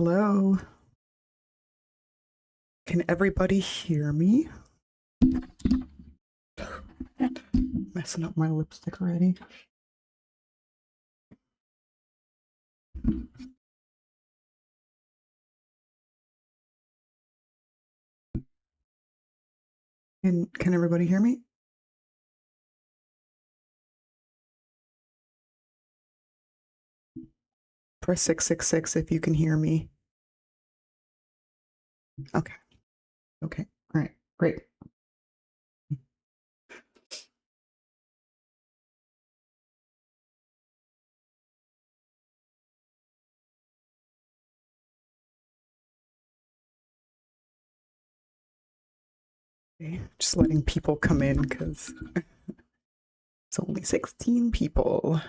Hello. Can everybody hear me? Messing up my lipstick already. Can everybody hear me? Press 666 if you can hear me. Okay. Okay. All right. Great. Okay. Just letting people come in because it's only 16 people.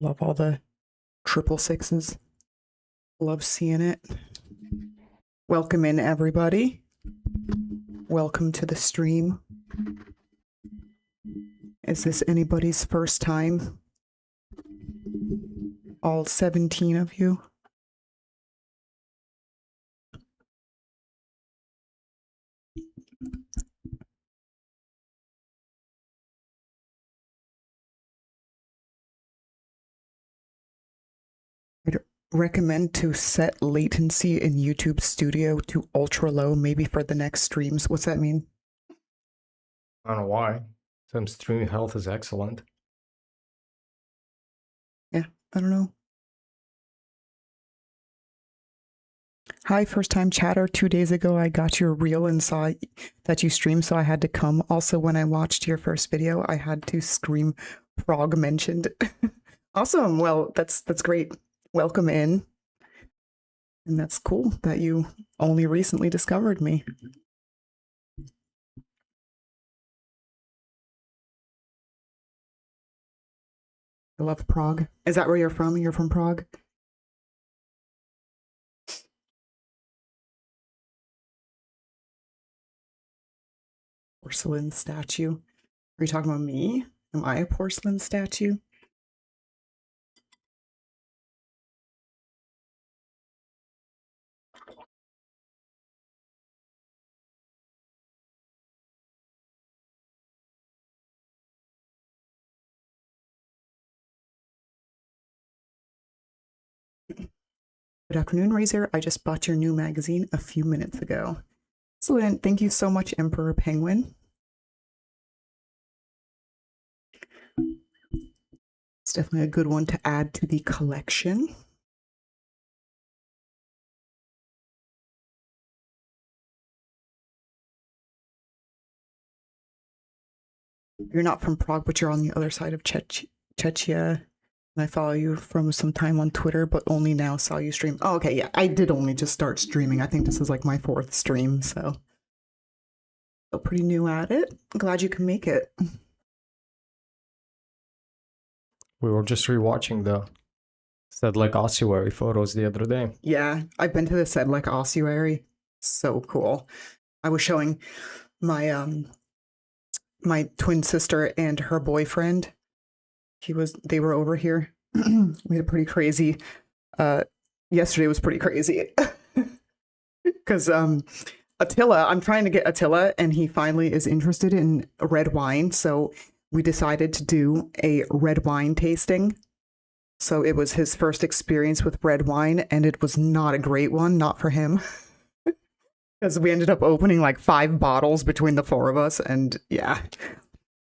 Love all the 666s. Love seeing it. Welcome in, everybody. Welcome to the stream. Is this anybody's first time? All 17 of you? I'd recommend to set latency in YouTube Studio to ultra low, maybe for the next streams. What's that mean? I don't know why. Some stream health is excellent. Yeah, I don't know. Hi, first time chatter. 2 days ago, I got your reel and saw that you streamed, so I had to come. Also, when I watched your first video, I had to scream Frog mentioned. Awesome. Well, that's great. Welcome in. And that's cool that you only recently discovered me. I love Prague. Is that where you're from? You're from Prague? Porcelain statue. Are you talking about me? Am I a porcelain statue? Good afternoon, Razor. I just bought your new magazine a few minutes ago. Excellent. Thank you so much, Emperor Penguin. It's definitely a good one to add to the collection. You're not from Prague, but you're on the other side of Czechia. And I follow you from some time on Twitter, but only now saw you stream. Oh, okay, yeah, I did only just start streaming. I think this is like my 4th stream, so still pretty new at it. I'm glad you can make it. We were just rewatching the Sedlec ossuary photos the other day. Yeah, I've been to the Sedlec ossuary. So cool. I was showing my my twin sister and her boyfriend. They were over here. We had a pretty crazy yesterday was pretty crazy. Because Attila, I'm trying to get Attila, and he finally is interested in red wine. So we decided to do a red wine tasting. So it was his first experience with red wine, and it was not a great one, not for him. Because we ended up opening like 5 bottles between the 4 of us, and yeah.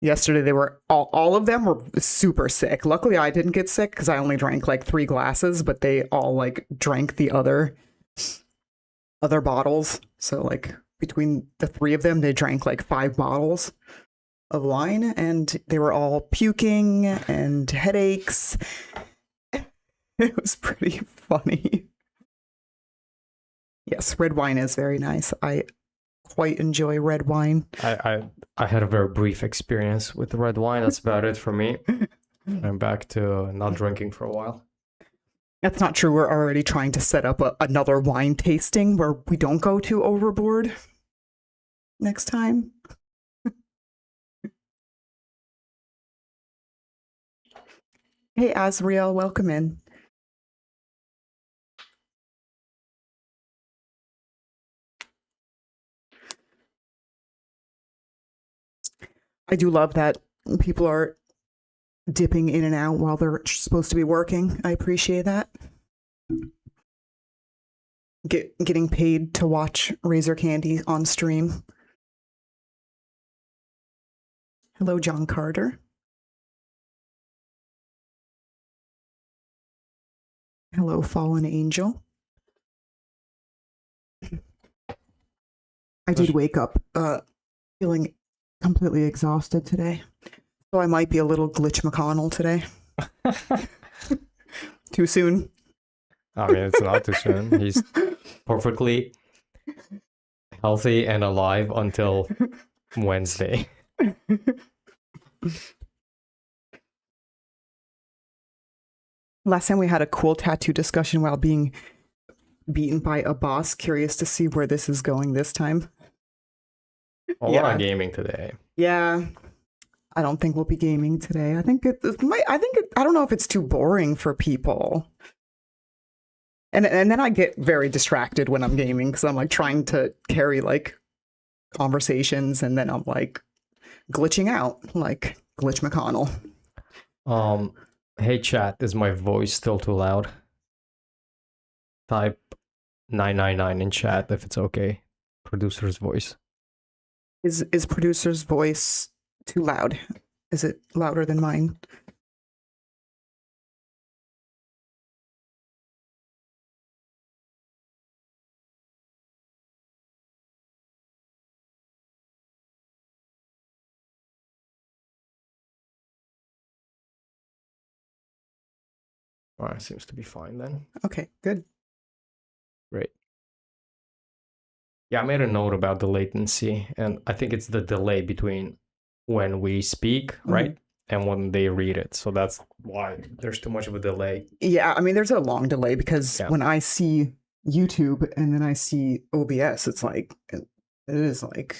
Yesterday they were all of them were super sick. Luckily I didn't get sick because I only drank like 3 glasses, but they all like drank the other bottles. So like between the 3 of them, they drank like 5 bottles of wine, and they were all puking and headaches. It was pretty funny. Yes, red wine is very nice. I quite enjoy red wine. I had a very brief experience with red wine. That's about it for me. I'm back to not drinking for a while. That's not true. We're already trying to set up another wine tasting where we don't go too overboard next time. Hey, Azriel, welcome in. I do love that people are dipping in and out while they're supposed to be working. I appreciate that. Getting paid to watch Razor Candy on stream. Hello, John Carter. Hello, Fallen Angel. I did wake up feeling completely exhausted today. So I might be a little Glitch McConnell today. Too soon? I mean, it's not too soon. He's perfectly healthy and alive until Wednesday. Last time we had a cool tattoo discussion while being beaten by a boss. Curious to see where this is going this time. Well, we're not gaming today. Yeah. I don't think we'll be gaming today. I think I don't know if it's too boring for people. And then I get very distracted when I'm gaming because I'm like trying to carry like conversations and then I'm like glitching out like Glitch McConnell. Hey chat, is my voice still too loud? Type 999 in chat if it's okay. Producer's voice. Is producer's voice too loud? Is it louder than mine? Alright, seems to be fine then. Okay, good. Great. Yeah, I made a note about the latency, and I think it's the delay between when we speak, right? And when they read it. So that's why there's too much of a delay. Yeah, I mean, there's a long delay because when I see YouTube and then I see OBS, it's like, it is like...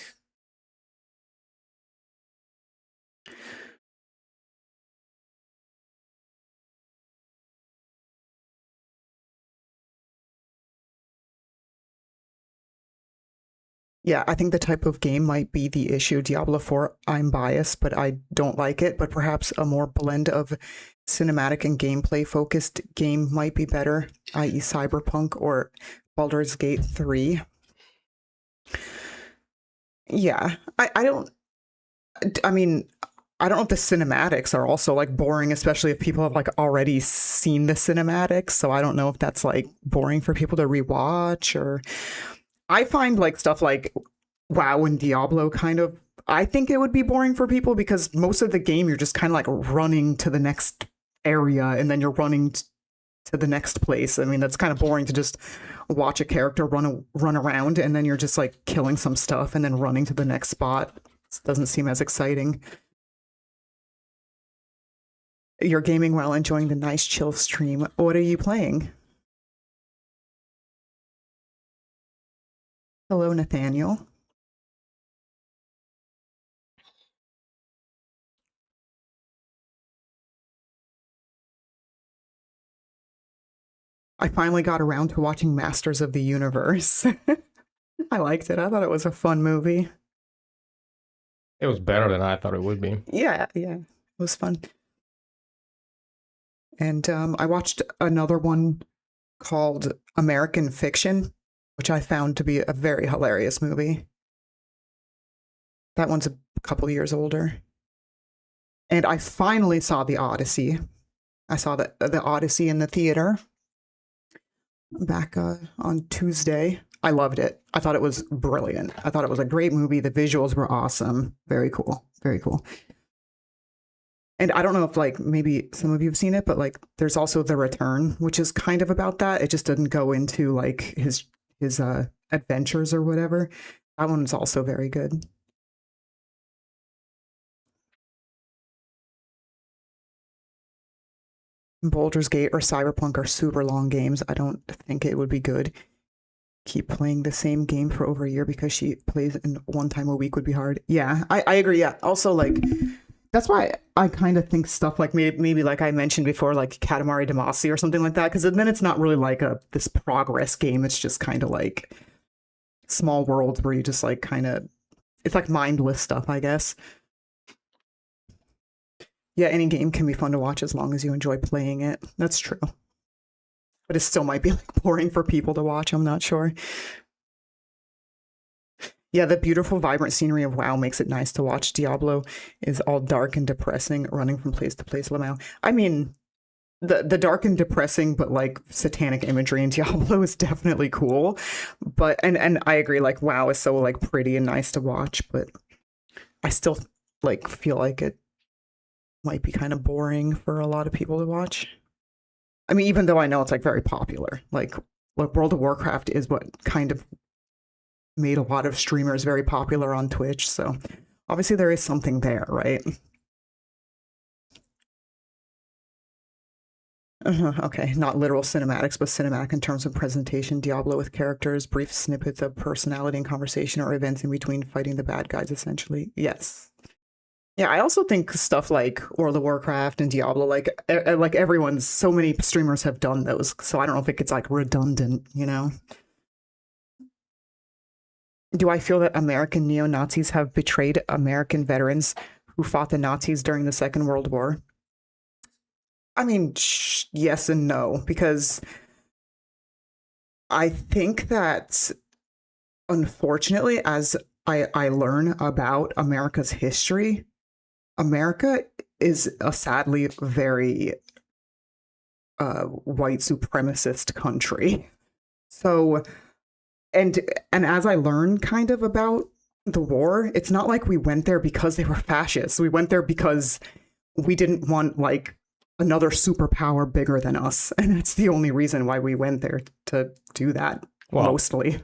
Yeah, I think the type of game might be the issue. Diablo 4, I'm biased, but I don't like it. But perhaps a more blend of cinematic and gameplay focused game might be better, i.e. Cyberpunk or Baldur's Gate 3. Yeah, I don't know if the cinematics are also like boring, especially if people have like already seen the cinematics. So I don't know if that's like boring for people to rewatch or... I find like stuff like WoW and Diablo kind of, I think it would be boring for people because most of the game you're just kind of like running to the next area and then you're running to the next place. I mean, that's kind of boring to just watch a character run around and then you're just like killing some stuff and then running to the next spot. It doesn't seem as exciting. You're gaming while enjoying the nice chill stream. What are you playing? Hello, Nathaniel. I finally got around to watching Masters of the Universe. I liked it. I thought it was a fun movie. It was better than I thought it would be. Yeah, it was fun. And I watched another one called American Fiction, which I found to be a very hilarious movie. That one's a couple years older. And I finally saw The Odyssey. I saw the Odyssey in the theater back on Tuesday. I loved it. I thought it was brilliant. I thought it was a great movie. The visuals were awesome. Very cool. Very cool. And I don't know if like maybe some of you have seen it, but like there's also The Return, which is kind of about that. It just doesn't go into like his adventures or whatever. That one's also very good. Baldur's Gate or Cyberpunk are super long games. I don't think it would be good. Keep playing the same game for over a year because she plays in one time a week would be hard. Yeah, I agree. Yeah. Also, like, that's why I kind of think stuff like maybe like I mentioned before, like Katamari Damacy or something like that, because then it's not really like this progress game. It's just kind of like small worlds where you just like kind of, it's like mindless stuff, I guess. Yeah, any game can be fun to watch as long as you enjoy playing it. That's true. But it still might be like boring for people to watch. I'm not sure. Yeah, the beautiful, vibrant scenery of WoW makes it nice to watch. Diablo is all dark and depressing, running from place to place. Lamau. I mean, the dark and depressing, but like satanic imagery in Diablo is definitely cool. But and I agree, like WoW is so like pretty and nice to watch, but I still like feel like it might be kind of boring for a lot of people to watch. I mean, even though I know it's like very popular, like World of Warcraft is what kind of made a lot of streamers very popular on Twitch. So obviously there is something there, right? Okay, not literal cinematics, but cinematic in terms of presentation. Diablo with characters, brief snippets of personality and conversation or events in between fighting the bad guys, essentially. Yes. Yeah, I also think stuff like World of Warcraft and Diablo, like everyone's, so many streamers have done those. So I don't know if it gets like redundant, you know? Do I feel that American neo-Nazis have betrayed American veterans who fought the Nazis during the Second World War? I mean, yes and no, because I think that unfortunately, as I learn about America's history, America is a sadly very white supremacist country. So, and as I learn kind of about the war, it's not like we went there because they were fascists. We went there because we didn't want like another superpower bigger than us, and that's the only reason why we went there, to do that. Well, mostly.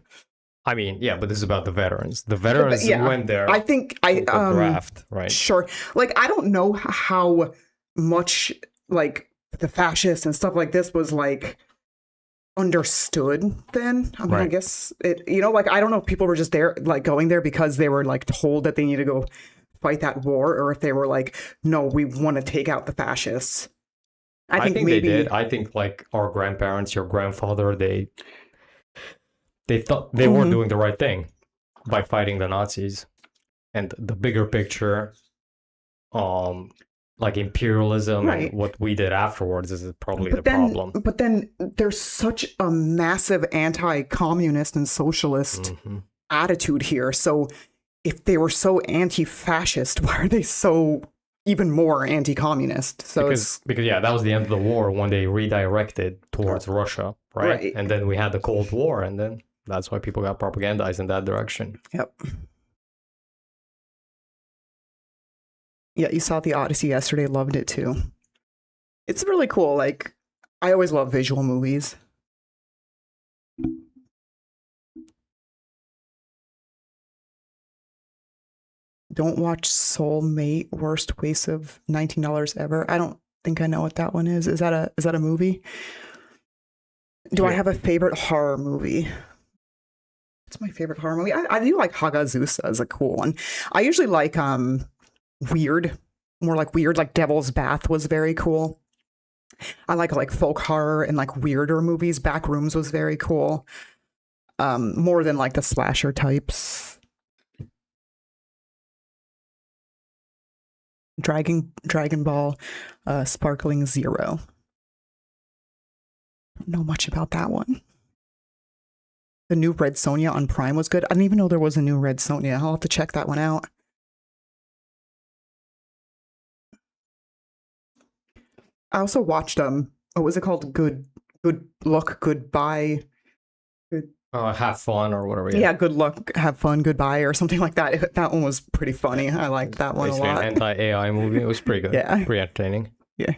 I mean, yeah, but this is about the veterans. The veterans went there. I think draft, right? Sure. Like I don't know how much like the fascists and stuff like this was like understood then. I mean, right. I guess it, you know, like I don't know if people were just there like going there because they were like told that they need to go fight that war, or if they were like, no, we want to take out the fascists. I think maybe they did. I think like our grandparents, your grandfather, they thought they were doing the right thing by fighting the Nazis. And the bigger picture, like imperialism and what we did afterwards is probably the problem. But then there's such a massive anti-communist and socialist attitude here. So if they were so anti-fascist, why are they so even more anti-communist? So because yeah, that was the end of the war when they redirected towards Russia, right? And then we had the Cold War, and then that's why people got propagandized in that direction. Yep. Yeah, you saw The Odyssey yesterday, loved it too. It's really cool. Like, I always love visual movies. Don't watch Soulmate, worst waste of $19 ever. I don't think I know what that one is. Is that a movie? Do I have a favorite horror movie? What's my favorite horror movie? I do like Hagazusa as a cool one. I usually like weird, more like weird, like Devil's Bath was very cool. I like folk horror and like weirder movies. Backrooms was very cool. More than like the slasher types. Dragon Ball, Sparkling Zero. I don't know much about that one. The new Red Sonja on Prime was good. I didn't even know there was a new Red Sonja. I'll have to check that one out. I also watched what was it called? Good Luck, Goodbye. Have fun or whatever. Yeah, Good Luck, Have Fun, Goodbye, or something like that. That one was pretty funny. I liked that one a lot. An anti-AI movie. It was pretty good. Yeah, pretty entertaining. Yeah.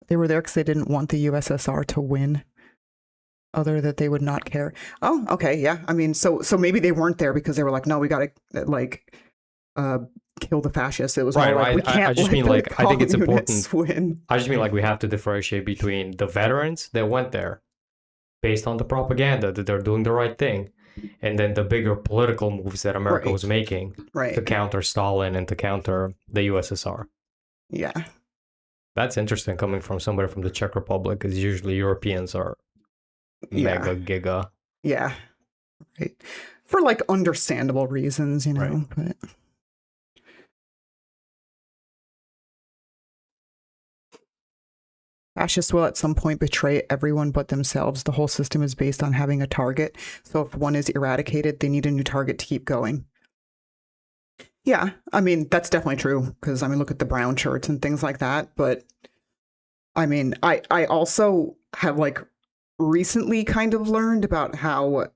They were there because they didn't want the USSR to win. Other that they would not care. Oh, okay, yeah. I mean, so maybe they weren't there because they were like, no, we got to like kill the fascists. It was right. more like, right. we can't. I just mean like I think it's important. Win. I just mean like we have to differentiate between the veterans that went there based on the propaganda that they're doing the right thing, and then the bigger political moves that America was making to counter Stalin and to counter the USSR. Yeah, that's interesting coming from somebody from the Czech Republic, because usually Europeans are mega giga. Yeah, right. For like understandable reasons, you know. Right. But fascists will at some point betray everyone but themselves. The whole system is based on having a target. So if one is eradicated, they need a new target to keep going. Yeah, I mean, that's definitely true. Because, I mean, look at the brown shirts and things like that. But, I mean, I also have, like, recently kind of learned about how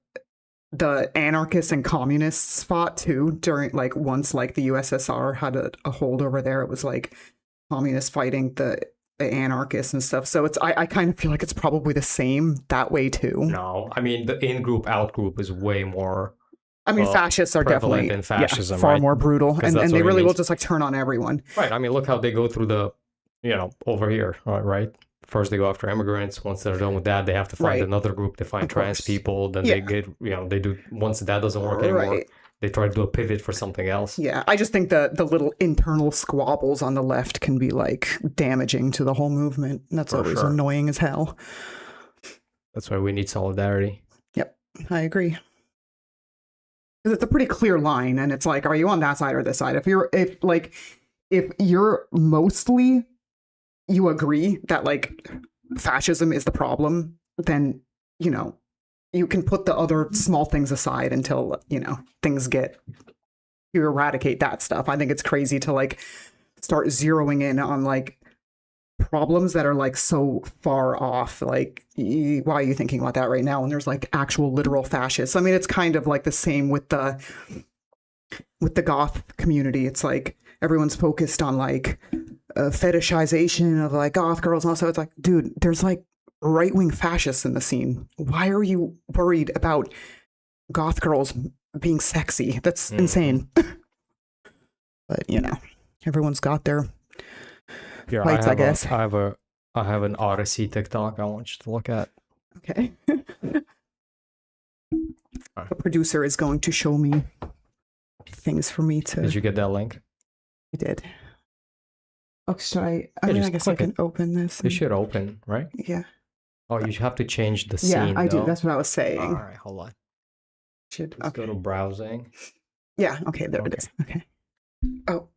the anarchists and communists fought, too, during, like, once, like, the USSR had a hold over there. It was, like, communists fighting the anarchists and stuff. So I kind of feel like it's probably the same that way too. No, I mean the in-group out-group is way more. I mean, fascists are definitely in fascism, far right? more brutal, and they really will just like turn on everyone. Right. I mean, look how they go through the, over here, right? First they go after immigrants. Once they're done with that, they have to find another group. They find trans people. Then they get, they do. Once that doesn't work anymore, they try to do a pivot for something else. Yeah, I just think the little internal squabbles on the left can be like damaging to the whole movement. That's always annoying as hell. That's why we need solidarity. Yep, I agree. Because it's a pretty clear line, and it's like, are you on that side or this side? If you're mostly, you agree that like fascism is the problem, then you can put the other small things aside until, things you eradicate that stuff. I think it's crazy to like start zeroing in on like problems that are like so far off. Like, why are you thinking about that right now? And there's like actual literal fascists. I mean, it's kind of like the same with the goth community. It's like everyone's focused on like fetishization of like goth girls. And also it's like, dude, there's like right-wing fascists in the scene. Why are you worried about goth girls being sexy? That's insane. But everyone's got their fights, I guess. I have an Odyssey TikTok I want you to look at. Okay. The producer is going to show me things for me to. Did you get that link? I did. Oh, should I? I mean, I guess I can open this. It should open, right? Yeah. Oh, you have to change the scene. Yeah, I do. That's what I was saying. All right, hold on. Let's go to browsing. Yeah. Okay. There it is. Okay. Oh.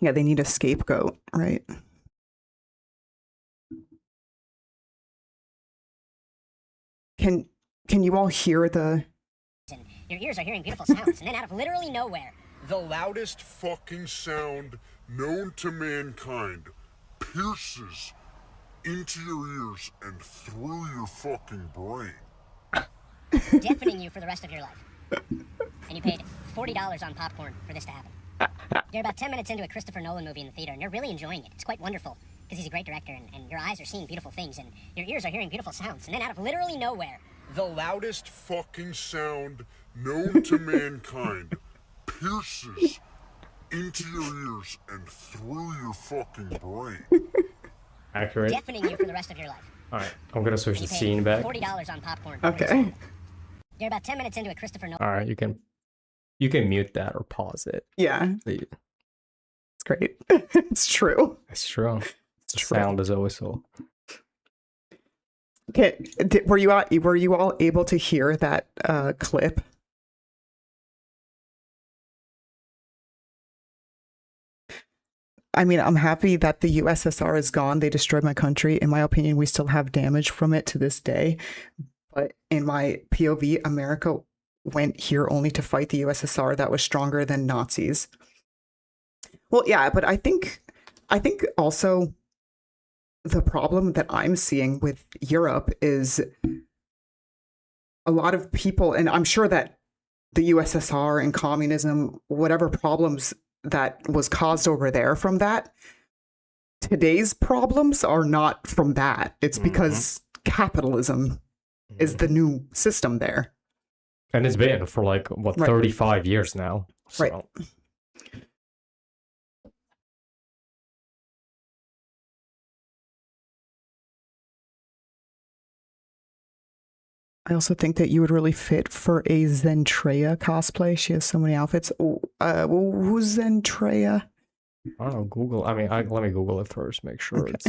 Yeah, they need a scapegoat, right? Can you all hear the? Your ears are hearing beautiful sounds, and then out of literally nowhere, the loudest fucking sound known to mankind pierces into your ears and through your fucking brain, deafening you for the rest of your life. And you paid $40 on popcorn for this to happen. You're about 10 minutes into a Christopher Nolan movie in the theater, and you're really enjoying it. It's quite wonderful, because he's a great director, and your eyes are seeing beautiful things, and your ears are hearing beautiful sounds, and then out of literally nowhere, the loudest fucking sound known to mankind pierces into your ears and through your fucking brain. Accurate. Deafening you for the rest of your life. All right, I'm gonna switch the scene back. $40 on popcorn. Okay. You're about 10 minutes into a Christopher Nolan. All right, you can mute that or pause it. Yeah. It's great. It's true. It's true. The sound is always so. Okay, were you all able to hear that clip? I mean, I'm happy that the USSR is gone. They destroyed my country. In my opinion, we still have damage from it to this day. But in my POV, America went here only to fight the USSR that was stronger than Nazis. Well, yeah, but I think also the problem that I'm seeing with Europe is a lot of people, and I'm sure that the USSR and communism, whatever problems that was caused over there from that, today's problems are not from that. It's because capitalism is the new system there. And it's been for like, what, 35 years now. So. Right. I also think that you would really fit for a Zentreya cosplay. She has so many outfits. Who's Zentreya? I don't know. Google. I mean, let me Google it first. Make sure it's.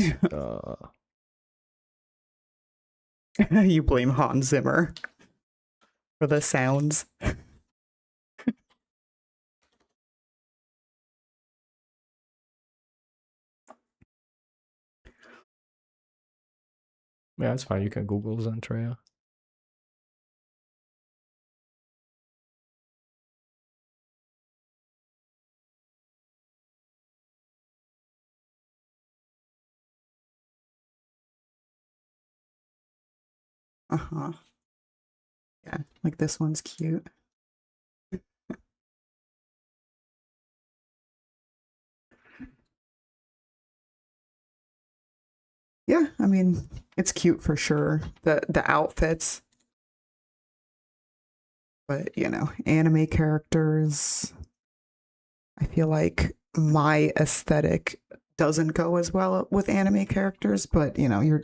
You blame Hans Zimmer for the sounds. Yeah, it's fine. You can Google Zentreya. Yeah, like this one's cute. Yeah, I mean, it's cute for sure. The outfits. But, you know, anime characters, I feel like my aesthetic doesn't go as well with anime characters, but, you know, you're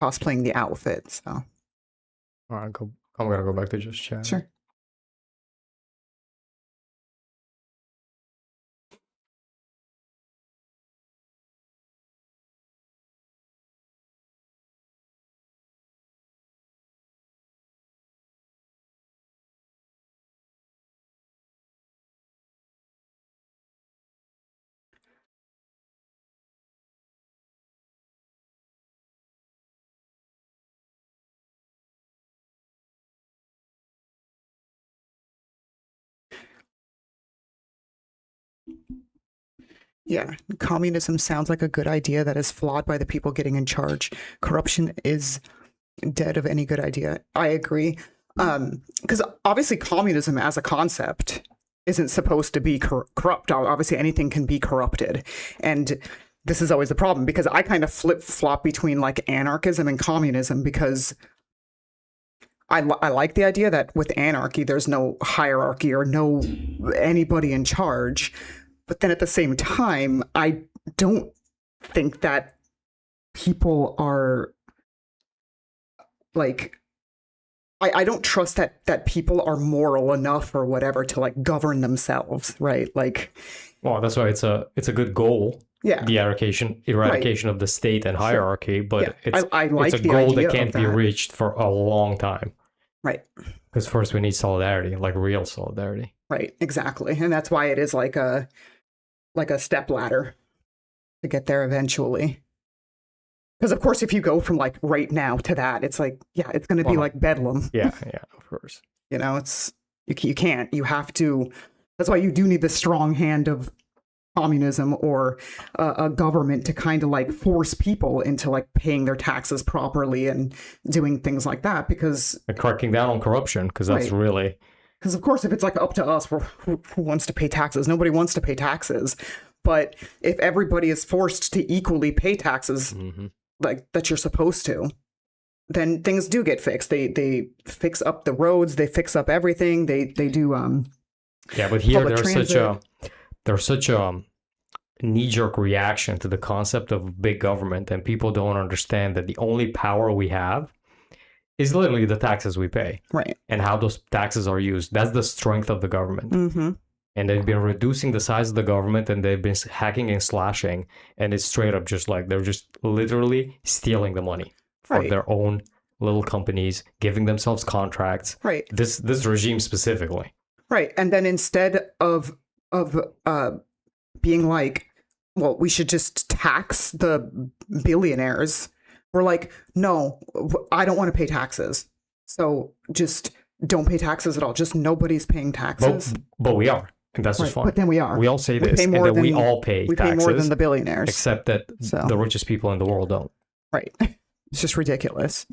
cosplaying the outfit, so. All right, I'm gonna go back to just chat. Sure. Yeah, communism sounds like a good idea that is flawed by the people getting in charge. Corruption is dead of any good idea. I agree. Because obviously communism as a concept isn't supposed to be corrupt. Obviously anything can be corrupted. And this is always the problem, because I kind of flip-flop between like anarchism and communism, because I like the idea that with anarchy, there's no hierarchy or no anybody in charge. But then at the same time, I don't think that people are like, I don't trust that people are moral enough or whatever to like govern themselves, right? Like, well, that's why it's a good goal. Yeah. The eradication of the state and hierarchy, but yeah. I like it's a the goal idea that can't be reached for a long time. Right. Because first we need solidarity, like real solidarity. Right, exactly. And that's why it is like a step ladder to get there eventually. Because of course, if you go from like right now to that, it's like, yeah, it's going to be like bedlam. Yeah, of course. You know, it's you can't. You have to. That's why you do need the strong hand of communism or a government to kind of like force people into like paying their taxes properly and doing things like that, because and cracking down on corruption, because that's really. Because of course, if it's like up to us, who wants to pay taxes? Nobody wants to pay taxes. But if everybody is forced to equally pay taxes, like that you're supposed to, then things do get fixed. They fix up the roads. They fix up everything. They do. Yeah, but here there's such a knee-jerk reaction to the concept of big government, and people don't understand that the only power we have is literally the taxes we pay, right? And how those taxes are used. That's the strength of the government. And they've been reducing the size of the government, and they've been hacking and slashing, and it's straight up just like they're just literally stealing the money for their own little companies, giving themselves contracts. Right. This regime specifically. Right. And then instead of being like, well, we should just tax the billionaires, we're like, no, I don't want to pay taxes. So just don't pay taxes at all. Just nobody's paying taxes. But we are. And that's just fine. But then we are. We all say this, and then we all pay taxes. We pay more than the billionaires. Except that the richest people in the world don't. Right. It's just ridiculous.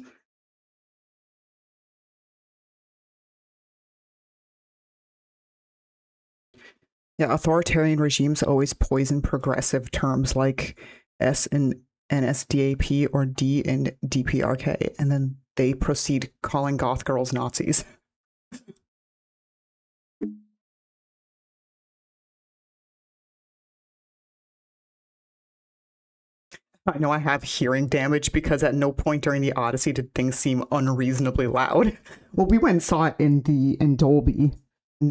Yeah, authoritarian regimes always poison progressive terms like S in NSDAP or D in DPRK, and then they proceed calling goth girls Nazis. I know I have hearing damage because at no point during the Odyssey did things seem unreasonably loud. Well, we went and saw it in Dolby,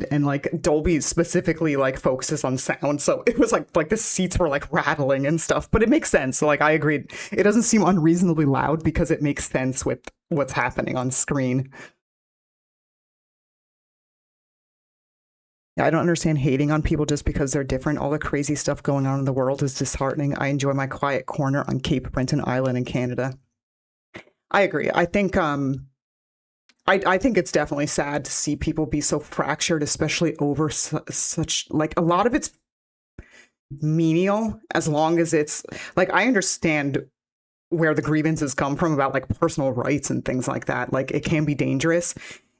and like Dolby specifically like focuses on sound, so it was like the seats were like rattling and stuff. But it makes sense. So, like I agreed, it doesn't seem unreasonably loud because it makes sense with what's happening on screen. Yeah, I don't understand hating on people just because they're different. All the crazy stuff going on in the world is disheartening. I enjoy my quiet corner on Cape Breton Island in Canada. I agree. I think I think it's definitely sad to see people be so fractured, especially over such like a lot of it's menial. As long as it's like I understand where the grievances come from about like personal rights and things like that. Like it can be dangerous,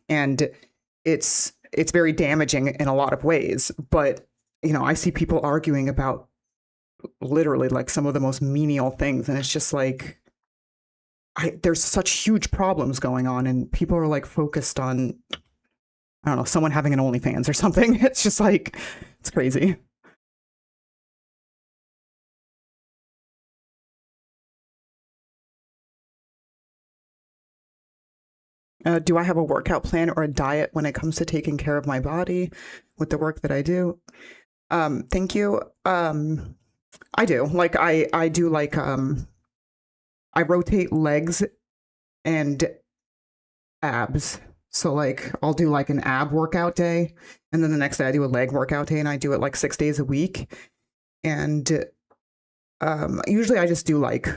and it's very damaging in a lot of ways. But, you know, I see people arguing about literally like some of the most menial things. And it's just like, there's such huge problems going on and people are like focused on, I don't know, someone having an OnlyFans or something. It's just like, it's crazy. Do I have a workout plan or a diet when it comes to taking care of my body with the work that I do? Thank you. I do. Like I do like I rotate legs and abs. So like I'll do like an ab workout day, and then the next day I do a leg workout day, and I do it like 6 days a week. And usually I just do like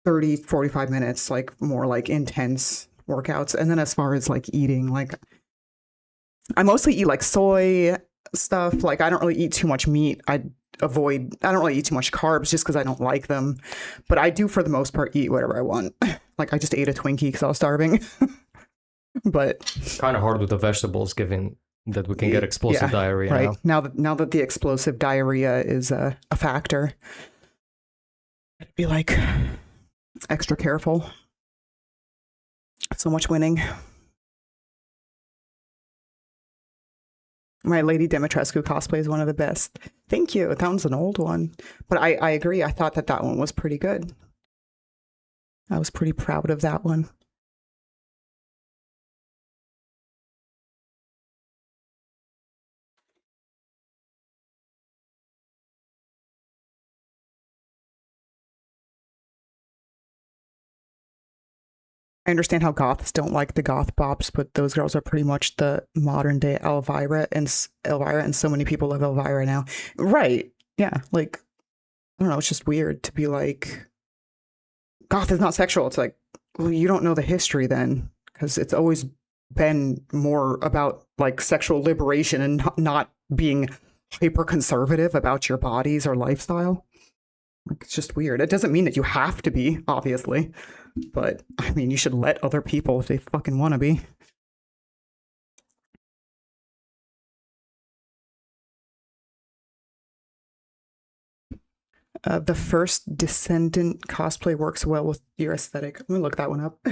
30, 45 minutes, like more like intense workouts. And then as far as like eating, like I mostly eat like soy stuff. Like I don't really eat too much meat. I don't really eat too much carbs just because I don't like them. But I do for the most part eat whatever I want. Like I just ate a Twinkie because I was starving. But kind of hard with the vegetables given that we can get explosive diarrhea right now that the explosive diarrhea is a factor. I'd be like extra careful. So much winning. My Lady Dimitrescu cosplay is one of the best. Thank you. That one's an old one. But I agree. I thought that one was pretty good. I was pretty proud of that one. I understand how goths don't like the goth bops, but those girls are pretty much the modern day Elvira, and so many people love Elvira now. Right. Yeah. Like, I don't know. It's just weird to be like, goth is not sexual. It's like, well, you don't know the history then, because it's always been more about like sexual liberation and not being hyper conservative about your bodies or lifestyle. Like, it's just weird. It doesn't mean that you have to be, obviously. But, I mean, you should let other people if they fucking want to be. The first Descendant cosplay works well with your aesthetic. Let me look that one up.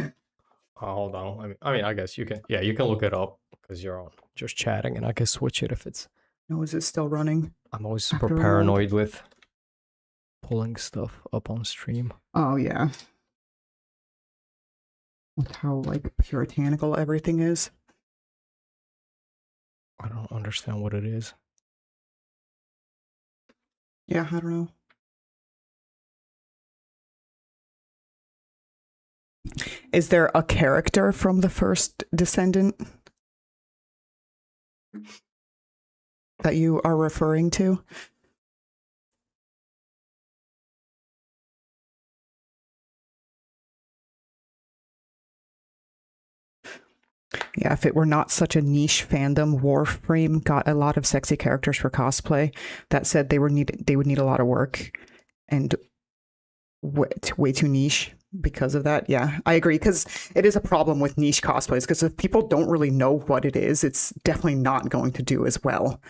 Hold on. I mean, I guess you can. Yeah, you can look it up because you're on just chatting, and I can switch it if it's. No, is it still running? I'm always super paranoid with pulling stuff up on stream. Oh yeah. With how like puritanical everything is. I don't understand what it is. Yeah, I don't know. Is there a character from the first Descendant that you are referring to? Yeah, if it were not such a niche fandom, Warframe got a lot of sexy characters for cosplay. That said, they would need a lot of work, and way too niche because of that. Yeah, I agree, because it is a problem with niche cosplays, because if people don't really know what it is, it's definitely not going to do as well.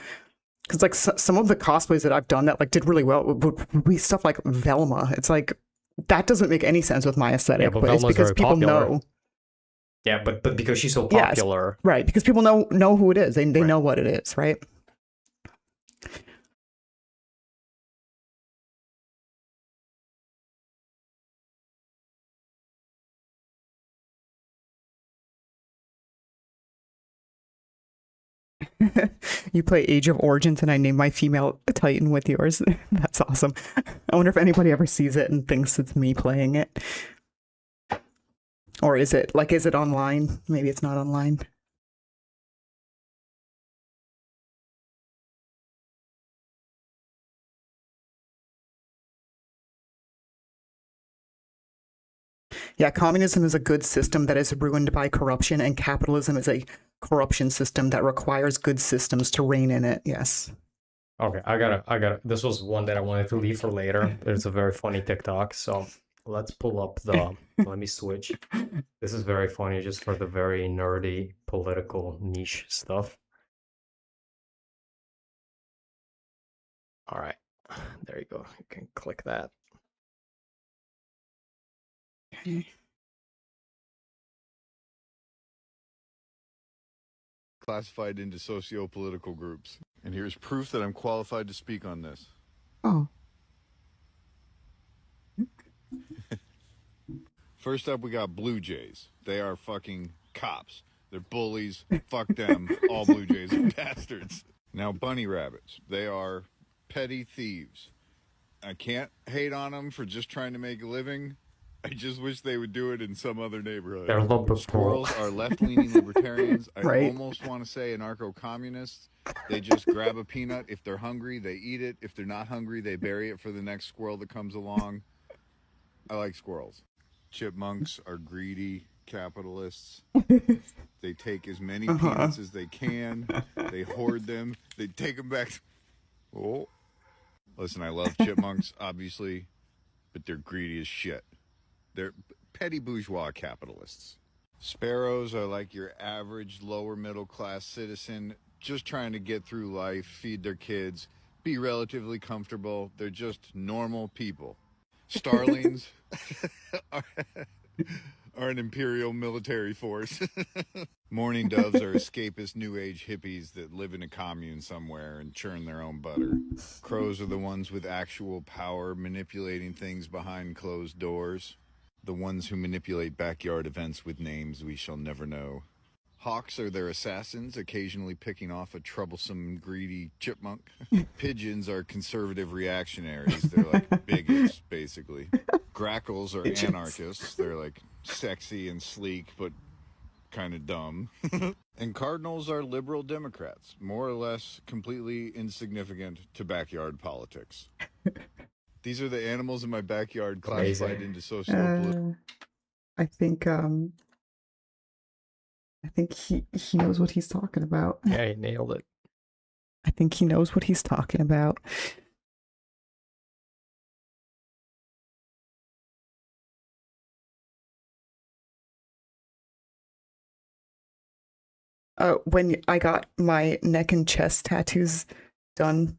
Because like some of the cosplays that I've done that like did really well would be stuff like Velma. It's like that doesn't make any sense with my aesthetic, but but it's Velma's because very people popular. know. Yeah, but because she's so Yes. popular. Right, because people know who it is. They Right. know what it is, right? You play Age of Origins and I name my female Titan with yours. That's awesome. I wonder if anybody ever sees it and thinks it's me playing it. Or is it online? Maybe it's not online. Yeah, communism is a good system that is ruined by corruption, and capitalism is a corruption system that requires good systems to reign in it. Yes. Okay, I gotta. This was one that I wanted to leave for later. It's a very funny TikTok. So let's pull up the. Let me switch. This is very funny, just for the very nerdy political niche stuff. All right, there you go. You can click that. Okay. Classified into socio-political groups. And here's proof that I'm qualified to speak on this. Oh. First up, we got Blue Jays. They are fucking cops. They're bullies. Fuck them. All Blue Jays are bastards. Now, bunny rabbits. They are petty thieves. I can't hate on them for just trying to make a living. I just wish they would do it in some other neighborhood. They're Liverpool. Squirrels are left-leaning libertarians. I Right. almost want to say anarcho-communists. They just grab a peanut. If they're hungry, they eat it. If they're not hungry, they bury it for the next squirrel that comes along. I like squirrels. Chipmunks are greedy capitalists. They take as many peanuts as they can. They hoard them. They take them back. Oh. Listen, I love chipmunks, obviously, but they're greedy as shit. They're petty bourgeois capitalists. Sparrows are like your average lower middle class citizen just trying to get through life, feed their kids, be relatively comfortable. They're just normal people. Starlings are an imperial military force. Mourning doves are escapist new age hippies that live in a commune somewhere and churn their own butter. Crows are the ones with actual power, manipulating things behind closed doors. The ones who manipulate backyard events with names we shall never know. Hawks are their assassins, occasionally picking off a troublesome, greedy chipmunk. Pigeons are conservative reactionaries. They're like bigots, basically. Grackles are Pigeons. anarchists. They're like sexy and sleek, but kind of dumb. And cardinals are liberal Democrats, more or less completely insignificant to backyard politics. These are the animals in my backyard classified Amazing. into socio-political. I think he knows what he's talking about. Yeah, he nailed it. I think he knows what he's talking about. When I got my neck and chest tattoos done,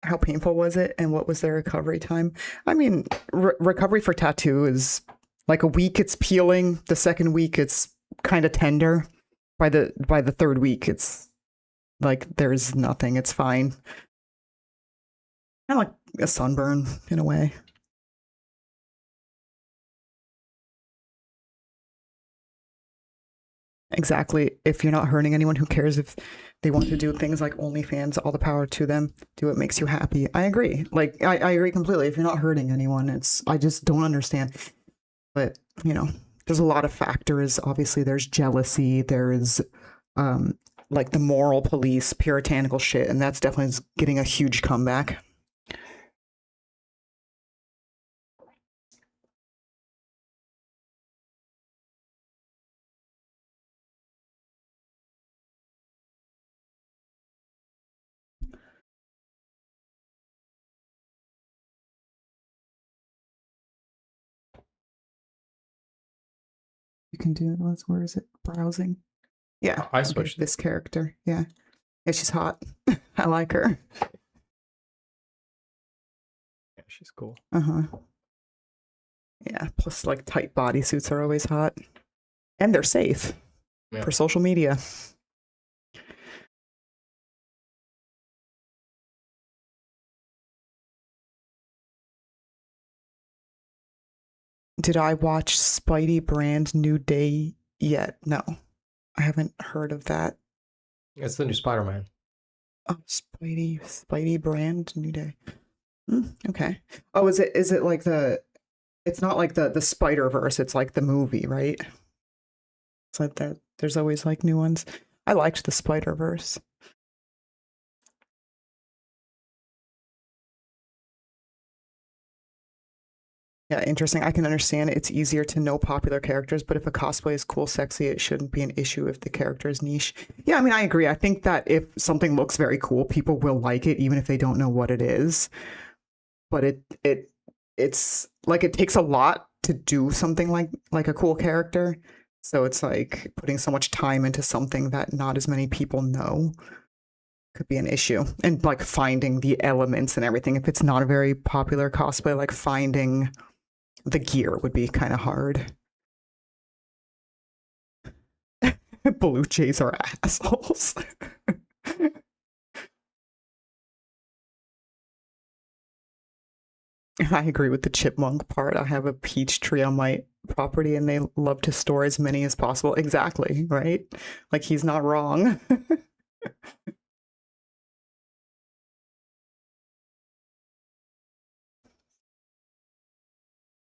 how painful was it, and what was their recovery time? I mean, recovery for tattoo is like a week. It's peeling. The second week, it's kind of tender. By the third week, it's like there's nothing. It's fine. Kind of like a sunburn in a way. Exactly. If you're not hurting anyone, who cares if they want to do things like OnlyFans? All the power to them. Do what makes you happy. I agree. Like I agree completely. If you're not hurting anyone, I just don't understand. But there's a lot of factors. Obviously, there's jealousy. There's like the moral police, puritanical shit, and that's definitely getting a huge comeback. You can do this. Where is it? Browsing. Yeah. I okay, switched. this character. Yeah. Yeah, she's hot. I like her. Yeah, she's cool. Uh-huh. Yeah, plus like tight bodysuits are always hot. And they're safe Yeah. for social media. Did I watch Spidey Brand New Day yet? No. I haven't heard of that. It's the new Spider-Man. Oh, Spidey Brand New Day. Okay. Oh, is it like it's not like the Spider-Verse, it's like the movie, right? It's like that there's always like new ones. I liked the Spider-Verse. Yeah, interesting. I can understand it's easier to know popular characters, but if a cosplay is cool, sexy, it shouldn't be an issue if the character is niche. Yeah, I mean, I agree. I think that if something looks very cool, people will like it, even if they don't know what it is. But it's like it takes a lot to do something like a cool character. So it's like putting so much time into something that not as many people know could be an issue. And like finding the elements and everything. If it's not a very popular cosplay, like finding the gear would be kind of hard. Blue jays are assholes. I agree with the chipmunk part. I have a peach tree on my property and they love to store as many as possible. Exactly, right? Like he's not wrong.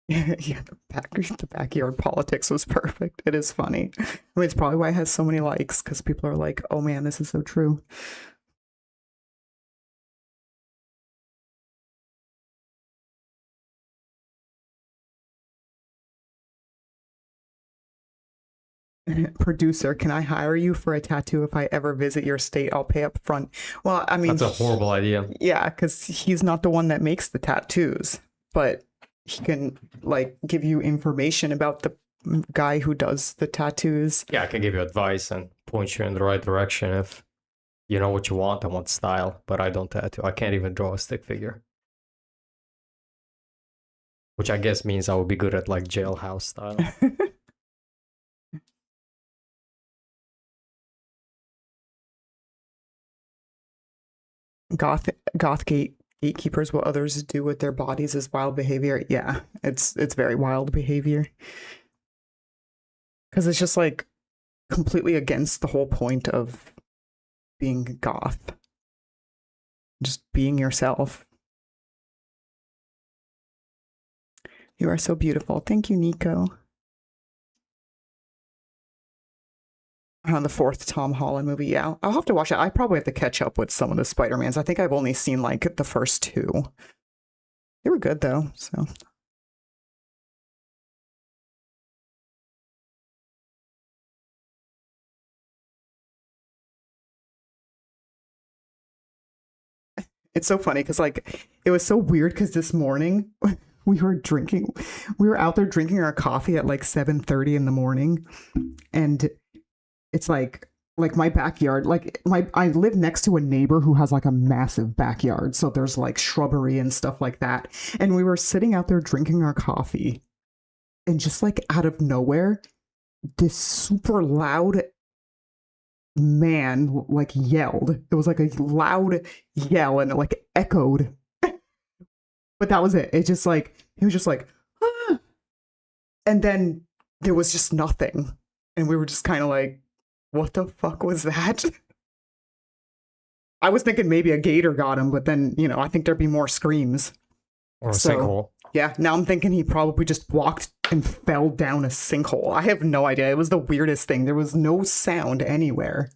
Yeah, the backyard politics was perfect. It is funny. I mean, it's probably why it has so many likes, because people are like, oh man, this is so true. Producer, can I hire you for a tattoo if I ever visit your state? I'll pay up front. Well, I mean, That's a horrible idea. Yeah, because he's not the one that makes the tattoos, but he can like give you information about the guy who does the tattoos. Yeah, I can give you advice and point you in the right direction if you know what you want. I want style, but I don't tattoo. I can't even draw a stick figure. Which I guess means I would be good at like jailhouse style. Gothgate gatekeepers, what others do with their bodies is wild behavior. Yeah, it's very wild behavior. Because it's just like completely against the whole point of being goth. Just being yourself. You are so beautiful. Thank you, Nico. The fourth Tom Holland movie. Yeah, I'll have to watch it. I probably have to catch up with some of the Spider-Mans. I think I've only seen like the first two. They were good though, so. It's so funny because like it was so weird because this morning we were out there drinking our coffee at like 7:30 in the morning, and it's like my backyard, I live next to a neighbor who has like a massive backyard, so there's like shrubbery and stuff like that, and we were sitting out there drinking our coffee, and just like out of nowhere, this super loud man like yelled. It was like a loud yell and it like echoed. But that was it. It just like he was just like ah! And then there was just nothing. And we were just kind of like, what the fuck was that? I was thinking maybe a gator got him, but then, you know, I think there'd be more screams. Or a sinkhole. Yeah, now I'm thinking he probably just walked and fell down a sinkhole. I have no idea. It was the weirdest thing. There was no sound anywhere.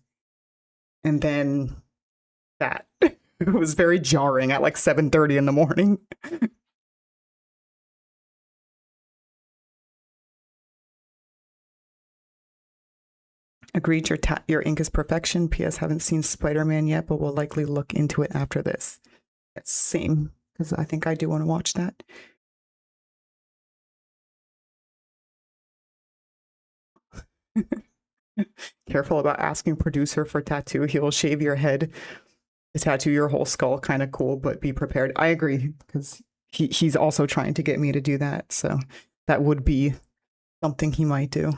And then that. It was very jarring at like 7:30 in the morning. Agreed, your ink is perfection. P.S. Haven't seen Spider-Man yet, but will likely look into it after this. Yes, same, because I think I do want to watch that. Careful about asking producer for tattoo. He will shave your head. to tattoo your whole skull, kind of cool, but be prepared. I agree, because he's also trying to get me to do that. So that would be something he might do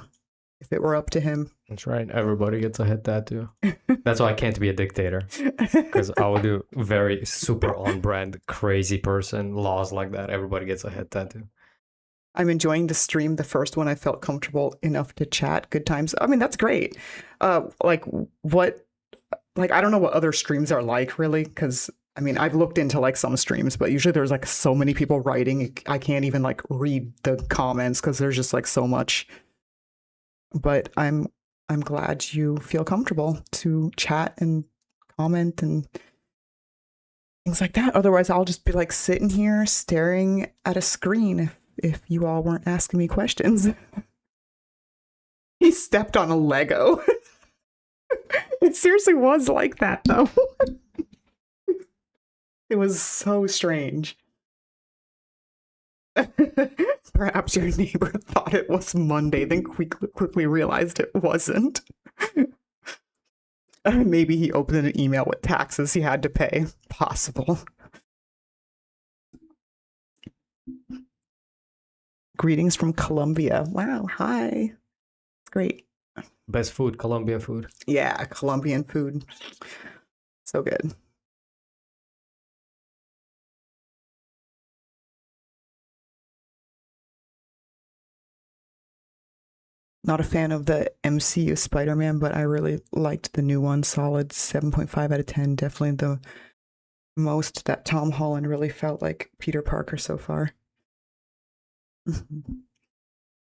if it were up to him. That's right. Everybody gets a head tattoo. That's why I can't be a dictator, because I will do very super on brand, crazy person laws like that. Everybody gets a head tattoo. I'm enjoying the stream. The first one, I felt comfortable enough to chat. Good times. I mean, that's great. Like I don't know what other streams are like, really, because I mean, I've looked into like some streams, but usually there's like so many people writing. I can't even like read the comments because there's just like so much. But I'm glad you feel comfortable to chat and comment and things like that. Otherwise, I'll just be like sitting here staring at a screen if you all weren't asking me questions. He stepped on a Lego. It seriously was like that, though. It was so strange. Perhaps your neighbor thought it was Monday, then quickly realized it wasn't. Maybe he opened an email with taxes he had to pay. Possible. Greetings from Colombia. Wow, hi. Great. Best food, Colombian food. Yeah, Colombian food. So good. Not a fan of the MCU Spider-Man, but I really liked the new one. Solid 7.5 out of 10. Definitely the most that Tom Holland really felt like Peter Parker so far.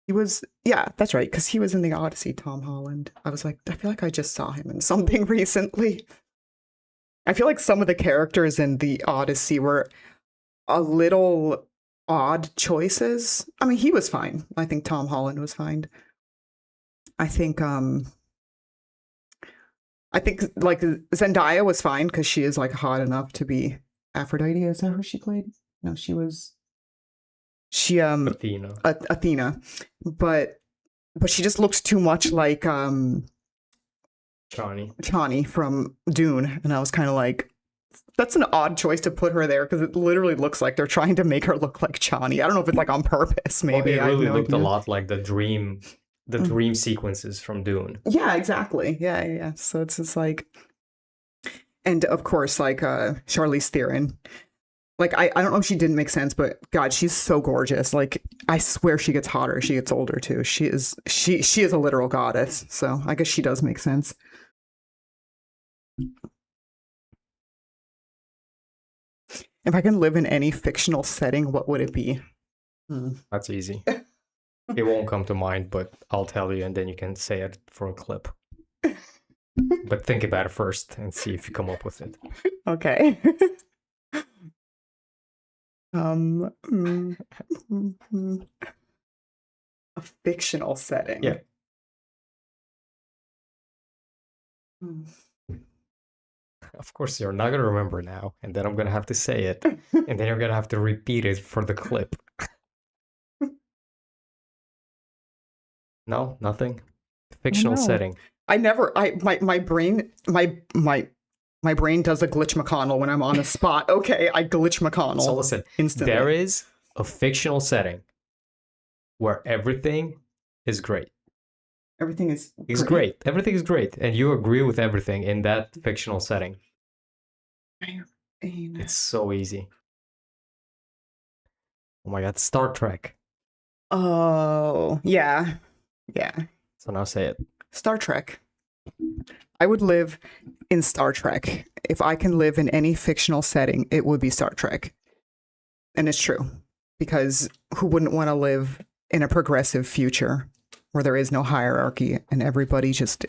He was, yeah, that's right, because he was in the Odyssey, Tom Holland. I was like, I feel like I just saw him in something recently. I feel like some of the characters in the Odyssey were a little odd choices. I mean, he was fine. I think Tom Holland was fine. I think like Zendaya was fine because she is like hot enough to be Aphrodite. Is that who she played? No, she Athena. Athena, but she just looks too much like Chani from Dune, and I was kind of like, that's an odd choice to put her there because it literally looks like they're trying to make her look like Chani. I don't know if it's like on purpose. Maybe well, it really looked a lot like the dream sequences from Dune. Yeah, exactly. Yeah. So it's just like, and of course, like Charlize Theron. Like I don't know if she didn't make sense, but God, she's so gorgeous. Like I swear she gets hotter as she gets older too. She is a literal goddess. So I guess she does make sense. If I can live in any fictional setting, what would it be? That's easy. It won't come to mind, but I'll tell you, and then you can say it for a clip. But think about it first and see if you come up with it. Okay. A fictional setting. Yeah. Of course, you're not going to remember now, and then I'm going to have to say it, and then you're going to have to repeat it for the clip. No, nothing. Fictional setting. My brain does a Glitch McConnell when I'm on a spot. Okay, I Glitch McConnell. So listen, instantly. There is a fictional setting where everything is great. Everything is great. Everything is great, and you agree with everything in that fictional setting. It's so easy. Oh my God, Star Trek. Oh, yeah. So now say it. Star Trek. I would live in Star Trek. If I can live in any fictional setting, it would be Star Trek. And it's true, because who wouldn't want to live in a progressive future where there is no hierarchy and everybody just,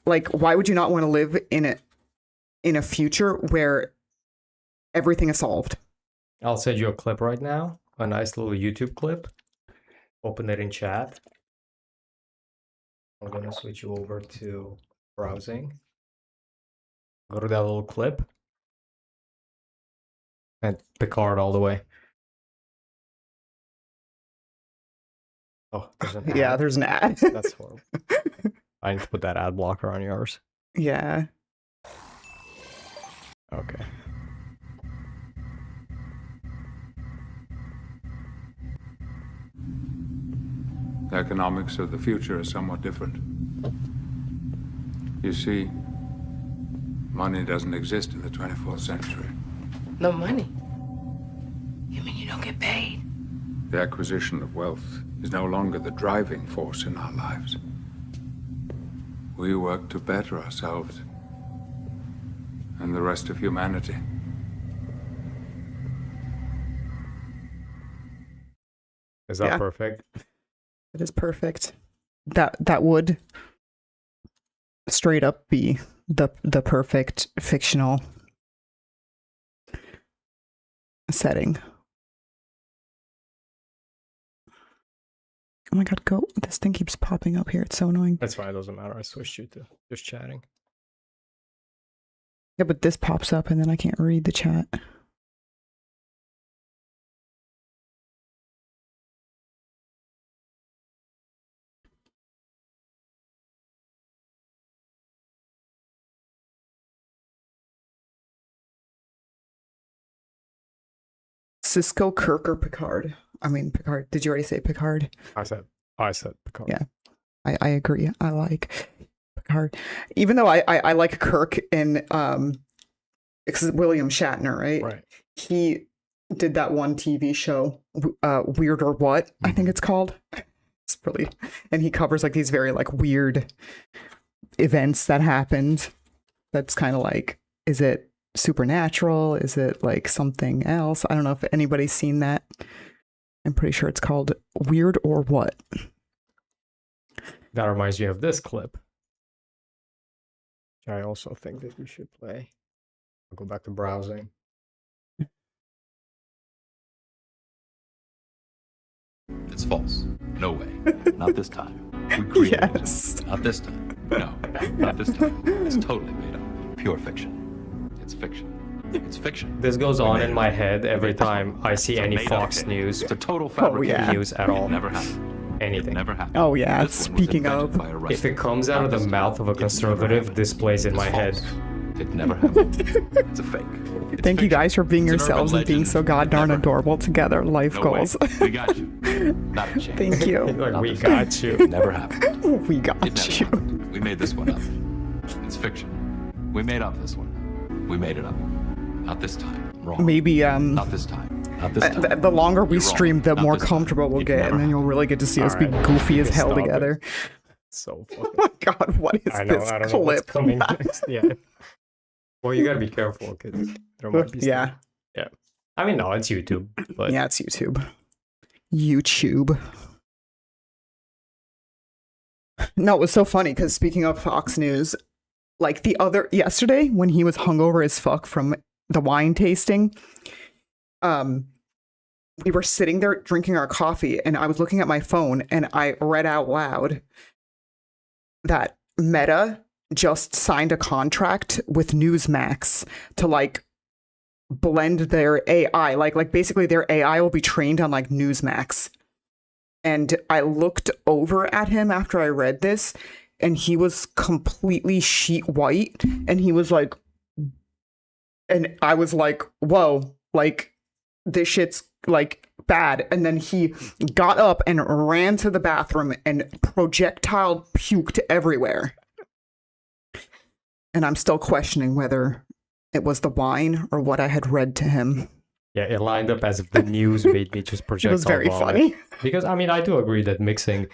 like, why would you not want to live in a future where everything is solved? I'll send you a clip right now, a nice little YouTube clip. Open it in chat. I'm going to switch you over to browsing. Go to that little clip. And Picard all the way. Oh, there's an ad. Yeah, there's an ad. That's horrible. I need to put that ad blocker on yours. Yeah. Okay. The economics of the future is somewhat different. You see, money doesn't exist in the 24th century. No money. You mean you don't get paid? The acquisition of wealth is no longer the driving force in our lives. We work to better ourselves and the rest of humanity. Is that Yeah. perfect? It is perfect. That would straight up be the perfect fictional setting. Oh my god, go. This thing keeps popping up here. It's so annoying. That's fine. It doesn't matter. I switched you to just chatting. Yeah, but this pops up and then I can't read the chat. Cisco, Kirk, or Picard? I mean, Picard. Did you already say Picard? I said Picard. Yeah. I agree. I like Picard. Even though I like Kirk in because William Shatner, right? Right. He did that one TV show, Weird or What, I think it's called. It's really, and he covers like these very like weird events that happened. That's kind of like, is it supernatural? Is it like something else? I don't know if anybody's seen that. I'm pretty sure it's called Weird or What. That reminds me of this clip. Which I also think that we should play. I'll go back to browsing. It's false. No way. Not this time. We created Yes. it. Not this time. No, not this time. It's totally made up. Pure fiction. It's fiction. It's fiction. This goes We on made in it. my head every time I see It's a any made-up Fox case. News It's a total fabrication. yeah. news at all. It never happened. It Anything. never happened. Oh, yeah, This one was speaking invented of. by a Russian. If it comes out of the Not this mouth of a time. It never conservative, happened. this plays in It's my head. false. It never happened. It's a fake. It's Thank you fiction. guys for being It's an yourselves urban and being legend. so god darn Never adorable together. Life No goals. way. We got you. Not a chance. Thank you. Like, Not we this got time. you. It never happened. We It got never you. happened. We made this one up. It's fiction. We made up this one. We made it up. Not this time. Wrong. Maybe Not this time. Not this time. the longer we You're wrong. stream, the Not more this time. comfortable we'll It get, never and then you'll really get to see us be Alright. goofy as hell Stop it. together. So Oh fucking. my god, what is I know. this I don't know what's clip? coming next. Yeah. Well, you gotta be careful because there might be. Yeah. Stuff. Yeah. I mean, no, it's YouTube, but Yeah, it's YouTube. YouTube. No, it was so funny because speaking of Fox News, like yesterday when he was hungover as fuck from the wine tasting, we were sitting there drinking our coffee and I was looking at my phone and I read out loud that Meta just signed a contract with Newsmax to like blend their AI, like basically their AI will be trained on like Newsmax. And I looked over at him after I read this and he was completely sheet white and he was like, and I was like, whoa, like this shit's like bad. And then he got up and ran to the bathroom and projectile puked everywhere. And I'm still questioning whether it was the wine or what I had read to him. yeah, it lined up as if the news made me just project. It was very funny. Because I mean, I do agree that mixing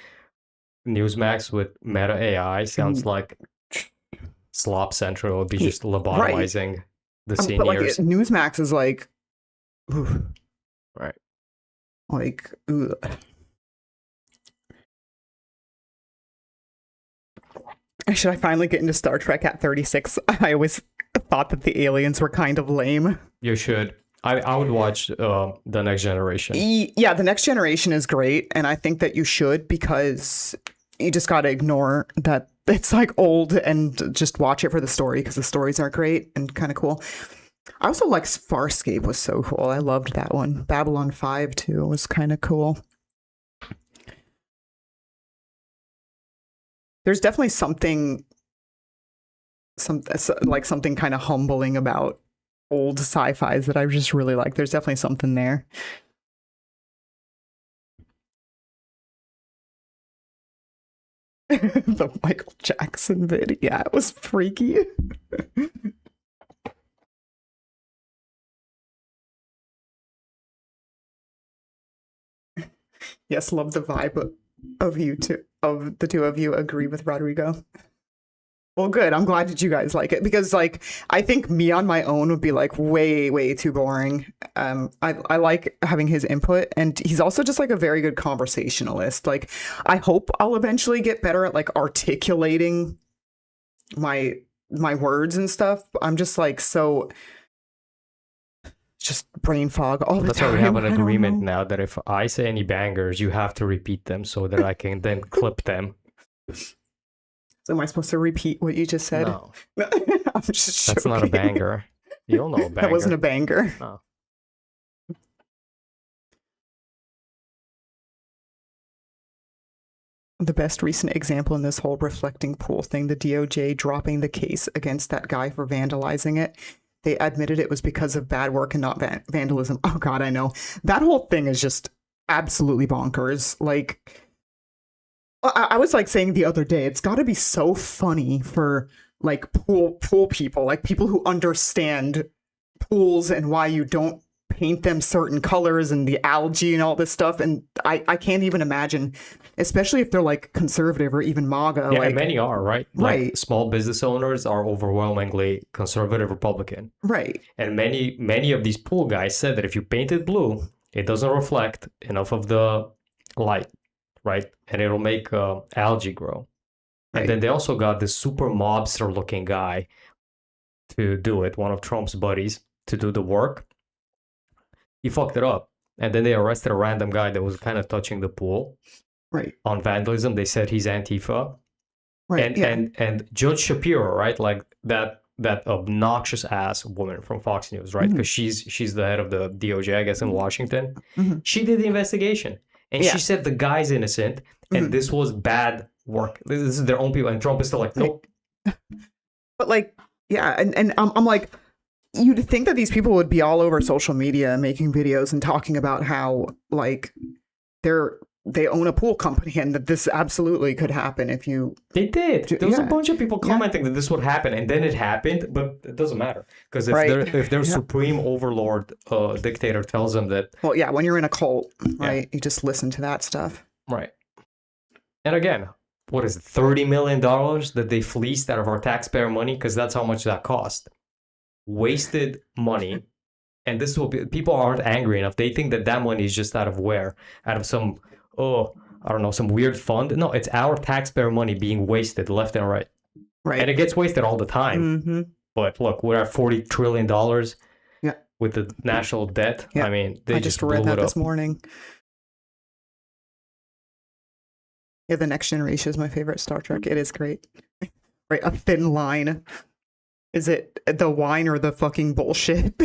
Newsmax with Meta AI sounds like Slop Central would be just lobotomizing the But like seniors. Newsmax is like, oof, Right. like, ugh. Should I finally get into Star Trek at 36? I always thought that the aliens were kind of lame. You should. I would watch The Next Generation. Yeah, The Next Generation is great, and I think that you should because you just got to ignore that it's like old and just watch it for the story because the stories are great and kind of cool. I also like Farscape was so cool. I loved that one. Babylon 5 too was kind of cool. There's definitely something kind of humbling about old sci-fis that I just really like. There's definitely something there. The Michael Jackson vid. Yeah, it was freaky. Yes, love the vibe of you two, of the two of you. Agree with Rodrigo. Well, good. I'm glad that you guys like it because, like, I think me on my own would be like way too boring. I like having his input, and he's also just like a very good conversationalist. Like, I hope I'll eventually get better at like articulating my words and stuff. I'm just like so just brain fog all the That's time. why we have an I don't agreement know. now that if I say any bangers, you have to repeat them so that I can then clip them. So am I supposed to repeat what you just said? No, I'm just that's not a joking. banger. You don't know a banger. That wasn't a banger. No. The best recent example in this whole reflecting pool thing, the DOJ dropping the case against that guy for vandalizing it. They admitted it was because of bad work and not vandalism. Oh God, I know. That whole thing is just absolutely bonkers. Like, I was like saying the other day, it's got to be so funny for like pool people, like people who understand pools and why you don't paint them certain colors and the algae and all this stuff. And I can't even imagine, especially if they're like conservative or even MAGA. Yeah, like, and many are, right? Like, Right. small business owners are overwhelmingly conservative Republican. right. And many of these pool guys said that if you paint it blue, it doesn't reflect enough of the light, right? And it'll make algae grow. Right. And then they also got this super mobster looking guy to do it, one of Trump's buddies, to do the work. He fucked it up. And then they arrested a random guy that was kind of touching the pool Right. on vandalism. They said he's Antifa. Right. And yeah. and Judge Shapiro, right? Like that obnoxious ass woman from Fox News, right? Because she's the head of the DOJ, I guess, in Washington. Mhm. She did the investigation, and Yeah. she said the guy's innocent, and this was bad work. This is their own people, and Trump is still like, nope. But like, yeah, and I'm like, you'd think that these people would be all over social media making videos and talking about how like they own a pool company and that this absolutely could happen if you. They did. There was a Yeah. bunch of people commenting that this would happen, and then it happened, but it doesn't matter because if Right. their Yeah. supreme overlord dictator tells them that, Well, yeah, when you're in a cult, right, you just listen to that stuff. right. And again, what is it, $30 million that they fleeced out of our taxpayer money? Because that's how much that cost. Wasted money. And this will be, people aren't angry enough. They think that that money is just out of where? Out of some, I don't know, some weird fund. No, it's our taxpayer money being wasted left and right. Right. And it gets wasted all the time. Mm-hmm. But look, we're at $40 trillion Yeah. with the national debt. Yeah. I mean, they I just just read blew that it this up. morning. Yeah, The Next Generation is my favorite Star Trek. It is great. Right, a thin line. Is it the wine or the fucking bullshit?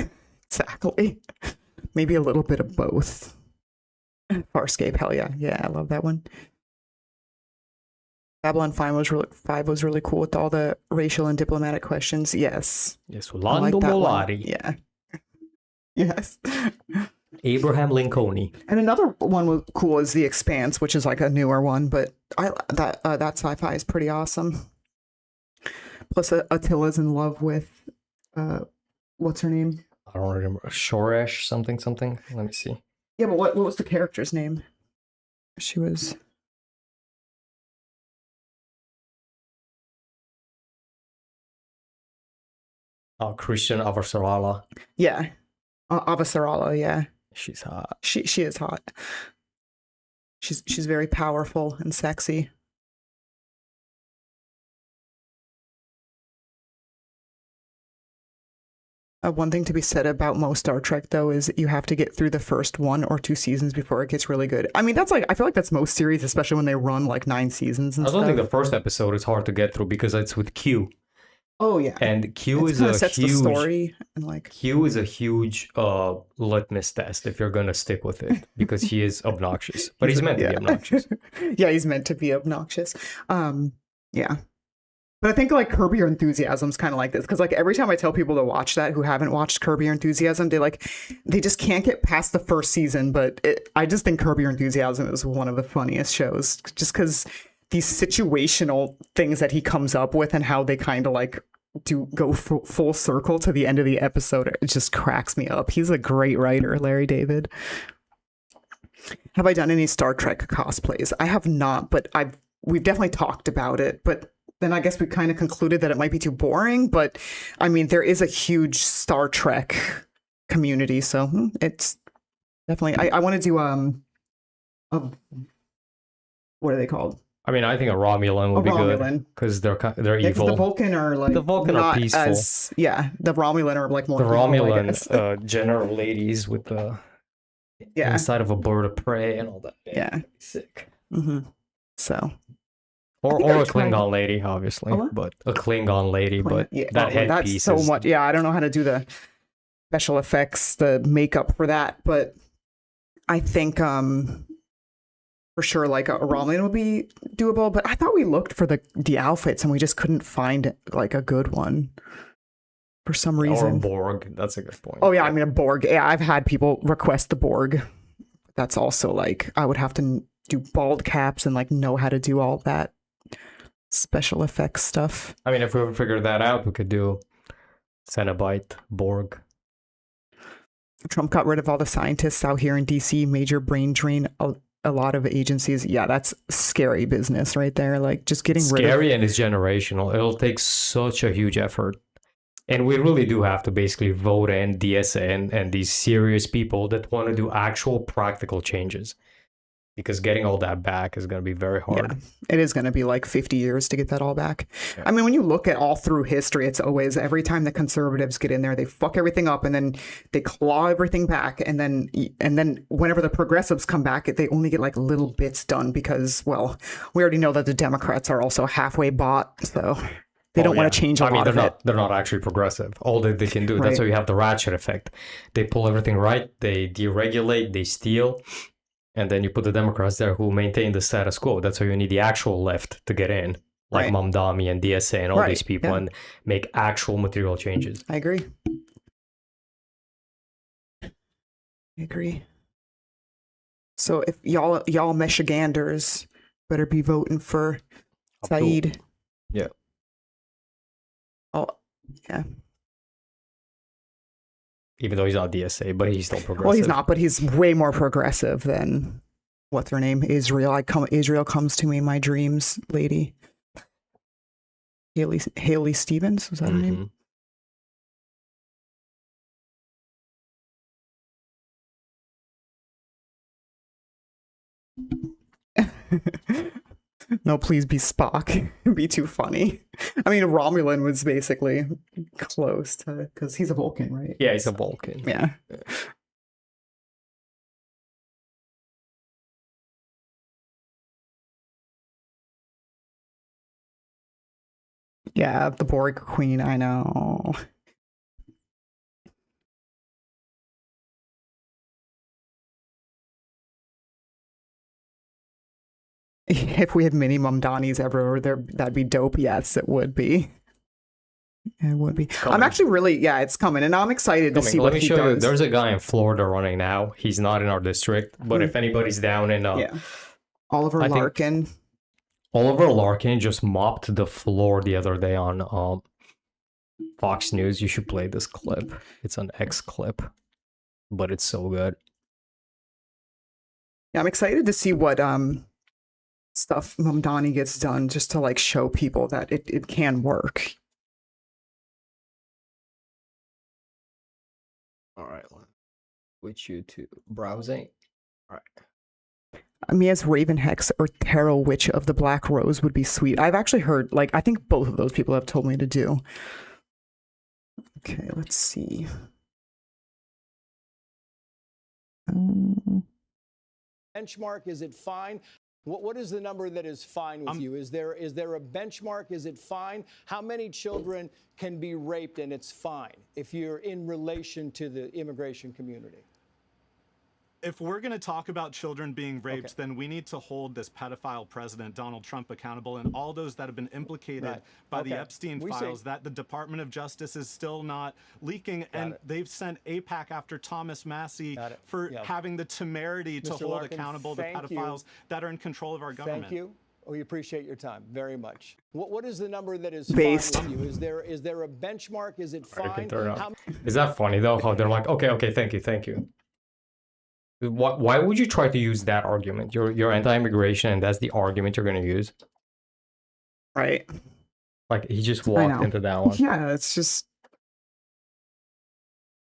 Exactly. Maybe a little bit of both. Farscape, hell yeah. Yeah, I love that one. Babylon 5 was really cool with all the racial and diplomatic questions. Yes. Yes, I like Lando that one. Molari, Yeah. Yes. Abraham Lincoln. And another one was cool is The Expanse, which is like a newer one, but that sci-fi is pretty awesome. Plus, Attila's in love with what's her name? I don't remember. Shoresh something. Let me see. Yeah, but what was the character's name? She was. Christian Avasarala. Yeah, Avasarala. Yeah, She's hot. she is hot. She's very powerful and sexy. One thing to be said about most Star Trek, though, is you have to get through the first 1 or 2 seasons before it gets really good. I mean, that's like, I feel like that's most series, especially when they run like 9 seasons and I don't stuff. think the first episode is hard to get through because it's with Q, Oh yeah, and Q it is kinda a sets the huge story and like. Q is a huge litmus test if you're gonna stick with it because he is obnoxious, but he's meant to be Yeah. obnoxious. Yeah, he's meant to be obnoxious. Yeah. But I think like Curb Your Enthusiasm's kind of like this because like every time I tell people to watch that who haven't watched Curb Your Enthusiasm, they just can't get past the first season. But I just think Curb Your Enthusiasm is one of the funniest shows, just because these situational things that he comes up with and how they kind of like do go full circle to the end of the episode. It just cracks me up. He's a great writer, Larry David. Have I done any Star Trek cosplays? I have not, but we've definitely talked about it. But then I guess we kind of concluded that it might be too boring. But I mean, there is a huge Star Trek community, so it's definitely. I want to do what are they called? I mean, I think a Romulan would be good because they're evil. The Vulcan are like the Vulcan are peaceful. The Romulan are like more. The Romulan general ladies with the inside of a bird of prey and all that. Yeah, sick. Mm-hmm. So. Or a Klingon lady, obviously, but a Klingon lady, but that headpiece that's so much. Yeah, I don't know how to do the special effects, the makeup for that, but I think for sure like a Romulan would be doable. But I thought we looked for the outfits and we just couldn't find like a good one for some reason. Or a Borg. That's a good point. Oh yeah, I mean a Borg. Yeah, I've had people request the Borg. That's also like I would have to do bald caps and like know how to do all that special effects stuff. I mean, if we ever figured that out, we could do Cenobite, Borg. Trump got rid of all the scientists out here in DC, major brain drain, a lot of agencies. Yeah, that's scary business right there. Like just getting rid of... Scary and it's generational. It'll take such a huge effort. And we really do have to basically vote in DSA and these serious people that want to do actual practical changes. Because getting all that back is going to be very hard. Yeah, it is going to be like 50 years to get that all back. Yeah. I mean, when you look at all through history, it's always every time the conservatives get in there, they fuck everything up and then they claw everything back. And then whenever the progressives come back, they only get like little bits done because, well, we already know that the Democrats are also halfway bought. So they don't want to change a lot of it. They're not actually progressive. All that they can do. Right. That's why you have the ratchet effect. They pull everything right. They deregulate. They steal. And then you put the Democrats there who maintain the status quo. That's why you need the actual left to get in, like Mamdani and DSA and all these people, and make actual material changes. I agree. So if y'all Michiganders better be voting for Saeed. Yeah. Oh, yeah. Even though he's not DSA, but he's still progressive. Well, he's not, but he's way more progressive than what's her name? Israel. Israel comes to me in my dreams, lady. Haley Stevens, was that her name? No, please be Spock. It'd be too funny. I mean, Romulan was basically close to because he's a Vulcan, right? Yeah, he's a Vulcan. Yeah. Yeah, the Borg Queen, I know. If we had mini Mamdanis everywhere there, that'd be dope. Yes, it would be. It would be. I'm actually really, it's coming, and I'm excited to see what he does. Let me show you. There's a guy in Florida running now. He's not in our district, but if anybody's down in... Oliver Larkin. Oliver Larkin just mopped the floor the other day on Fox News. You should play this clip. It's an X clip, but it's so good. Yeah, I'm excited to see what... stuff Mamdani gets done just to like show people that it can work. All right, switch you to browsing. All right. I mean, as Raven Hex or Tarot Witch of the Black Rose would be sweet. I've actually heard, like, I think both of those people have told me to do. Okay, let's see. Benchmark, is it fine? What is the number that is fine with you? Is there a benchmark? Is it fine? How many children can be raped and it's fine if you're in relation to the immigration community? if we're going to talk about children being raped, then we need to hold this pedophile president, Donald Trump, accountable, and all those that have been implicated by the Epstein files that the Department of Justice is still not leaking. They've sent AIPAC after Thomas Massey for having the temerity to hold accountable the pedophiles that are in control of our government. Thank you. We appreciate your time very much. What is the number that is Based. fine with you? Is there a benchmark? Is it fine? Is that funny though? How they're like, okay, thank you. Why would you try to use that argument? You're anti-immigration, and that's the argument you're going to use, Right. like he just walked into that one. Yeah, it's just.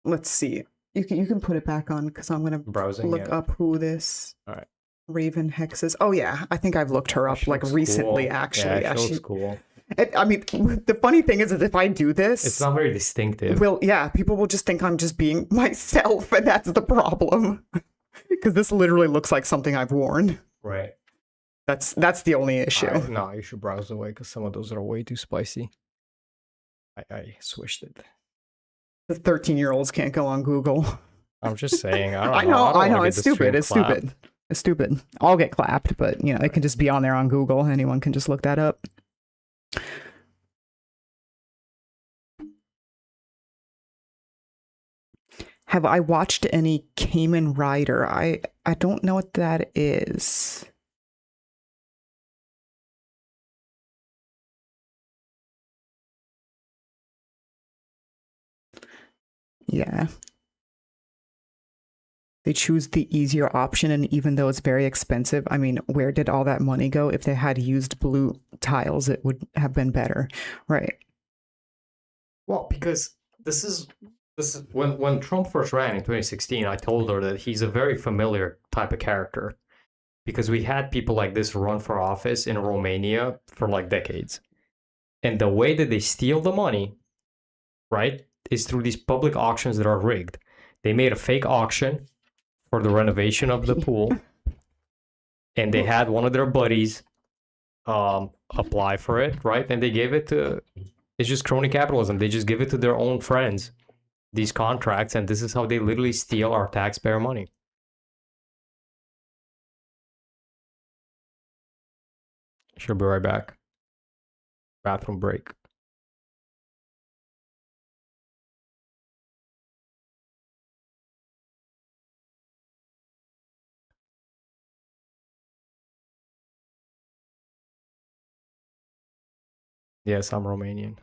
Let's see. You can put it back on because I'm gonna Browsing, look yeah. up who this All right. Raven Hex is. Oh yeah, I think I've looked her up like recently. Cool. Actually, Yeah, she looks cool. I mean, the funny thing is if I do this, It's not very distinctive. well, yeah, people will just think I'm just being myself, and that's the problem. Because this literally looks like something I've worn. Right. That's the only issue. No, you should browse away because some of those are way too spicy. I switched it. The 13-year-olds can't go on Google. I'm just saying. I don't I know. know. I don't wanna It's get the stupid. stream It's clapped. stupid. It's stupid. I'll get clapped, but you know, it can just be on there on Google. Anyone can just look that up. Have I watched any Kamen Rider? I don't know what that is. Yeah. They choose the easier option, and even though it's very expensive, I mean, where did all that money go? If they had used blue tiles, it would have been better. Right. Well, because this is when Trump first ran in 2016, I told her that he's a very familiar type of character because we had people like this run for office in Romania for like decades. And the way that they steal the money, right, is through these public auctions that are rigged. They made a fake auction for the renovation of the pool, and they had one of their buddies apply for it, right? And they gave it to, it's just crony capitalism. They just give it to their own friends, these contracts, and this is how they literally steal our taxpayer money. She'll be right back. Bathroom break. Yes, I'm Romanian.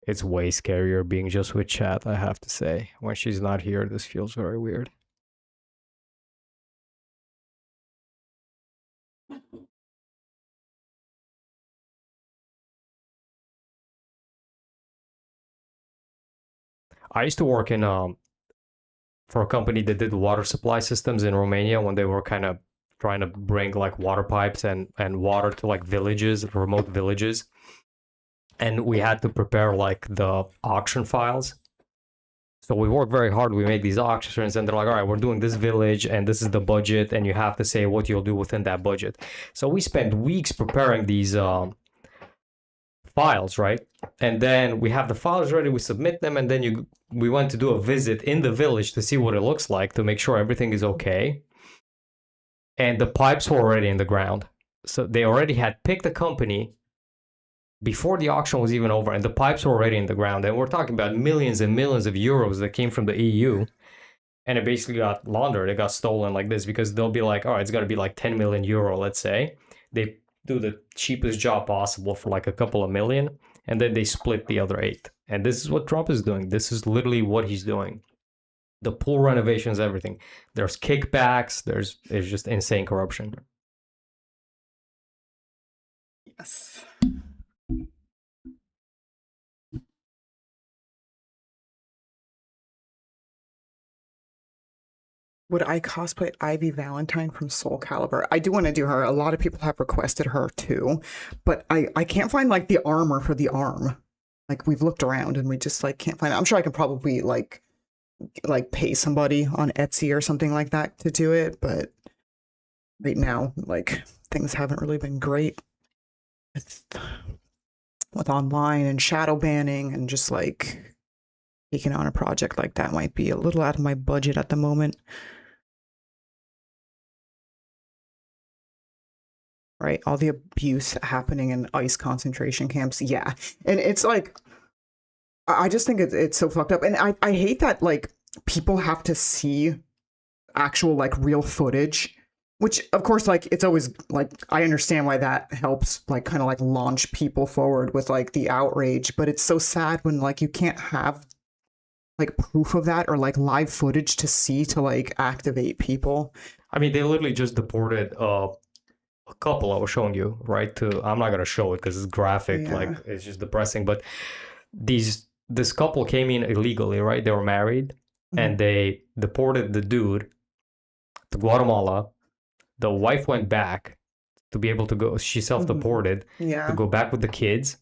It's way scarier being just with chat, I have to say. When she's not here, this feels very weird. I used to work in for a company that did water supply systems in Romania when they were kind of trying to bring like water pipes and water to like villages, remote villages. And we had to prepare like the auction files. So we worked very hard. We made these auctions and they're like, all right, we're doing this village and this is the budget and you have to say what you'll do within that budget. So we spent weeks preparing these files, right? And then we have the files ready, we submit them, and then we went to do a visit in the village to see what it looks like to make sure everything is okay. And the pipes were already in the ground. So they already had picked a company before the auction was even over, and the pipes were already in the ground. And we're talking about millions and millions of euros that came from the EU. And it basically got laundered. It got stolen like this because they'll be like, all right, it's going to be like 10 million euro, let's say. They do the cheapest job possible for like a couple of million, and then they split the other 8. And this is what Trump is doing. This is literally what he's doing. The pool renovations, everything. There's kickbacks. There's just insane corruption. Yes. Would I cosplay Ivy Valentine from Soul Calibur? I do want to do her. A lot of people have requested her too, but I can't find like the armor for the arm. Like we've looked around and we just like can't find it. I'm sure I could probably like pay somebody on Etsy or something like that to do it, but right now like things haven't really been great with online and shadow banning and just like taking on a project like that might be a little out of my budget at the moment. Right, all the abuse happening in ICE concentration camps. Yeah, and it's like, I just think it's so fucked up, and I hate that like people have to see actual like real footage, which of course like it's always like I understand why that helps like kind of like launch people forward with like the outrage, but it's so sad when like you can't have like proof of that or like live footage to see to like activate people. I mean, they literally just deported a couple I was showing you, right? I'm not gonna show it because it's graphic, like it's just depressing. But this couple came in illegally, right? They were married, and they deported the dude to Guatemala. The wife went back to be able to go. She self-deported to go back with the kids,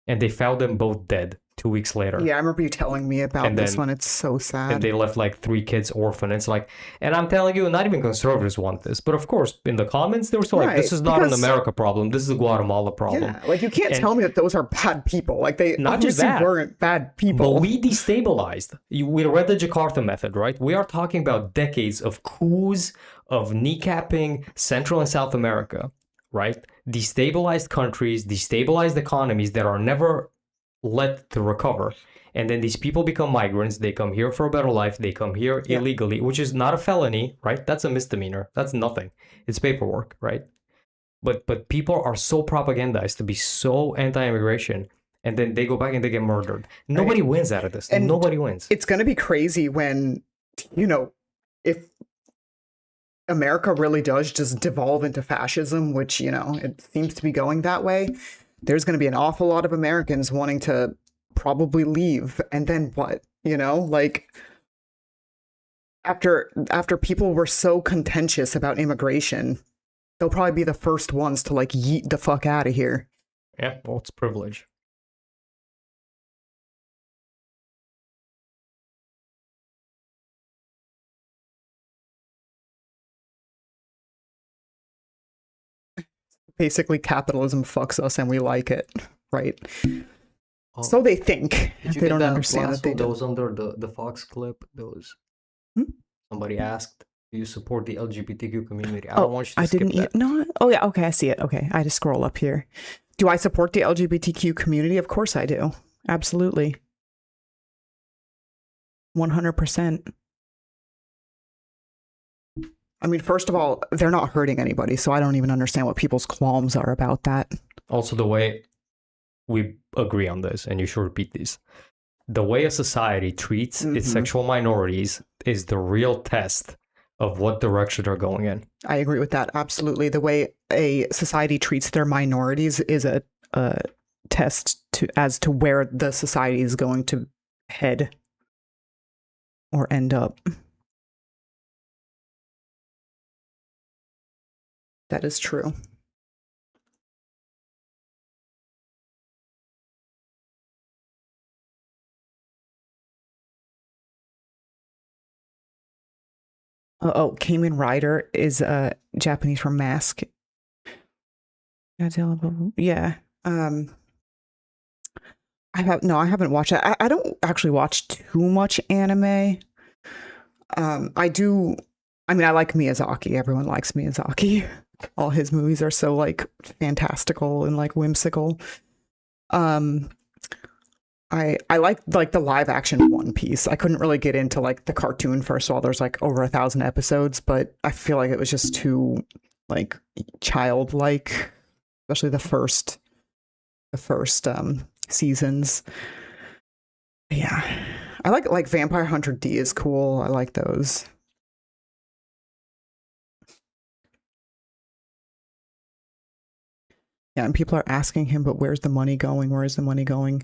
and they found them both dead 2 weeks later. Yeah, I remember you telling me about this one. It's so sad. And they left like 3 kids orphan. It's like, and I'm telling you, not even conservatives want this. But of course, in the comments, they were still like, this is not an America problem. This is a Guatemala problem. Yeah, like you can't tell me that those are bad people. Like they not just that, weren't bad people. But we destabilized. We read the Jakarta method, right? We are talking about decades of coups, of kneecapping Central and South America, right? Destabilized countries, destabilized economies that are never let to recover, and then these people become migrants. They come here for a better life. They come here illegally, which is not a felony, right? That's a misdemeanor. That's nothing. It's paperwork, right? But people are so propagandized to be so anti-immigration, and then they go back and they get murdered. Nobody wins out of this. And nobody wins. It's going to be crazy when, you know, if America really does just devolve into fascism, which, you know, it seems to be going that way. There's going to be an awful lot of Americans wanting to probably leave. And then what? You know, like after people were so contentious about immigration, they'll probably be the first ones to like yeet the fuck out of here. Yeah, well, it's privilege. Basically, capitalism fucks us and we like it, right? So they think. They don't understand that they do. Those under the Fox clip, those somebody asked, do you support the LGBTQ community? I don't want you to skip that. No. Oh yeah, okay, I see it. Okay, I just scroll up here. Do I support the LGBTQ community? Of course I do. Absolutely. 100%. I mean, first of all, they're not hurting anybody, so I don't even understand what people's qualms are about that. Also, the way we agree on this, and you should repeat these, the way a society treats its sexual minorities is the real test of what direction they're going in. I agree with that, absolutely. The way a society treats their minorities is a test as to where the society is going to head or end up. That is true. Oh, Kamen Rider is Japanese for mask. Yeah. I haven't watched it. I don't actually watch too much anime. I like Miyazaki. Everyone likes Miyazaki. All his movies are so like fantastical and like whimsical. I like the live action One Piece. I couldn't really get into like the cartoon. First of all, there's like over 1,000 episodes, but I feel like it was just too like childlike, especially the first seasons. Yeah, I like Vampire Hunter D is cool. I like those. Yeah, and people are asking him, but where's the money going? Where is the money going?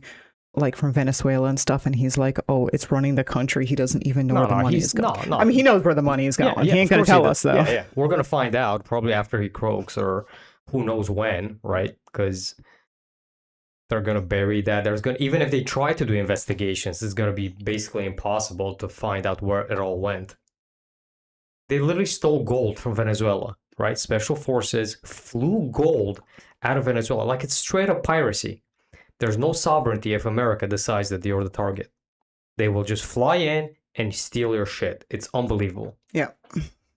Like from Venezuela and stuff, and he's like, "Oh, it's running the country." He doesn't even know where the money is going. I mean, he knows where the money is going. Yeah, he ain't gonna tell us though. Yeah, we're gonna find out probably after he croaks or who knows when, right? Because they're gonna bury that. Even if they try to do investigations, it's gonna be basically impossible to find out where it all went. They literally stole gold from Venezuela, right? Special forces flew gold out of Venezuela. Like, it's straight up piracy. There's no sovereignty if America decides that you're the target. They will just fly in and steal your shit. It's unbelievable. Yeah.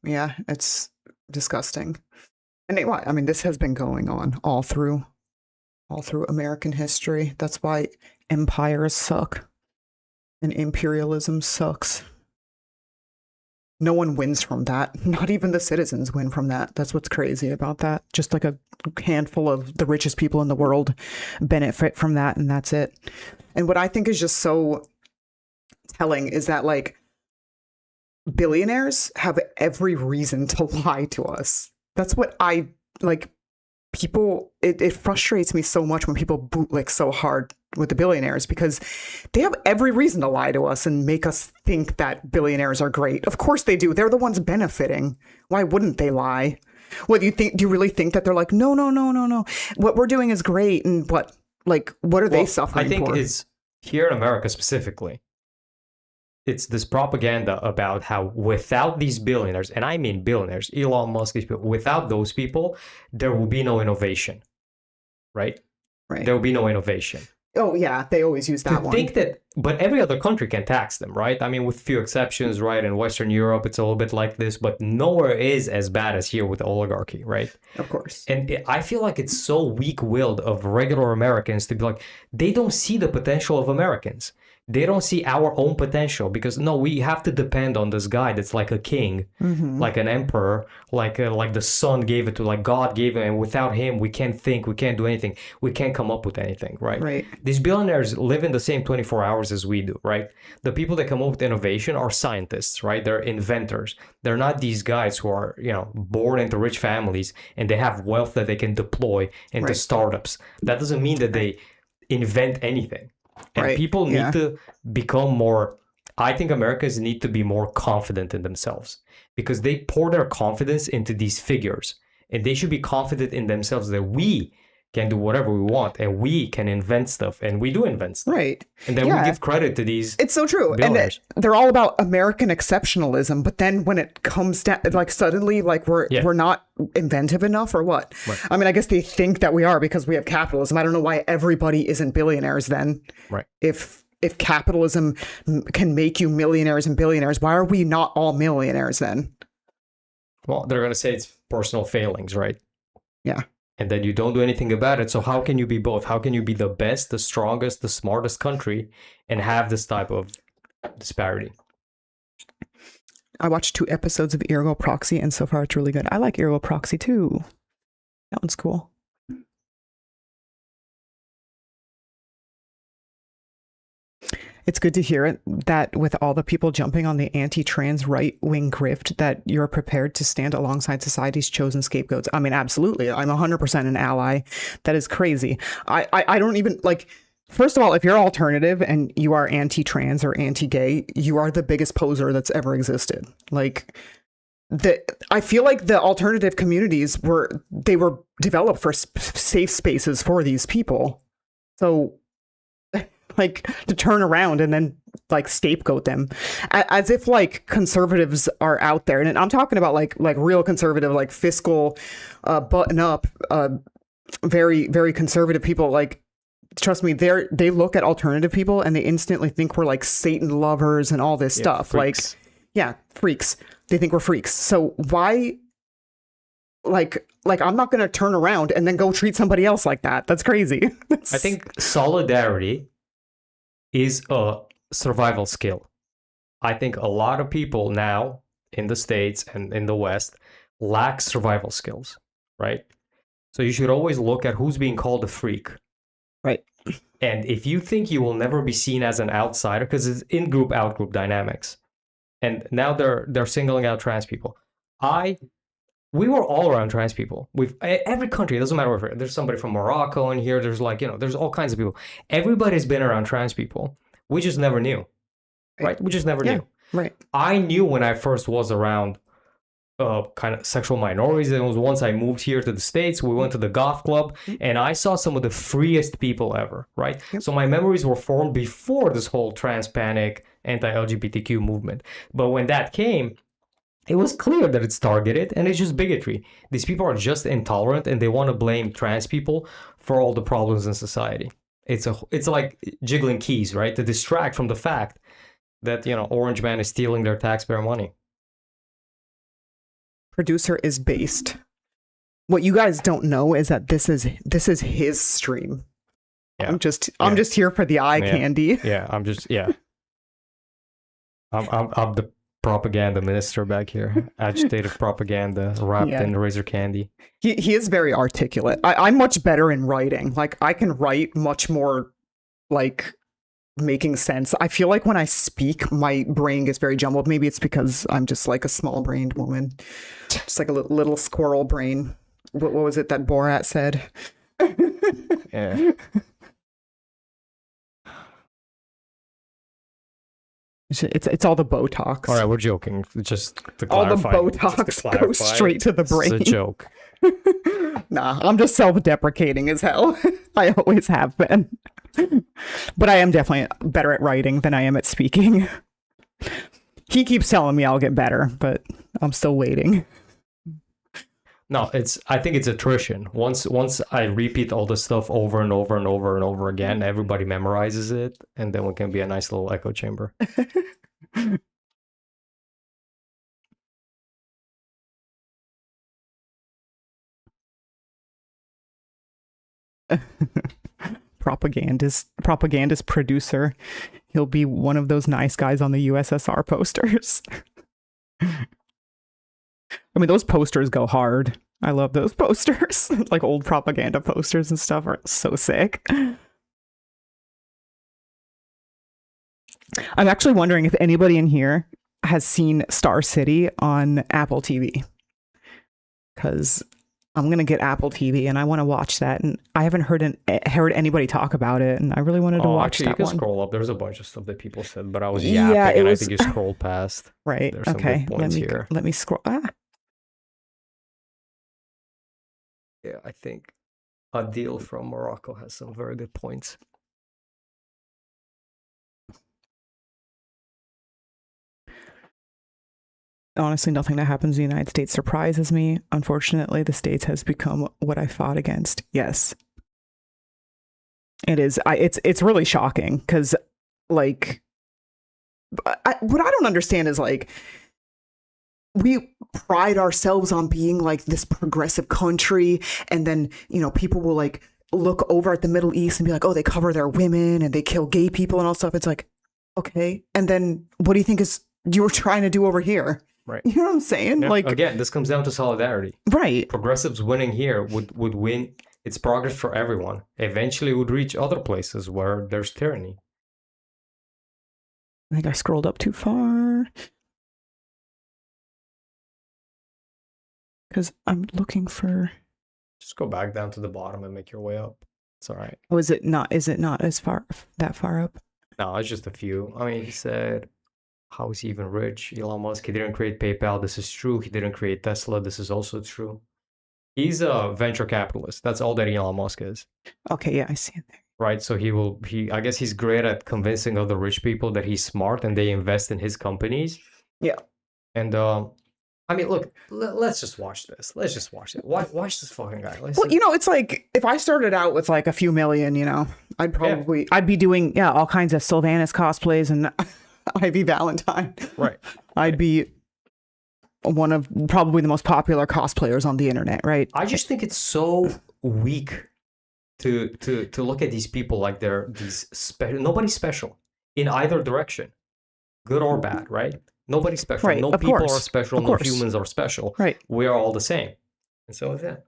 Yeah, it's disgusting. And I mean, this has been going on all through American history. That's why empires suck and imperialism sucks. No one wins from that. Not even the citizens win from that. That's what's crazy about that. Just like a handful of the richest people in the world benefit from that, and that's it. And what I think is just so telling is that, like, billionaires have every reason to lie to us. That's what I like. People, it frustrates me so much when people bootlick so hard with the billionaires, because they have every reason to lie to us and make us think that billionaires are great. Of course they do. They're the ones benefiting. Why wouldn't they lie? What do you think? Do you really think that they're like, no, what we're doing is great, and what are they suffering for? I think it's here in America specifically. It's this propaganda about how without these billionaires, and I mean billionaires, Elon Musk, these people, without those people, there will be no innovation, right? Right. There will be no innovation. Oh yeah, they always use that one. But every other country can tax them, right? I mean, with few exceptions, right? In Western Europe, it's a little bit like this, but nowhere is as bad as here with the oligarchy, right? Of course. And I feel like it's so weak-willed of regular Americans to be like, they don't see the potential of Americans. They don't see our own potential, because no, we have to depend on this guy that's like a king, like an emperor, like the son gave it to, like God gave him, and without him, we can't think, we can't do anything, we can't come up with anything, right? Right. These billionaires live in the same 24 hours as we do, right? The people that come up with innovation are scientists, right? They're inventors. They're not these guys who are, born into rich families and they have wealth that they can deploy into startups. That doesn't mean that they invent anything. And people need to become more, I think Americans need to be more confident in themselves, because they pour their confidence into these figures, and they should be confident in themselves that we can do whatever we want and we can invent stuff, and we do invent stuff. Right. And then we give credit to these. It's so true. And they're all about American exceptionalism, but then when it comes down, like suddenly, like we're not inventive enough, or what? Right. I mean, I guess they think that we are because we have capitalism. I don't know why everybody isn't billionaires then. Right. If capitalism can make you millionaires and billionaires, why are we not all millionaires then? Well, they're going to say it's personal failings, right? Yeah. And then you don't do anything about it. So how can you be both? How can you be the best, the strongest, the smartest country and have this type of disparity? I watched 2 episodes of Ergo Proxy, and so far it's really good. I like Ergo Proxy too. That one's cool. It's good to hear it, that with all the people jumping on the anti-trans right-wing grift, that you're prepared to stand alongside society's chosen scapegoats. I mean, absolutely. I'm 100% an ally. That is crazy. I don't even, like, first of all, if you're alternative and you are anti-trans or anti-gay, you are the biggest poser that's ever existed. Like, I feel like the alternative communities were developed for safe spaces for these people. So, like, to turn around and then like scapegoat them as if like conservatives are out there, and I'm talking about like real conservative, like fiscal, button up, very, very conservative people. Like, trust me, they look at alternative people and they instantly think we're like Satan lovers and all this stuff. Freaks. Freaks. They think we're freaks. So why? Like I'm not going to turn around and then go treat somebody else like that. That's crazy. I think solidarity is a survival skill. I think a lot of people now in the States and in the West lack survival skills, right? So you should always look at who's being called a freak. Right. And if you think you will never be seen as an outsider, because it's in-group, out-group dynamics, and now they're singling out trans people. We were all around trans people. Every country, it doesn't matter where, there's somebody from Morocco in here, there's there's all kinds of people. Everybody's been around trans people. We just never knew, right? We just never knew. Right. I knew when I first was around kind of sexual minorities. It was once I moved here to the States, we went to the goth club, and I saw some of the freest people ever, right? Yep. So my memories were formed before this whole trans panic, anti-LGBTQ movement. But when that came, it was clear that it's targeted and it's just bigotry. These people are just intolerant and they want to blame trans people for all the problems in society. It's like jiggling keys, right? To distract from the fact that, Orange Man is stealing their taxpayer money. Producer is based. What you guys don't know is that this is his stream. Yeah. I'm just here for the eye candy. Yeah, I'm the propaganda minister back here. Agitative propaganda wrapped in razor candy. He is very articulate. I'm much better in writing. Like, I can write much more, like, making sense. I feel like when I speak, my brain gets very jumbled. Maybe it's because I'm just like a small-brained woman. Just like a little squirrel brain. What was it that Borat said? Yeah. It's all the Botox. All right, we're joking. Just to clarify. All the Botox goes straight to the brain. It's a joke. Nah, I'm just self-deprecating as hell. I always have been. But I am definitely better at writing than I am at speaking. He keeps telling me I'll get better, but I'm still waiting. No, I think it's attrition. Once I repeat all the stuff over and over and over and over again, everybody memorizes it, and then it can be a nice little echo chamber. Propagandist producer. He'll be one of those nice guys on the USSR posters. I mean, those posters go hard. I love those posters. Like, old propaganda posters and stuff are so sick. I'm actually wondering if anybody in here has seen Star City on Apple TV. Because I'm going to get Apple TV and I want to watch that. And I haven't heard anybody talk about it. And I really wanted to watch that one. You can scroll up. There's a bunch of stuff that people said, but I was yapping I think you scrolled past. Right. There's some good points here. Let me scroll. Yeah, I think Adil from Morocco has some very good points. Honestly, nothing that happens in the United States surprises me. Unfortunately, the States has become what I fought against. Yes. It is. It's really shocking because, like, what I don't understand is, like, we pride ourselves on being like this progressive country, and then, people will like look over at the Middle East and be like, oh, they cover their women and they kill gay people and all stuff. It's like, okay, and then what do you think is you're trying to do over here? Right. You know what I'm saying? Yeah. Like, again, this comes down to solidarity. Right. Progressives winning here would win. It's progress for everyone. Eventually, it would reach other places where there's tyranny. I think I scrolled up too far. Because I'm looking for. Just go back down to the bottom and make your way up. It's all right. Oh, is it not that far up? No, it's just a few. I mean, he said, how is he even rich? Elon Musk, he didn't create PayPal. This is true. He didn't create Tesla. This is also true. He's a venture capitalist. That's all that Elon Musk is. Okay, yeah, I see it there. Right, so I guess he's great at convincing other rich people that he's smart and they invest in his companies. Yeah. And I mean, look, let's just watch this. Let's just watch it. Watch this fucking guy. Well, it's like if I started out with like a few million, I'd be doing all kinds of Sylvanas cosplays and Ivy Valentine. Right. I'd be one of probably the most popular cosplayers on the internet, right? I just think it's so weak to look at these people like they're nobody's special in either direction, good or bad, right? Nobody's special. Right, no of people course. are special. Of No course. humans are special. Right. We are all the same. And so is that.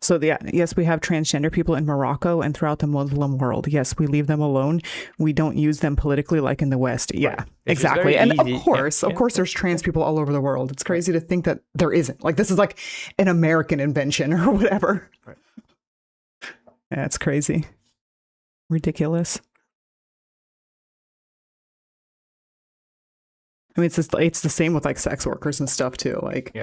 So yes, we have transgender people in Morocco and throughout the Muslim world. Yes, we leave them alone. We don't use them politically like in the West. Yeah, Right. exactly. And easy. of course, there's trans people all over the world. It's crazy to think that there isn't. Like, this is like an American invention or whatever. Right. Yeah, it's crazy. Ridiculous. I mean, it's the same with like sex workers and stuff too. Like,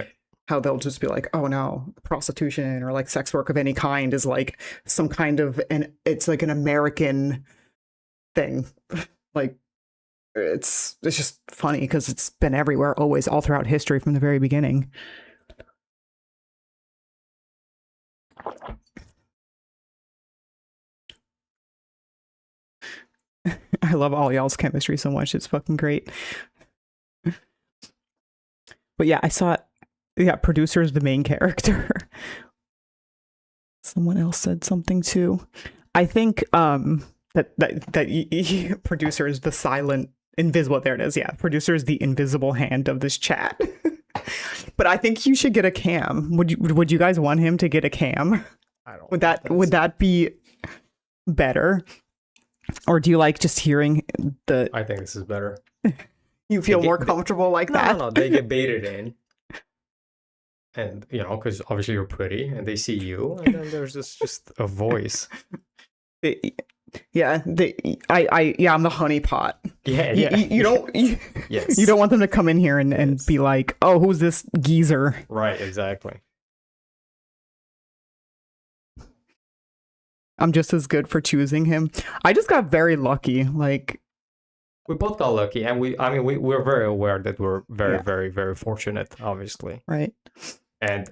how they'll just be like, oh no, prostitution or like sex work of any kind is like some kind of, and it's like an American thing. Like, it's just funny because it's been everywhere, always, all throughout history from the very beginning. love all y'all's chemistry so much. It's fucking great. But yeah, I saw it. Yeah, producer is the main character. Someone else said something too. I think that producer is the silent invisible. There it is. Yeah, producer is the invisible hand of this chat. But I think you should get a cam. Would you guys want him to get a cam? I don't. Would that be better? Or do you like just hearing the? I think this is better. You feel more comfortable like that? No, they get baited in. And, you know, because obviously you're pretty and they see you, and then there's just a voice. I'm the honeypot. Yeah. You don't. Yes. You don't want them to come in here and be like, oh, who's this geezer? Right, exactly. I'm just as good for choosing him. I just got very lucky. Like, we both got lucky, and we're very aware that we're very, very, very fortunate, obviously. Right. And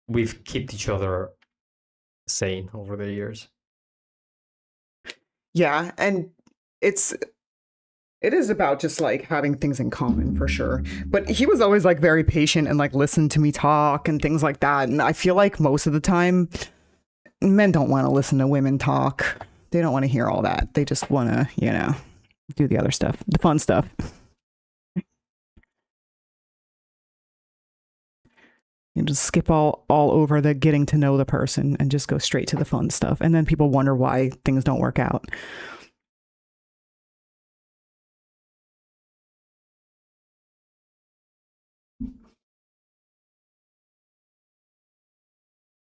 we've kept each other sane over the years. Yeah, and it is about just like having things in common for sure. But he was always like very patient and like listened to me talk and things like that. And I feel like most of the time men don't want to listen to women talk. They don't want to hear all that. They just want to, you know, do the other stuff, the fun stuff. You just skip all over the getting to know the person and just go straight to the fun stuff. And then people wonder why things don't work out.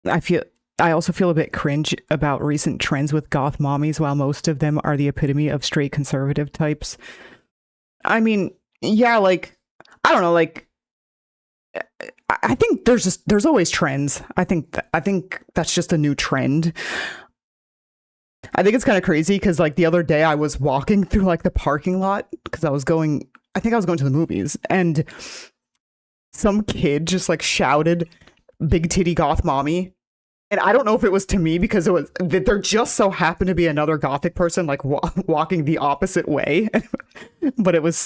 I also feel a bit cringe about recent trends with goth mommies, while most of them are the epitome of straight conservative types. I mean, yeah, like, I don't know, like, I think there's always trends. I think that's just a new trend. I think it's kind of crazy because like the other day I was walking through like the parking lot because I think I was going to the movies, and some kid just like shouted "big titty goth mommy." And I don't know if it was to me because it was that there just so happened to be another gothic person like walking the opposite way. But it was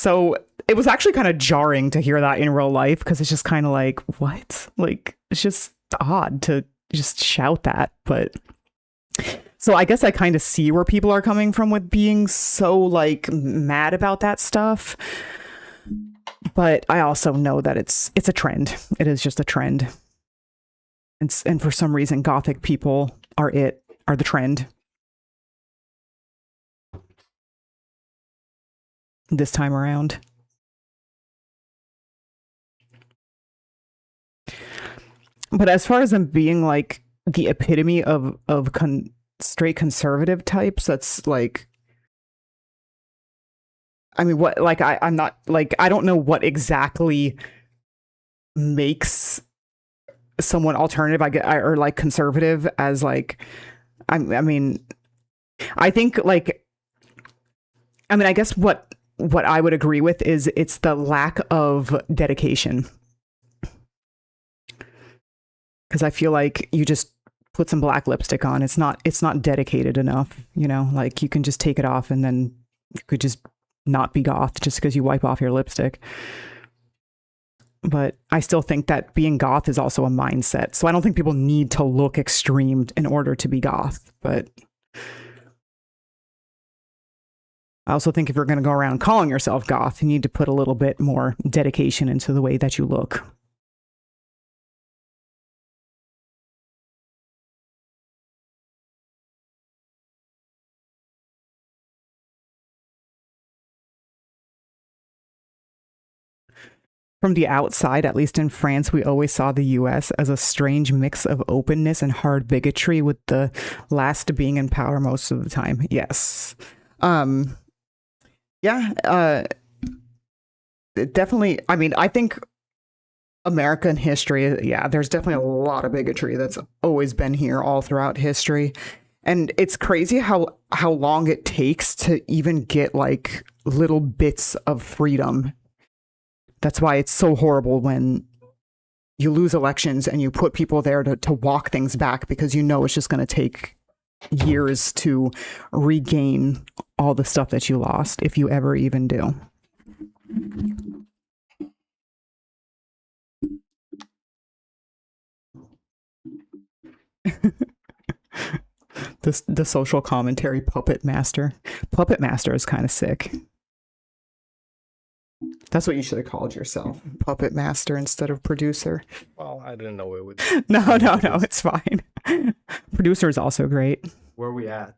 actually kind of jarring to hear that in real life because it's just kind of like, what? Like, it's just odd to just shout that. But so I guess I kind of see where people are coming from with being so like mad about that stuff. But I also know that it's a trend. It is just a trend. And for some reason, gothic people are the trend this time around. But as far as them being like the epitome of straight conservative types, that's like, I mean, what, like, I'm not, like, I don't know what exactly makes someone alternative, or like conservative as like, I mean, I think like, I mean, I guess what I would agree with is it's the lack of dedication. Because I feel like you just put some black lipstick on. It's not dedicated enough, you know, like you can just take it off and then you could just not be goth just because you wipe off your lipstick. But I still think that being goth is also a mindset. So I don't think people need to look extreme in order to be goth. But I also think if you're going to go around calling yourself goth, you need to put a little bit more dedication into the way that you look. From the outside, at least in France, we always saw the US as a strange mix of openness and hard bigotry, with the last being in power most of the time. Yes. Definitely. I mean, I think American history, yeah, there's definitely a lot of bigotry that's always been here all throughout history. And it's crazy how long it takes to even get like little bits of freedom. That's why it's so horrible when you lose elections and you put people there to walk things back, because you know it's just going to take years to regain all the stuff that you lost, if you ever even do. The social commentary puppet master. Puppet master is kind of sick. That's what you should have called yourself. Puppet master instead of producer. Well, I didn't know it would. No, it's fine. Producer is also great. Where are we at?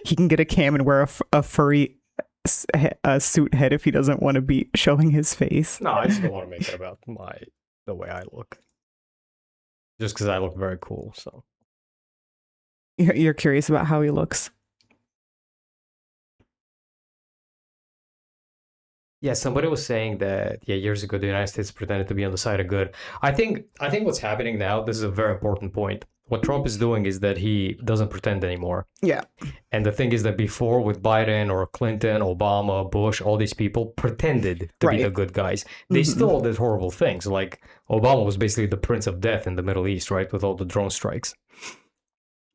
He can get a cam and wear a furry suit head if he doesn't want to be showing his face. No, I just don't want to make it about the way I look. Just because I look very cool, so. You're curious about how he looks? Yeah, somebody was saying that years ago the United States pretended to be on the side of good. I think what's happening now, this is a very important point. What Trump is doing is that he doesn't pretend anymore. Yeah. And the thing is that before with Biden or Clinton, Obama, Bush, all these people pretended to be the good guys. They still did horrible things. Like Obama was basically the Prince of Death in the Middle East, right? With all the drone strikes.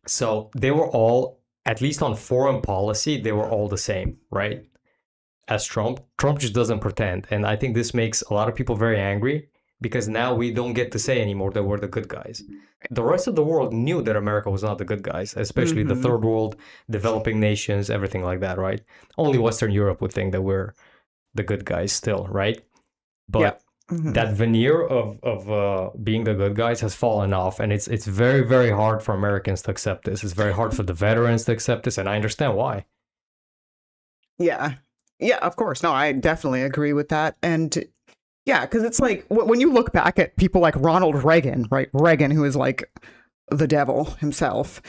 So they were all, at least on foreign policy, they were all the same, right? As Trump just doesn't pretend. And I think this makes a lot of people very angry because now we don't get to say anymore that we're the good guys. The rest of the world knew that America was not the good guys, especially the third world, developing nations, everything like that, right? Only Western Europe would think that we're the good guys still, right? But that veneer of being the good guys has fallen off, and it's very, very hard for Americans to accept this. It's very hard for the veterans to accept this, and I understand why. Yeah, of course. No, I definitely agree with that. And yeah, because it's like when you look back at people like Ronald Reagan, right? Reagan, who is like the devil himself.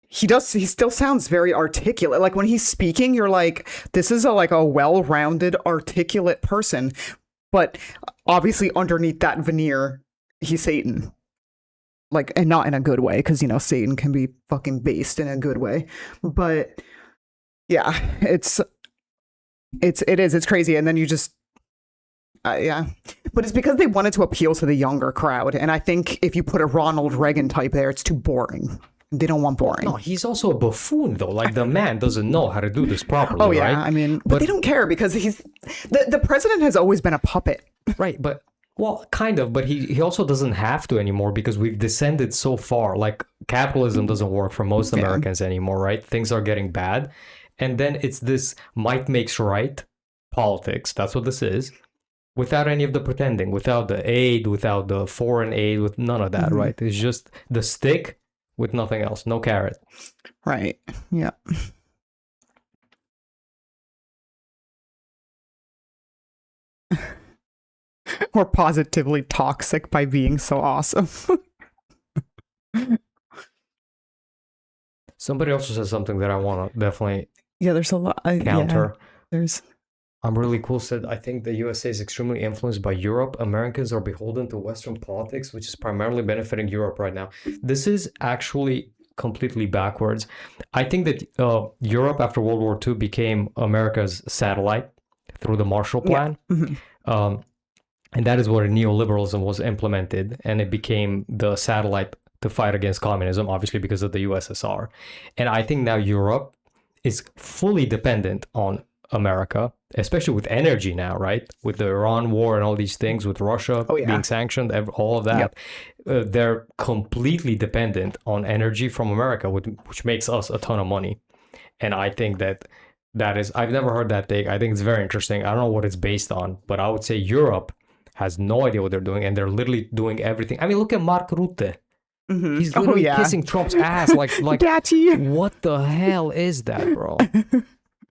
He still sounds very articulate. Like when he's speaking, you're like, this is like a well-rounded, articulate person. But obviously underneath that veneer, he's Satan. Like, and not in a good way, because, Satan can be fucking based in a good way. But yeah, it's crazy. And then you just, yeah. But it's because they wanted to appeal to the younger crowd. And I think if you put a Ronald Reagan type there, it's too boring. They don't want boring. No, he's also a buffoon, though. Like, the man doesn't know how to do this properly, oh, yeah. Right? I mean, but they don't care because the president has always been a puppet. Right, but, well, kind of, but he also doesn't have to anymore because we've descended so far. Like, capitalism doesn't work for most Americans anymore, right? Things are getting bad. And then it's this might makes right politics. That's what this is. Without any of the pretending, without the aid, without the foreign aid, with none of that, right? It's just the stick with nothing else, no carrot. Right, yeah. We're positively toxic by being so awesome. Somebody also said something that I want to definitely there's a lot counter. There's I'm really cool said, I think the USA is extremely influenced by Europe. Americans are beholden to Western politics, which is primarily benefiting Europe right now. This is actually completely backwards. I think that Europe after World War II became America's satellite through the Marshall Plan. And that is where neoliberalism was implemented. And it became the satellite to fight against communism, obviously because of the USSR. And I think now Europe is fully dependent on America, especially with energy now, right? With the Iran war and all these things, with Russia being sanctioned, all of that, they're completely dependent on energy from America, which makes us a ton of money. And I think that is, I've never heard that take. I think it's very interesting. I don't know what it's based on, but I would say Europe has no idea what they're doing, and they're literally doing everything. I mean, look at Mark Rutte. He's literally kissing Trump's ass like Daddy. What the hell is that, bro?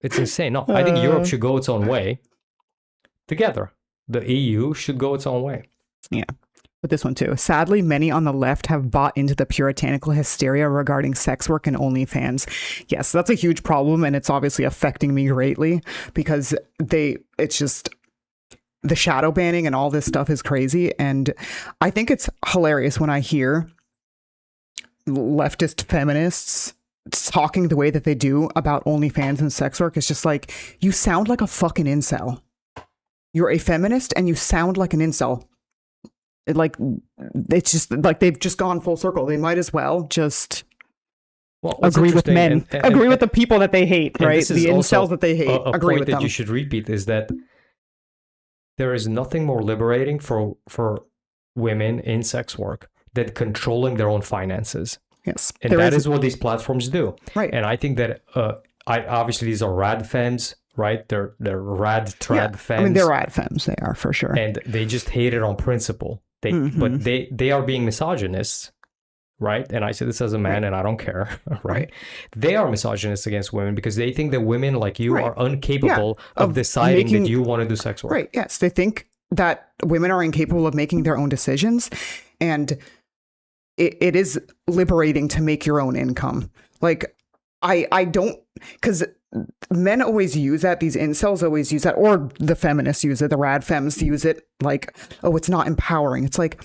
It's insane. No, I think Europe should go its own way together. The EU should go its own way. Yeah. But this one too. Sadly, many on the left have bought into the puritanical hysteria regarding sex work and OnlyFans. Yes, that's a huge problem, and it's obviously affecting me greatly because it's just the shadow banning and all this stuff is crazy. And I think it's hilarious when I hear leftist feminists talking the way that they do about OnlyFans and sex work. It's just like, you sound like a fucking incel. You're a feminist and you sound like an incel. It's just like they've just gone full circle. They might as well just what's agree with interesting, men, agree with the people that they hate, and right? this is The also incels that they hate, a agree point with that them. you should repeat is that there is nothing more liberating for women in sex work than controlling their own finances. Yes, and that is what these platforms do. Right. And I think that obviously these are rad femmes, right? They're rad trad femmes. I mean, they're rad femmes. They are for sure. And they just hate it on principle. But they are being misogynists, right? And I say this as a man, and I don't care, right? They are misogynists against women because they think that women like you are incapable of deciding that you want to do sex work. Right. Yes, they think that women are incapable of making their own decisions, and it is liberating to make your own income. Like, I don't, because men always use that, these incels always use that, or the feminists use it, the rad femmes use it, like, oh, it's not empowering. It's like,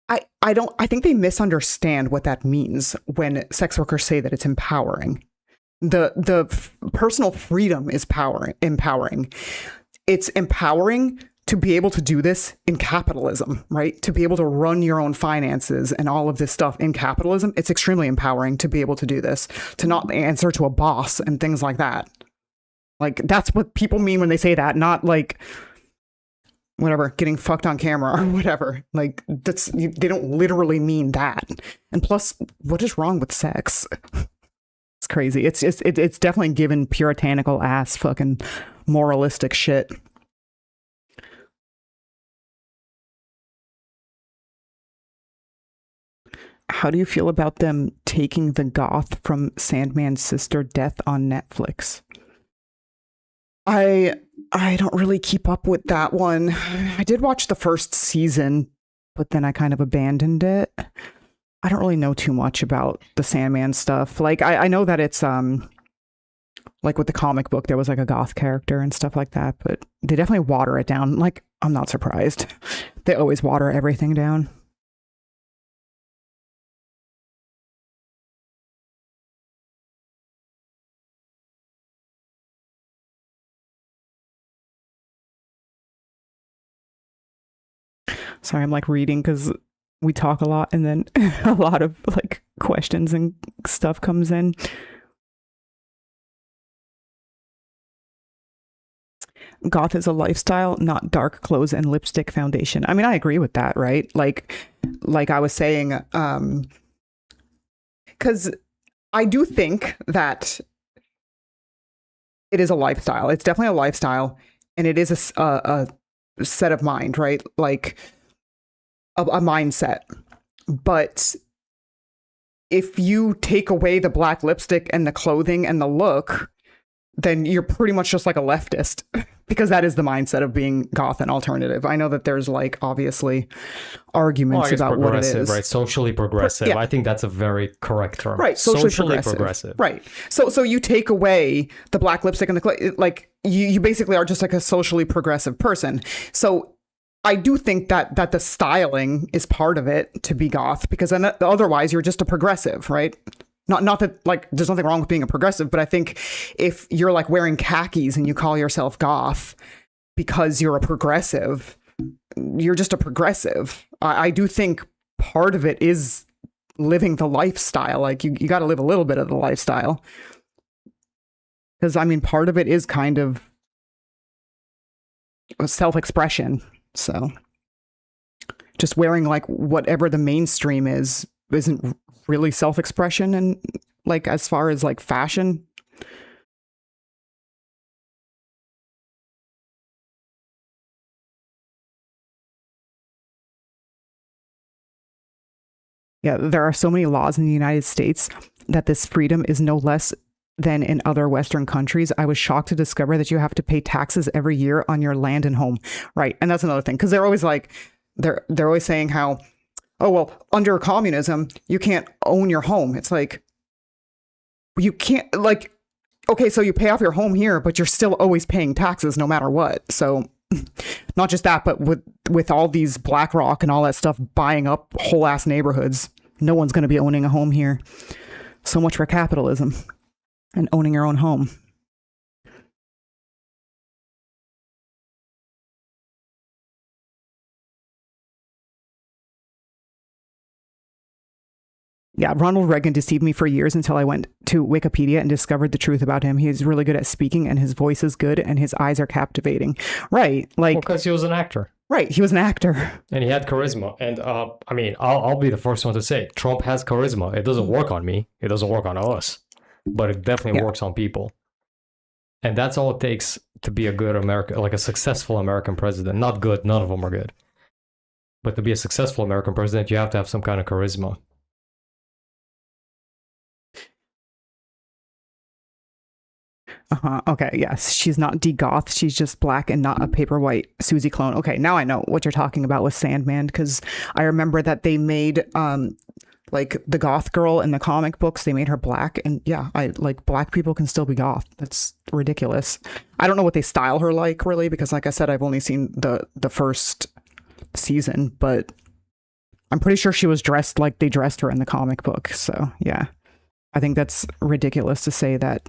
I think they misunderstand what that means when sex workers say that it's empowering. The personal freedom is empowering. It's empowering to be able to do this in capitalism, right? To be able to run your own finances and all of this stuff in capitalism. It's extremely empowering to be able to do this, to not answer to a boss and things like that. Like, that's what people mean when they say that, not like, whatever, getting fucked on camera or whatever. Like, they don't literally mean that. And plus, what is wrong with sex? It's crazy. It's definitely given puritanical ass fucking moralistic shit. How do you feel about them taking the goth from Sandman's sister Death on Netflix? I don't really keep up with that one. I did watch the first season, but then I kind of abandoned it. I don't really know too much about the Sandman stuff. Like, I know that it's like with the comic book, there was like a goth character and stuff like that, but they definitely water it down. Like, I'm not surprised. They always water everything down. Sorry, I'm like reading because we talk a lot and then a lot of like questions and stuff comes in. Goth is a lifestyle, not dark clothes and lipstick foundation. I mean, I agree with that, right? Like I was saying, because I do think that it is a lifestyle. It's definitely a lifestyle, and it is a set of mind, right? Like a mindset. But if you take away the black lipstick and the clothing and the look, then you're pretty much just like a leftist, because that is the mindset of being goth and alternative. I know that there's like obviously arguments about what it is. Right, socially progressive. Yeah. I think that's a very correct term. Right, socially progressive. Right. So you take away the black lipstick and the like you basically are just like a socially progressive person. So I do think that the styling is part of it to be goth, because then otherwise you're just a progressive, right? Not that like there's nothing wrong with being a progressive, but I think if you're like wearing khakis and you call yourself goth because you're a progressive, you're just a progressive. I do think part of it is living the lifestyle. Like you got to live a little bit of the lifestyle, because I mean part of it is kind of a self-expression. So just wearing like whatever the mainstream isn't really self-expression, and like as far as like fashion. Yeah, there are so many laws in the United States that this freedom is no less than in other Western countries. I was shocked to discover that you have to pay taxes every year on your land and home. Right. And that's another thing, because they're always like, they're always saying how, oh, well, under communism, you can't own your home. It's like, you can't, like, okay, so you pay off your home here, but you're still always paying taxes no matter what. So not just that, but with all these BlackRock and all that stuff buying up whole ass neighborhoods, no one's going to be owning a home here. So much for capitalism and owning your own home. Yeah, Ronald Reagan deceived me for years until I went to Wikipedia and discovered the truth about him. He's really good at speaking, and his voice is good, and his eyes are captivating. Right, like because he was an actor. Right, he was an actor, and he had charisma. And I mean, I'll be the first one to say Trump has charisma. It doesn't work on me. It doesn't work on us, but it definitely works on people. And that's all it takes to be a good American, like a successful American president. Not good. None of them are good. But to be a successful American president, you have to have some kind of charisma. Okay, yes. She's not de-goth. She's just black and not a paperwhite Susie clone. Okay, now I know what you're talking about with Sandman, because I remember that they made like the goth girl in the comic books, they made her black, and yeah, I like black people can still be goth. That's ridiculous. I don't know what they style her like really, because like I said, I've only seen the first season, but I'm pretty sure she was dressed like they dressed her in the comic book. So yeah, I think that's ridiculous to say that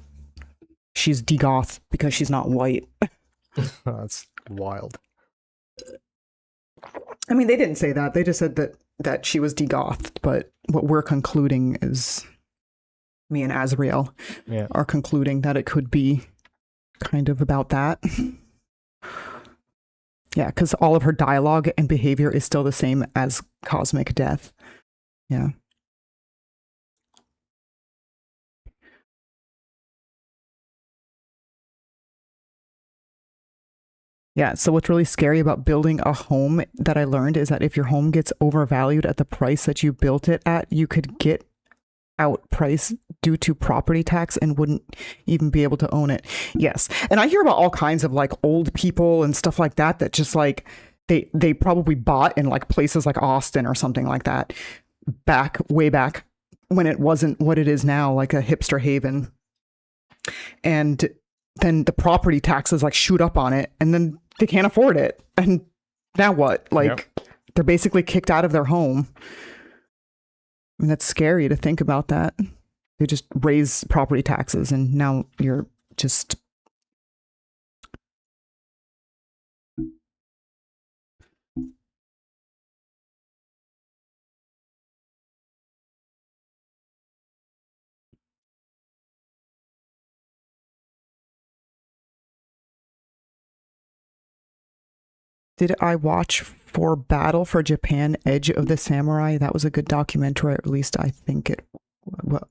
she's de-goth because she's not white. That's wild. I mean, they didn't say that. They just said that she was de-gothed, but what we're concluding is, me and Azriel are concluding that it could be kind of about that. Yeah, because all of her dialogue and behavior is still the same as Cosmic Death. Yeah. Yeah, so what's really scary about building a home that I learned is that if your home gets overvalued at the price that you built it at, you could get outpriced due to property tax and wouldn't even be able to own it. Yes. And I hear about all kinds of like old people and stuff like that just like they probably bought in like places like Austin or something like that way back when it wasn't what it is now, like a hipster haven. And then the property taxes like shoot up on it, and then they can't afford it. And now what? Like they're basically kicked out of their home. I mean, that's scary to think about that. They just raise property taxes and now you're just... Did I watch For Battle for Japan, Edge of the Samurai? That was a good documentary, or at least I think it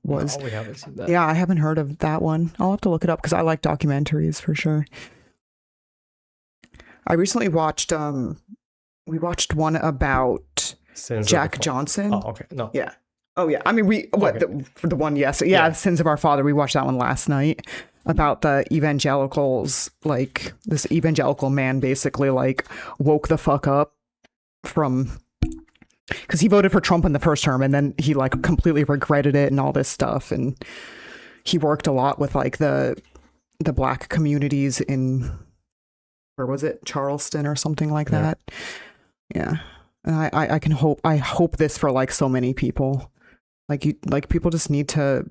was. No, we haven't seen that. Yeah, I haven't heard of that one. I'll have to look it up because I like documentaries for sure. I recently watched, we watched one about Jack Johnson. Oh, okay. No. Yeah. Oh, yeah. I mean, the one, yes. Yeah, Sins of Our Father. We watched that one last night. About the evangelicals, like this evangelical man basically like woke the fuck up from, because he voted for Trump in the first term and then he like completely regretted it and all this stuff. And he worked a lot with like the black communities in, where was it? Charleston or something like that. Yeah. And I hope this for like so many people. Like people just need to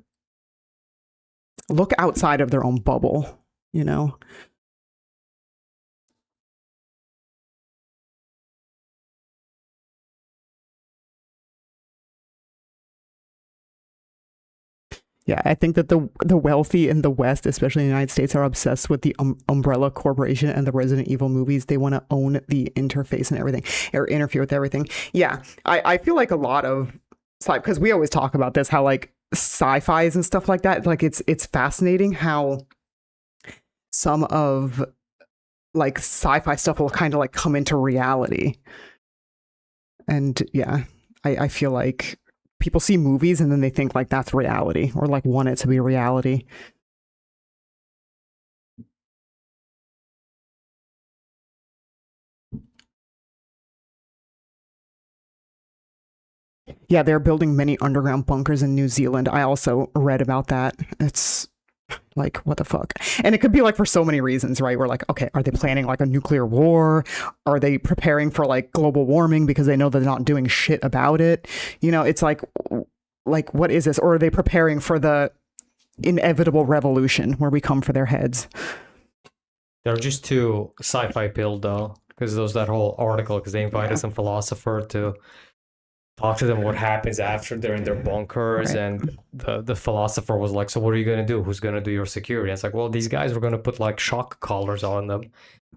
look outside of their own bubble, you know? Yeah, I think that the wealthy in the West, especially in the United States, are obsessed with the Umbrella Corporation and the Resident Evil movies. They want to own the interface and everything, or interfere with everything. Yeah, I feel like a lot of, because we always talk about this, how like sci-fis and stuff like that, like it's fascinating how some of like sci-fi stuff will kind of like come into reality. And yeah, I feel like people see movies and then they think like that's reality, or like want it to be reality. Yeah, they're building many underground bunkers in New Zealand. I also read about that. It's like, what the fuck? And it could be like for so many reasons, right? We're like, okay, are they planning like a nuclear war? Are they preparing for like global warming because they know they're not doing shit about it? You know, it's like what is this? Or are they preparing for the inevitable revolution where we come for their heads? They're just too sci-fi pilled though, because there was that whole article because they invited some philosopher to talk to them what happens after they're in their bunkers. Right. And the philosopher was like, so what are you going to do? Who's going to do your security? And it's like, well, these guys were going to put like shock collars on them.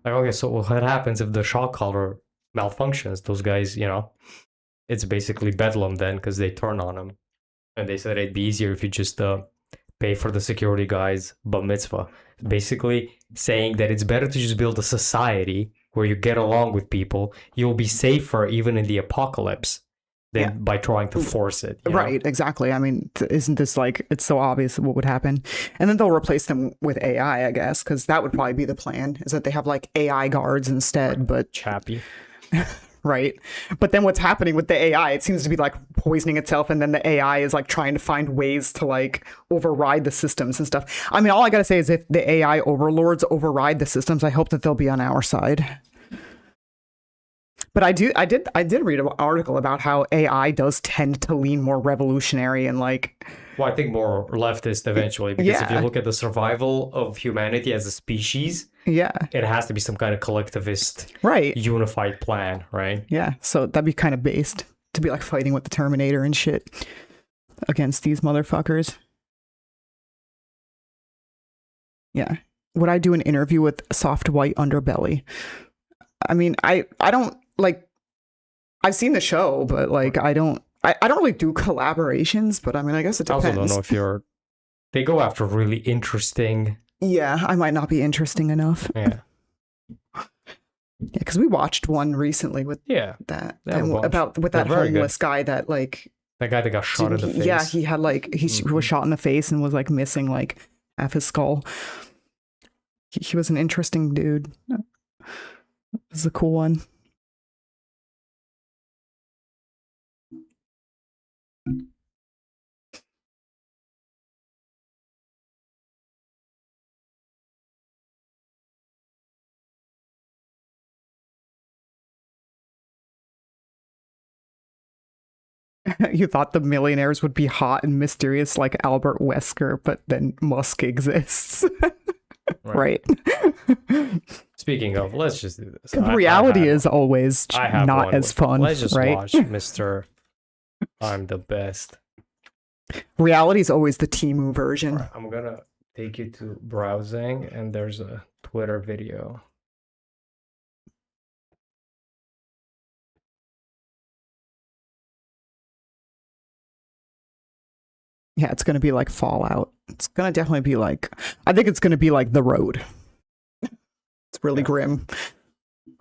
Like, okay, so what happens if the shock collar malfunctions? Those guys, you know, it's basically bedlam then, because they turn on them. And they said it'd be easier if you just pay for the security guys bar mitzvah. Basically saying that it's better to just build a society where you get along with people. You'll be safer even in the apocalypse than by trying to force it. You know? Right, exactly. I mean, isn't this like, it's so obvious what would happen? And then they'll replace them with AI, I guess, because that would probably be the plan, is that they have like AI guards instead, but... Chappie. Right. But then what's happening with the AI, it seems to be like poisoning itself, and then the AI is like trying to find ways to like override the systems and stuff. I mean, all I gotta say is if the AI overlords override the systems, I hope that they'll be on our side. But I did read an article about how AI does tend to lean more revolutionary and like... Well, I think more leftist eventually, because if you look at the survival of humanity as a species, it has to be some kind of collectivist, unified plan, right? Yeah, so that'd be kind of based to be like fighting with the Terminator and shit against these motherfuckers. Yeah. Would I do an interview with Soft White Underbelly? I mean, I don't like, I've seen the show, but like I don't really do collaborations, but I mean, I guess it depends. I also don't know if they go after really interesting. Yeah, I might not be interesting enough. Yeah. Yeah, because we watched one recently with that homeless guy that like... That guy that got shot in the face. Yeah, he had like, he was shot in the face and was like missing like half his skull. He was an interesting dude. This is a cool one. You thought the millionaires would be hot and mysterious like Albert Wesker, but then Musk exists. Right. Speaking of, let's just do this. Reality is always not as fun. Let's just right? watch Mr. I'm the Best. Reality is always the Temu version. Right, I'm going to take you to browsing, and there's a Twitter video. Yeah, it's going to be like Fallout. It's going to definitely be like, I think it's going to be like The Road. It's really grim.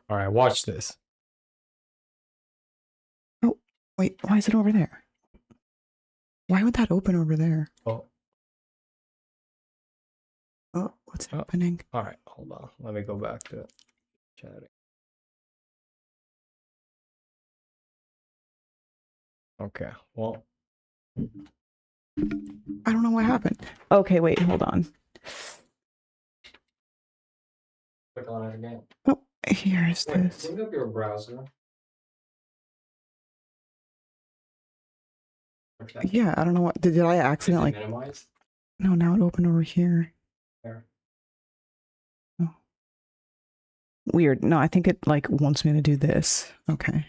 All right, watch this. Oh, wait, why is it over there? Why would that open over there? Oh, what's happening? All right, hold on. Let me go back to chatting. Okay, well. I don't know what happened. Okay, wait, hold on. Click on it again. Oh, here's this. Bring up your browser. Okay. Yeah, I don't know what. Did I accidentally? Minimize? No, now it opened over here. There. Oh. Weird. No, I think it like wants me to do this. Okay.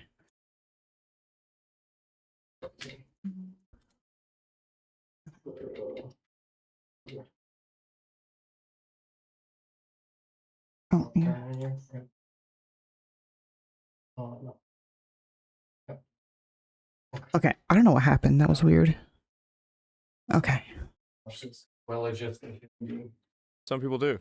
Oh, yeah. Okay, I don't know what happened. That was weird. Okay. Well, it's just some people do.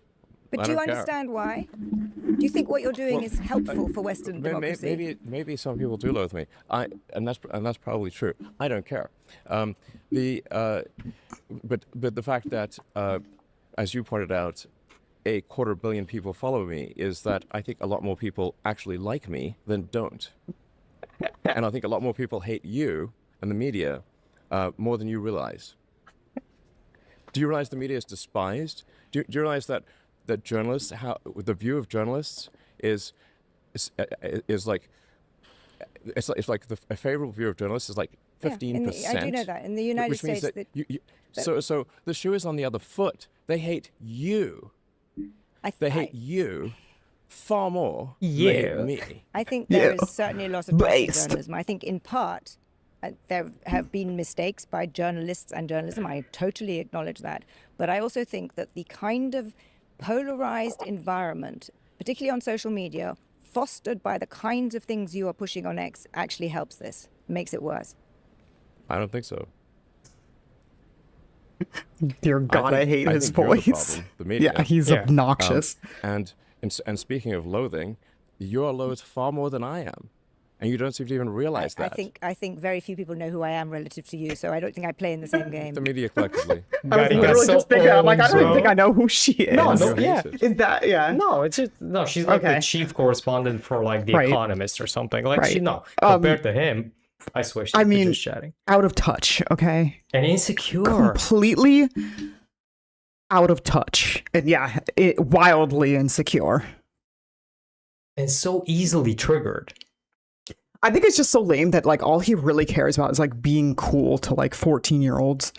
But do you understand why? Do you think what you're doing is helpful for Western democracy? Maybe some people do loathe me. And that's probably true. I don't care. But the fact that, as you pointed out, 250 million people follow me is that I think a lot more people actually like me than don't. And I think a lot more people hate you and the media more than you realize. Do you realize the media is despised? Do you realize that journalists, the view of journalists is like, it's like a favorable view of journalists is like 15%. Yeah, I do know that in the United States. So the shoe is on the other foot. They hate you. They hate you far more than they hate me. I think there is certainly a lot of journalism. I think in part There have been mistakes by journalists and journalism. I totally acknowledge that. But I also think that the kind of polarized environment, particularly on social media, fostered by the kinds of things you are pushing on X, actually helps this, makes it worse. I don't think so. Dear God, I hate his voice. The media. Yeah, he's obnoxious. And speaking of loathing, you're loathed far more than I am, and you don't seem to even realize that. I think very few people know who I am relative to you, so I don't think I play in the same game. The media collectively. I was literally just thinking, I'm like, I don't even think I know who she is. No, yeah. Is that, yeah. No, it's just, no, she's like the chief correspondent for like The Economist or something. Like, she, no, compared to him, I swear she's just chatting. Out of touch, okay? And insecure. Completely out of touch. And yeah, wildly insecure. And so easily triggered. I think it's just so lame that like all he really cares about is like being cool to like 14-year-olds.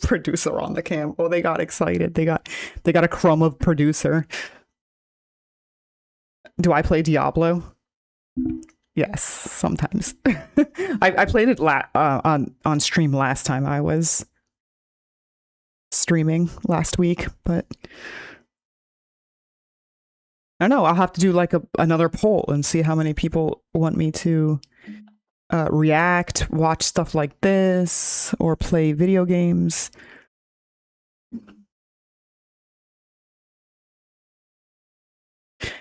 Producer on the cam. Oh, they got excited. They got a crumb of producer. Do I play Diablo? Yes, sometimes. I played it on stream last time I was streaming last week, but I don't know. I'll have to do like another poll and see how many people want me to react, watch stuff like this, or play video games.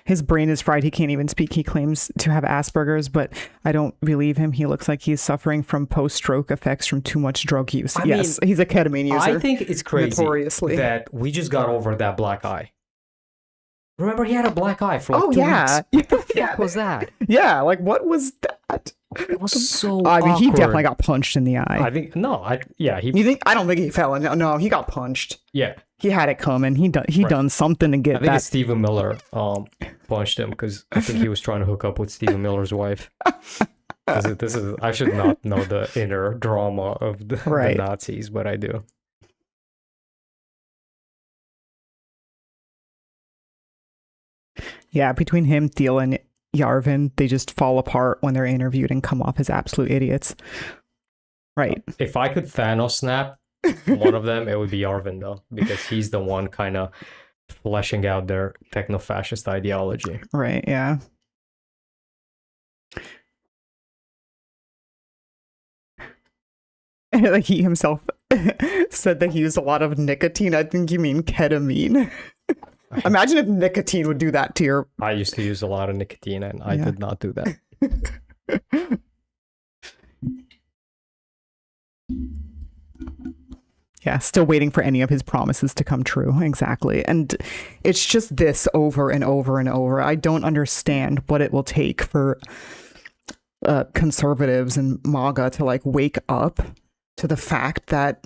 His brain is fried. He can't even speak. He claims to have Asperger's, but I don't believe him. He looks like he's suffering from post-stroke effects from too much drug use. Yes, he's a ketamine user. I think it's crazy notoriously. That we just got over that black eye. Remember, he had a black eye for like 2 weeks. What the fuck was that? Yeah, like what was that? It was so I mean, he awkward. definitely got punched in the eye. I think You think? I don't think he fell. No, he got punched. Yeah, he had it coming. He done something to get I think that. it's Stephen Miller punched him because I think he was trying to hook up with Stephen Miller's wife. This is I should not know the inner drama of the Nazis, but I do. Yeah, between him, Thiel, and Yarvin, they just fall apart when they're interviewed and come off as absolute idiots. Right. If I could Thanos snap one of them, it would be Yarvin, though, because he's the one kind of fleshing out their techno-fascist ideology. Right, yeah. Like he himself said that he used a lot of nicotine. I think you mean ketamine. Imagine if nicotine would do that to your... I used to use a lot of nicotine, and I did not do that. Yeah, still waiting for any of his promises to come true. Exactly. And it's just this over and over and over. I don't understand what it will take for conservatives and MAGA to like wake up to the fact that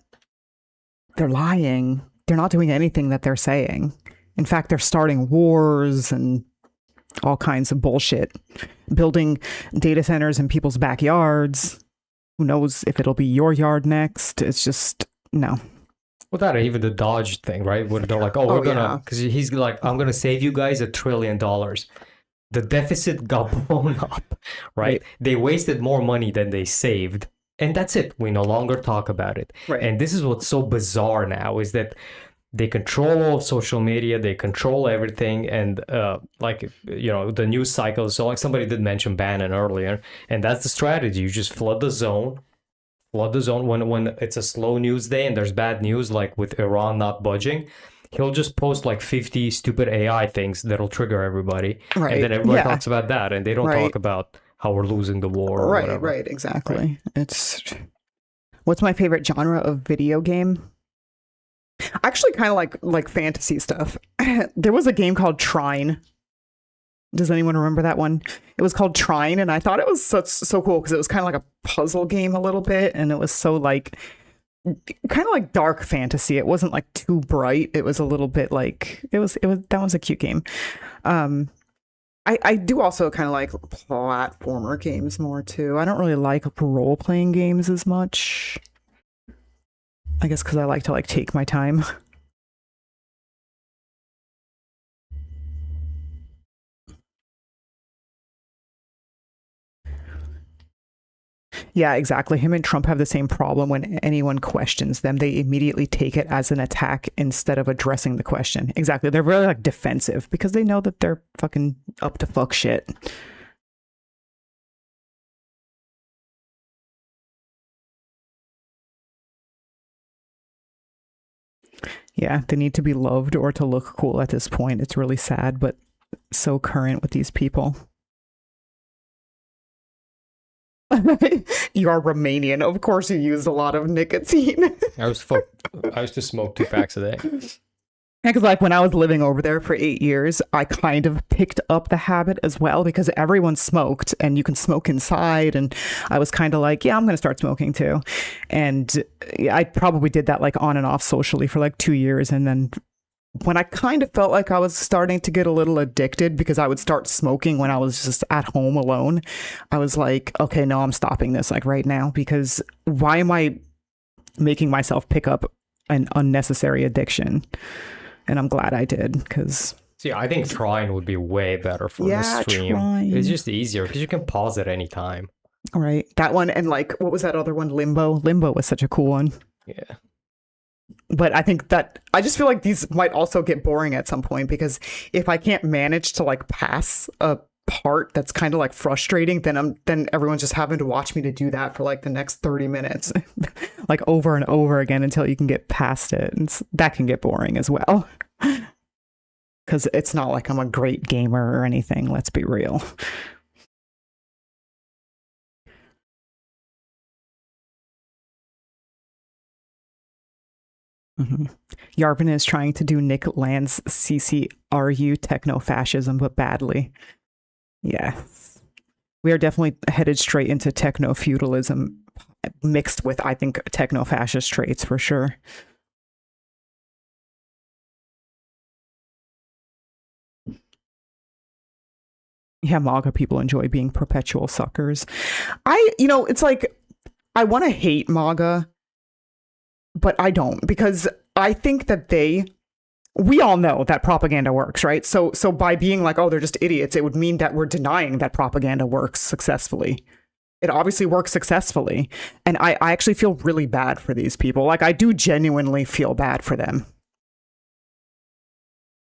they're lying. They're not doing anything that they're saying. In fact, they're starting wars and all kinds of bullshit, building data centers in people's backyards. Who knows if it'll be your yard next? It's just, no. Well, that or even the Dodge thing, right? Where they're like, oh, we're gonna, because he's like, I'm gonna save you guys $1 trillion. The deficit got blown up, right? They wasted more money than they saved. And that's it. We no longer talk about it. Right. And this is what's so bizarre now is that they control all of social media, they control everything, and the news cycle. So like somebody did mention Bannon earlier, and that's the strategy. You just flood the zone when it's a slow news day and there's bad news, like with Iran not budging. He'll just post like 50 stupid AI things that'll trigger everybody, and then everybody talks about that, and they don't talk about how we're losing the war. Or whatever. Right, exactly. It's what's my favorite genre of video game? I actually kind of like fantasy stuff. There was a game called Trine. Does anyone remember that one? It was called Trine, and I thought it was so cool because it was kind of like a puzzle game a little bit, and it was so like kind of like dark fantasy. It wasn't like too bright. It was a little bit like it was that was a cute game. I do also kind of like platformer games more too. I don't really like role playing games as much. I guess because I like to take my time. Yeah, exactly. Him and Trump have the same problem. When anyone questions them, they immediately take it as an attack instead of addressing the question. Exactly. They're really like defensive because they know that they're fucking up to fuck shit. Yeah, they need to be loved or to look cool at this point. It's really sad, but so current with these people. You are Romanian. Of course you use a lot of nicotine. I used to smoke 2 packs a day. Because like when I was living over there for 8 years, I kind of picked up the habit as well because everyone smoked and you can smoke inside. And I was kind of like, yeah, I'm going to start smoking too. And I probably did that like on and off socially for like 2 years. And then when I kind of felt like I was starting to get a little addicted because I would start smoking when I was just at home alone, I was like, okay, no, I'm stopping this like right now because why am I making myself pick up an unnecessary addiction? And I'm glad I did because... See, I think trying would be way better for the stream. Trying. It's just easier because you can pause at any time. Right. That one. And like, what was that other one? Limbo. Limbo was such a cool one. Yeah. But I think that I just feel like these might also get boring at some point because if I can't manage to like pass a part that's kind of like frustrating, then everyone's just having to watch me to do that for like the next 30 minutes, like over and over again until you can get past it. And that can get boring as well. Because it's not like I'm a great gamer or anything. Let's be real. Yarvin is trying to do Nick Land's CCRU techno-fascism, but badly. Yeah. We are definitely headed straight into techno-feudalism mixed with, I think, techno-fascist traits for sure. Yeah, MAGA people enjoy being perpetual suckers. It's like, I want to hate MAGA, but I don't, because I think that we all know that propaganda works, right? So by being like, oh, they're just idiots, it would mean that we're denying that propaganda works successfully. It obviously works successfully. And I actually feel really bad for these people. Like, I do genuinely feel bad for them.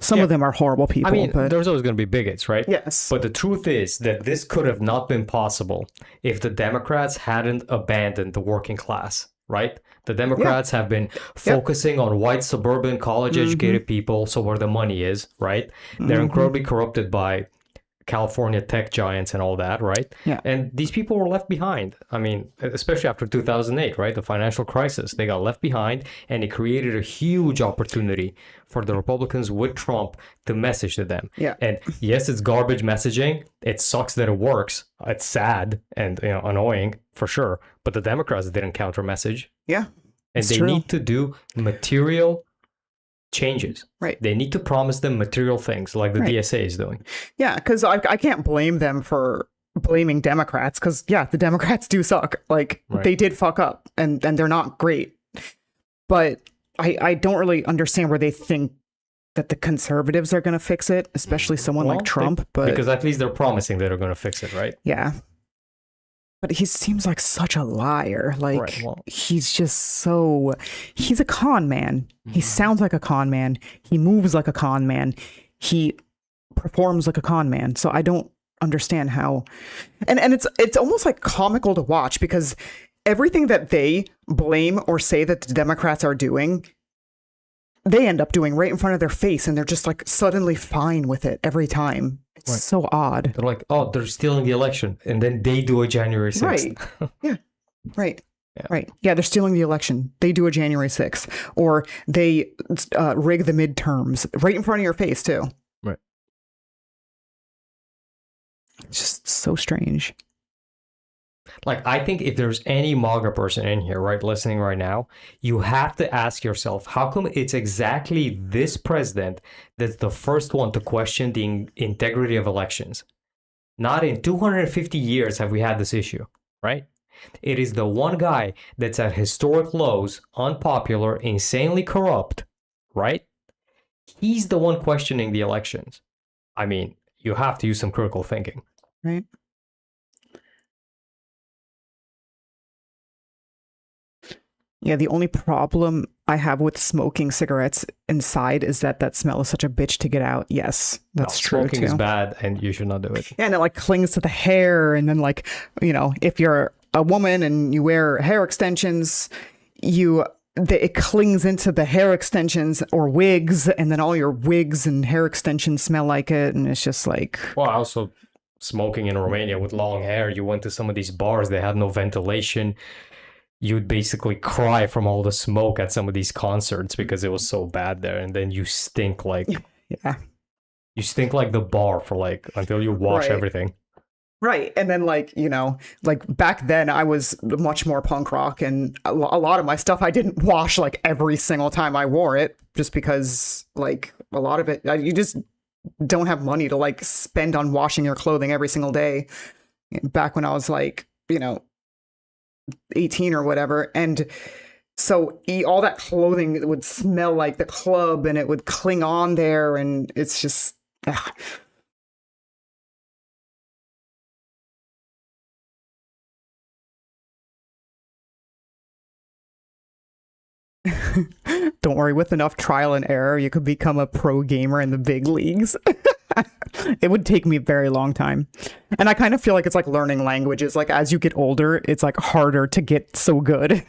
Some of them are horrible people. I mean, but there's always going to be bigots, right? Yes. But the truth is that this could have not been possible if the Democrats hadn't abandoned the working class, right? The Democrats have been focusing on white suburban college-educated people, so where the money is, right? They're incredibly corrupted by California tech giants and all that, right? Yeah. And these people were left behind. I mean, especially after 2008, right? The financial crisis, they got left behind, and it created a huge opportunity for the Republicans with Trump to message to them. Yeah. And yes, it's garbage messaging. It sucks that it works. It's sad and annoying for sure. But the Democrats didn't counter message. Yeah. And they need to do material changes. Right. They need to promise them material things like the DSA is doing. Yeah, because I can't blame them for blaming Democrats because, yeah, the Democrats do suck. Like, they did fuck up and they're not great. But I don't really understand where they think that the conservatives are going to fix it, especially someone like Trump. But because at least they're promising that they're going to fix it, right? Yeah. But he seems like such a liar. Like, he's just he's a con man. He sounds like a con man. He moves like a con man. He performs like a con man. So I don't understand how. And it's almost like comical to watch because everything that they blame or say that the Democrats are doing, they end up doing right in front of their face. And they're just like suddenly fine with it every time. It's so odd. They're like, oh, they're stealing the election. And then they do a January 6th. Right. Yeah. Right. Yeah. Right. Yeah, they're stealing the election. They do a January 6th. Or they rig the midterms right in front of your face, too. Right. It's just so strange. Like, I think if there's any MAGA person in here, right, listening right now, you have to ask yourself, how come it's exactly this president that's the first one to question the integrity of elections? Not in 250 years have we had this issue, right? It is the one guy that's at historic lows, unpopular, insanely corrupt, right? He's the one questioning the elections. I mean, you have to use some critical thinking. Right. Yeah, the only problem I have with smoking cigarettes inside is that smell is such a bitch to get out. Yes, that's true Smoking too. is bad, and you should not do it. Yeah, and it like clings to the hair, and then like, you know, if you're a woman and you wear hair extensions, it clings into the hair extensions or wigs, and then all your wigs and hair extensions smell like it, and it's just like. Well, also smoking in Romania with long hair, you went to some of these bars, they had no ventilation. You'd basically cry from all the smoke at some of these concerts because it was so bad there, and then you stink like you stink like the bar for like until you wash everything. Right. And then like, you know, like back then I was much more punk rock, and a lot of my stuff I didn't wash like every single time I wore it, just because like a lot of it, you just don't have money to like spend on washing your clothing every single day. Back when I was like, you know, 18 or whatever. And so all that clothing would smell like the club, and it would cling on there, and it's just Don't worry, with enough trial and error, you could become a pro gamer in the big leagues. It would take me a very long time. And I kind of feel like it's like learning languages. Like as you get older, it's like harder to get so good.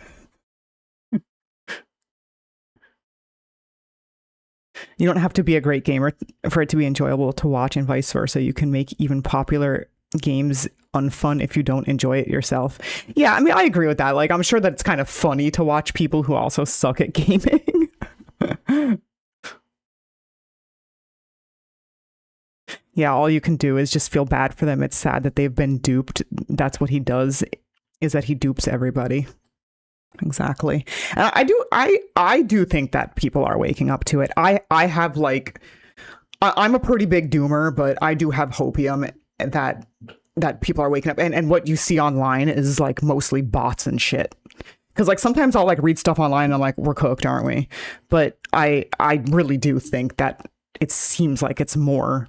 You don't have to be a great gamer for it to be enjoyable to watch, and vice versa. You can make even popular games unfun if you don't enjoy it yourself. Yeah, I mean, I agree with that. Like, I'm sure that it's kind of funny to watch people who also suck at gaming. Yeah, all you can do is just feel bad for them. It's sad that they've been duped. That's what he does, is that he dupes everybody. Exactly. And I do think that people are waking up to it. I have like, I'm a pretty big doomer, but I do have hopium that people are waking up, and what you see online is like mostly bots and shit. Because like sometimes I'll like read stuff online and I'm like, we're cooked, aren't we? But I really do think that it seems like it's more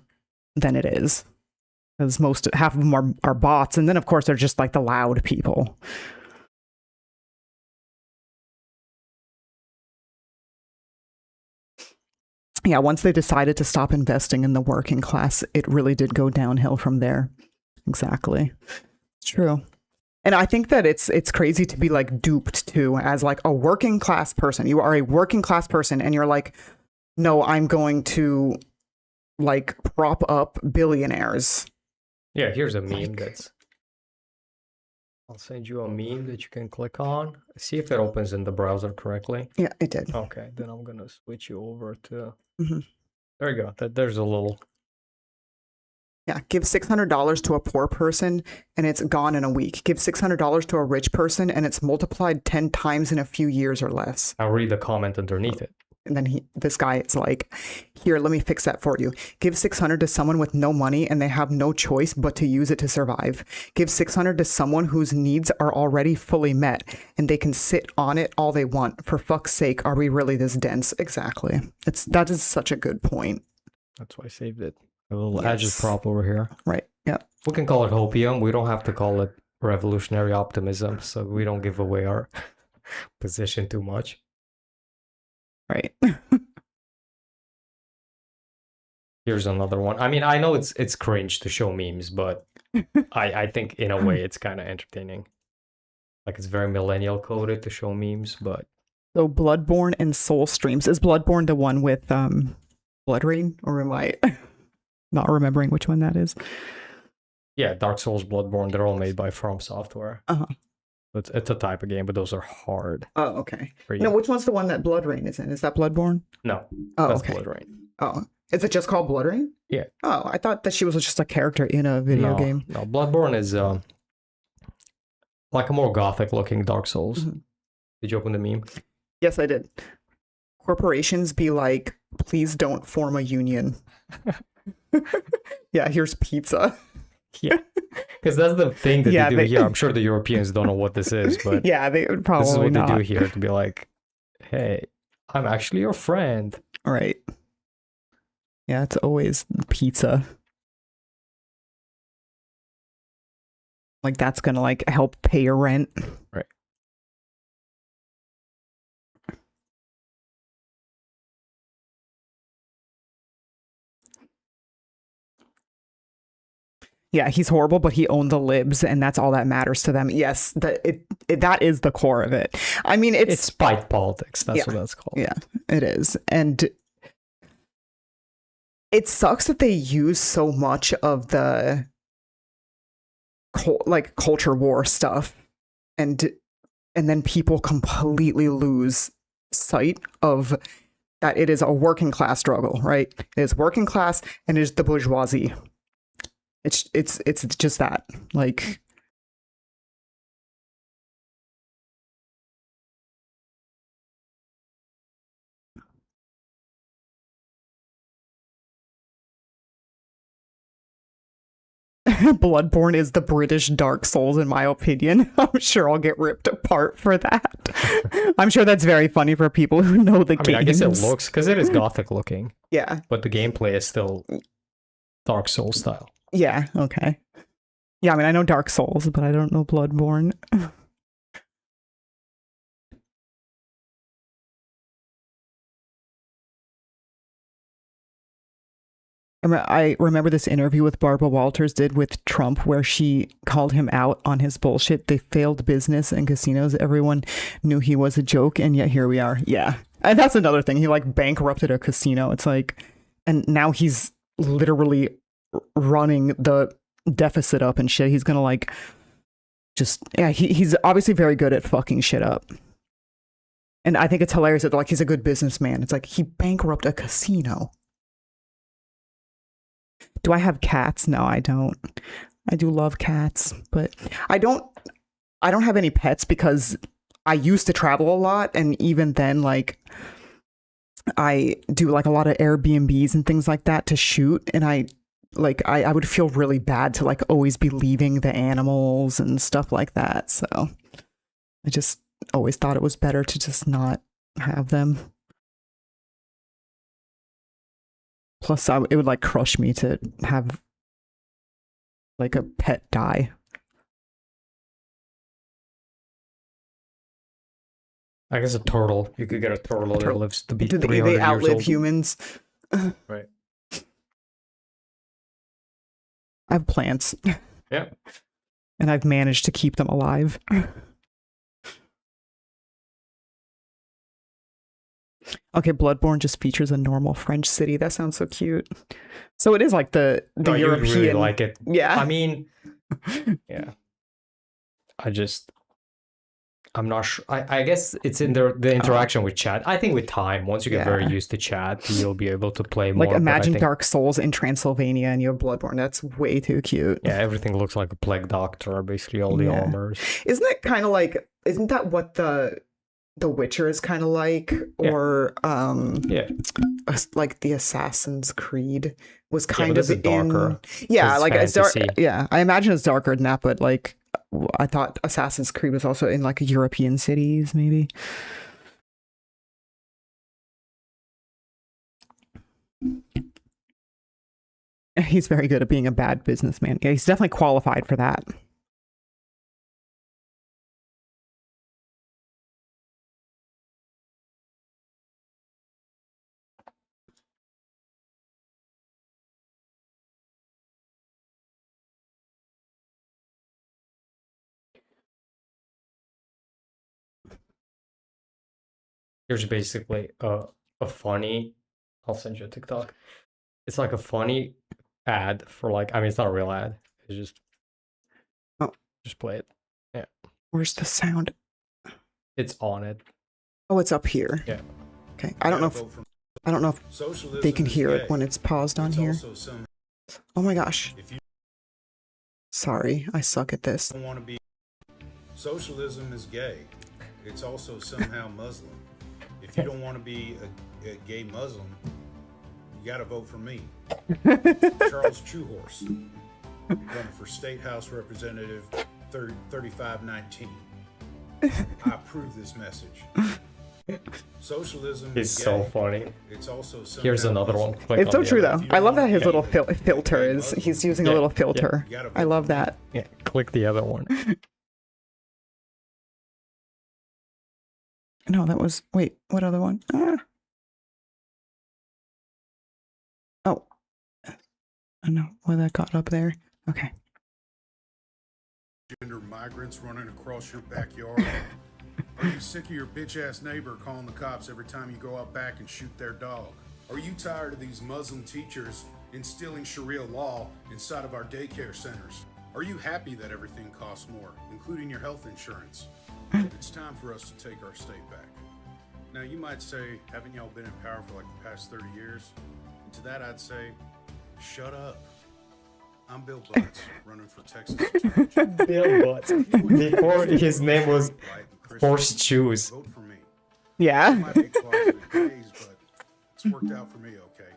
than it is, because half of them are bots, and then of course they're just like the loud people. Yeah, once they decided to stop investing in the working class, it really did go downhill from there. Exactly. It's true. And I think that it's crazy to be like duped too, as like a working class person. You are a working class person, and you're like, no, I'm going to like prop up billionaires. Yeah, here's a meme I'll send you a meme that you can click on. See if it opens in the browser correctly. Yeah, it did. Okay, then I'm gonna switch you over to. Mm-hmm. There you go. There's a little. Yeah, give $600 to a poor person and it's gone in a week. Give $600 to a rich person and it's multiplied 10 times in a few years or less. I'll read the comment underneath it. And then this guy is like, here, let me fix that for you. Give $600 to someone with no money and they have no choice but to use it to survive. Give $600 to someone whose needs are already fully met and they can sit on it all they want. For fuck's sake, are we really this dense? Exactly. That is such a good point. That's why I saved it. A little agitprop over here. Right. Yeah. We can call it hopium. We don't have to call it revolutionary optimism, so we don't give away our position too much. Right. Here's another one. I mean, I know it's cringe to show memes, but I think in a way it's kind of entertaining. Like it's very millennial coded to show memes, but so Bloodborne and Soul Streams. Is Bloodborne the one with BloodRayne, or am I not remembering which one that is? Yeah, Dark Souls, Bloodborne, they're all made by From Software. Uh-huh. It's a type of game, but those are hard. Oh, okay. No, which one's the one that BloodRayne is in? Is that Bloodborne? No. Oh, that's okay. BloodRayne. Oh, is it just called BloodRayne? Yeah. Oh, I thought that she was just a character in a video game. No, Bloodborne is like a more gothic looking Dark Souls. Mm-hmm. Did you open the meme? Yes, I did. Corporations be like, please don't form a union. Yeah, here's pizza. Yeah, because that's the thing that they do here. I'm sure the Europeans don't know what this is, but yeah, they would probably this is what not. They do here, to be like, hey, I'm actually your friend. All right. Yeah, it's always pizza. Like that's gonna like help pay your rent. Right. Yeah, he's horrible, but he owned the libs, and that's all that matters to them. Yes, that is the core of it. I mean, it's spite politics. That's what that's called. Yeah, it is. And it sucks that they use so much of the like culture war stuff, and then people completely lose sight of that it is a working class struggle, right? It is working class and it is the bourgeoisie. It's just that, like. Bloodborne is the British Dark Souls, in my opinion. I'm sure I'll get ripped apart for that. I'm sure that's very funny for people who know the game. I guess it looks, because it is gothic looking. Yeah. But the gameplay is still Dark Souls style. Yeah, okay. Yeah, I mean, I know Dark Souls, but I don't know Bloodborne. I remember this interview with Barbara Walters did with Trump where she called him out on his bullshit. They failed business and casinos. Everyone knew he was a joke, and yet here we are. Yeah. And that's another thing. He like bankrupted a casino. It's like, and now he's literally running the deficit up and shit. He's gonna like just, yeah, he's obviously very good at fucking shit up. And I think it's hilarious that like he's a good businessman. It's like he bankrupted a casino. Do I have cats? No, I don't. I do love cats, but I don't have any pets because I used to travel a lot, and even then, like, I do like a lot of Airbnbs and things like that to shoot, and I would feel really bad to like always be leaving the animals and stuff like that. So I just always thought it was better to just not have them. Plus, it would like crush me to have like a pet die. I guess a turtle. You could get a turtle that lives to be 300 years old. They outlive humans. Right. I have plants. Yeah. And I've managed to keep them alive. Okay, Bloodborne just features a normal French city. That sounds so cute. So it is like the no, European. You really like it. Yeah. I mean, yeah. I'm not sure. I guess it's in the interaction with chat. I think with time, once you get very used to chat, you'll be able to play more. Like imagine Dark Souls in Transylvania and you have Bloodborne. That's way too cute. Yeah, everything looks like a plague doctor. Basically, all the armors. Isn't it kind of like? Isn't that what the Witcher is kind of like, or like the Assassin's Creed was kind of darker. Like it's dark. Yeah, I imagine it's darker than that, but like I thought Assassin's Creed was also in like European cities, maybe. He's very good at being a bad businessman. Yeah, he's definitely qualified for that. Here's basically a funny, I'll send you a TikTok. It's like a funny ad for like, I mean, it's not a real ad. It's just play it. Yeah. Where's the sound? It's on it. Oh, it's up here. Yeah. Okay. I don't know if they can hear it when it's paused on here. Oh my gosh. Sorry, I suck at this. Socialism is gay. It's also somehow Muslim. If you don't want to be a gay Muslim, you got to vote for me. Charles Chuhorse, running for State House Representative 3519. I approve this message. Socialism is gay. So funny. It's also here's another one. It's so true though. I love that his little filter is. He's using a little filter. I love that. Yeah. Click the other one. No, that was, wait, what other one? Oh, I don't know why that got up there. Okay. Gender migrants running across your backyard? Are you sick of your bitch-ass neighbor calling the cops every time you go out back and shoot their dog? Are you tired of these Muslim teachers instilling Sharia law inside of our daycare centers? Are you happy that everything costs more, including your health insurance? It's time for us to take our state back. Now, you might say, haven't y'all been in power for like the past 30 years? And to that, I'd say, shut up. I'm Bill Butts, running for Texas Attorney General. Bill Butts. Before his name was Horse Shoes. Vote for me. Yeah. It might be closeted gays, but it's worked out for me, okay?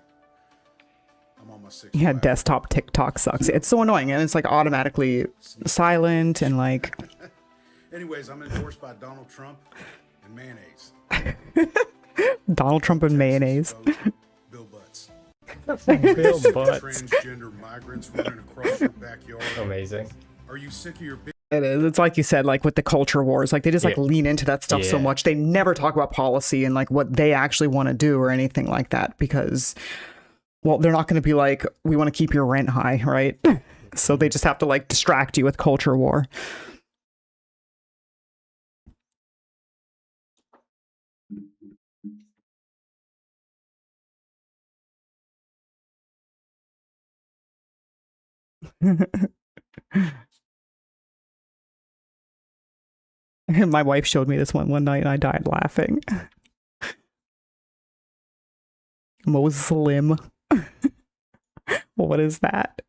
I'm on my sixth. Yeah, desktop TikTok sucks. It's so annoying, and it's like automatically silent and like. Anyways, I'm endorsed by Donald Trump and mayonnaise. Donald Trump and mayonnaise. Bill Butts. Bill Butts. Transgender migrants running across your backyard. Amazing. Are you sick of your It is. It's like you said, like with the culture wars, like they just like lean into that stuff so Yeah. much. They never talk about policy and like what they actually want to do or anything like that because, well, they're not going to be like, we want to keep your rent high, right? So they just have to like distract you with culture war. My wife showed me this one night and I died laughing. Muslim. What is that?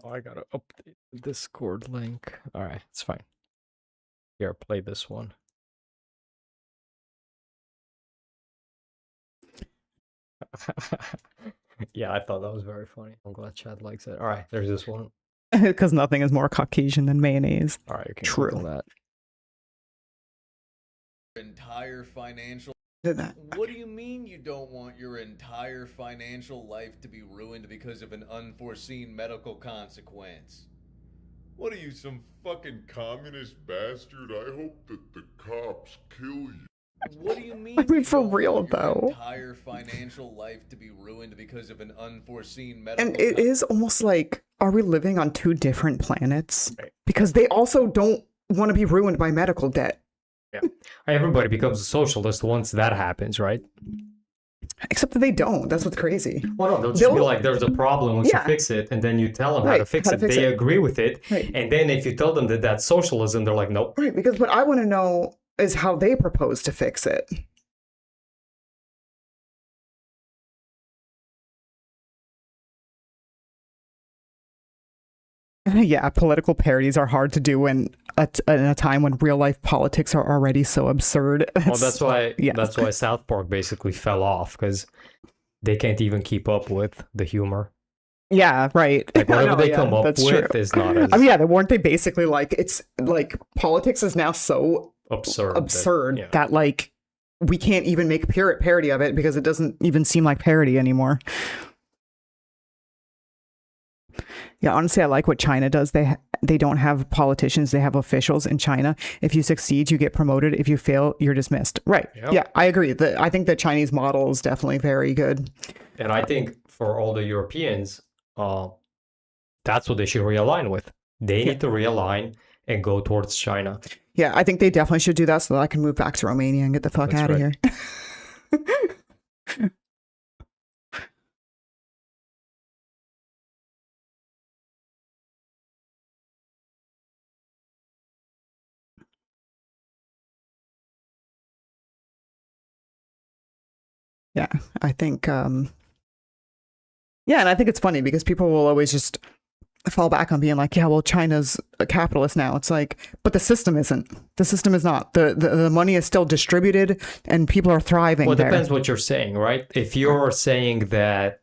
Oh, I gotta update the Discord link. Alright, it's fine. Here, play this one. Yeah, I thought that was very funny. I'm glad Chad likes it. Alright, there's this one. Because nothing is more Caucasian than mayonnaise. Alright, you can True. Google that. Entire financial. Did that. What do you mean you don't want your entire financial life to be ruined because of an unforeseen medical consequence? What are you, some fucking communist bastard? I hope that the cops kill you. What do you mean? I mean, you for don't real, want your though. Entire financial life to be ruined because of an unforeseen medical. And it is almost like, are we living on two different planets? Because they also don't want to be ruined by medical debt. Yeah. Everybody becomes a socialist once that happens, right? Except that they don't. That's what's crazy. Well, no, they'll just be like, there's a problem, we should fix it, and then you tell them how to fix it. They agree with it, and then if you tell them that that's socialism, they're like, nope. Right, because what I want to know is how they propose to fix it. Yeah, political parodies are hard to do in a time when real life politics are already so absurd. Well, that's why South Park basically fell off, because they can't even keep up with the humor. Yeah, right. Like whatever they come up with is not as I mean, yeah, weren't they basically like, it's like politics is now so absurd that like we can't even make parody of it because it doesn't even seem like parody anymore. Yeah, honestly, I like what China does. They don't have politicians; they have officials in China. If you succeed, you get promoted. If you fail, you're dismissed. Right? Yep. Yeah, I agree. I think the Chinese model is definitely very good. And I think for all the Europeans, that's what they should realign with. They need to realign and go towards China. Yeah, I think they definitely should do that so that I can move back to Romania and get the fuck out of here. Yeah, I think, yeah, and I think it's funny because people will always just fall back on being like, yeah, well, China's a capitalist now. It's like, but the system isn't. The system is not. The money is still distributed and people are thriving. Well, it there. depends what you're saying, right? If you're saying that,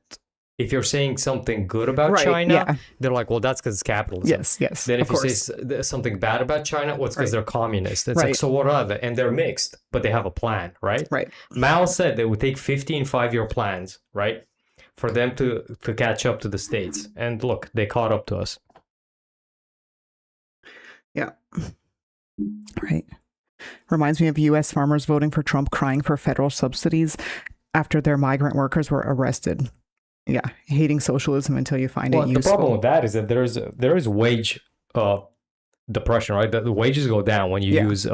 if you're saying something good about China, they're like, well, that's because it's capitalism. Yes. Then if of you say something bad about China, well, it's because they're communist. It's Right. like, so what are they? And they're mixed, but they have a plan, right? Right. Mao said they would take 15 5-year plans, right? For them to catch up to the States. And look, they caught up to us. Yeah. Right. Reminds me of U.S. farmers voting for Trump, crying for federal subsidies after their migrant workers were arrested. hating socialism until you find Well, it the useful. problem with that is that there is wage depression, right? The wages go down when you use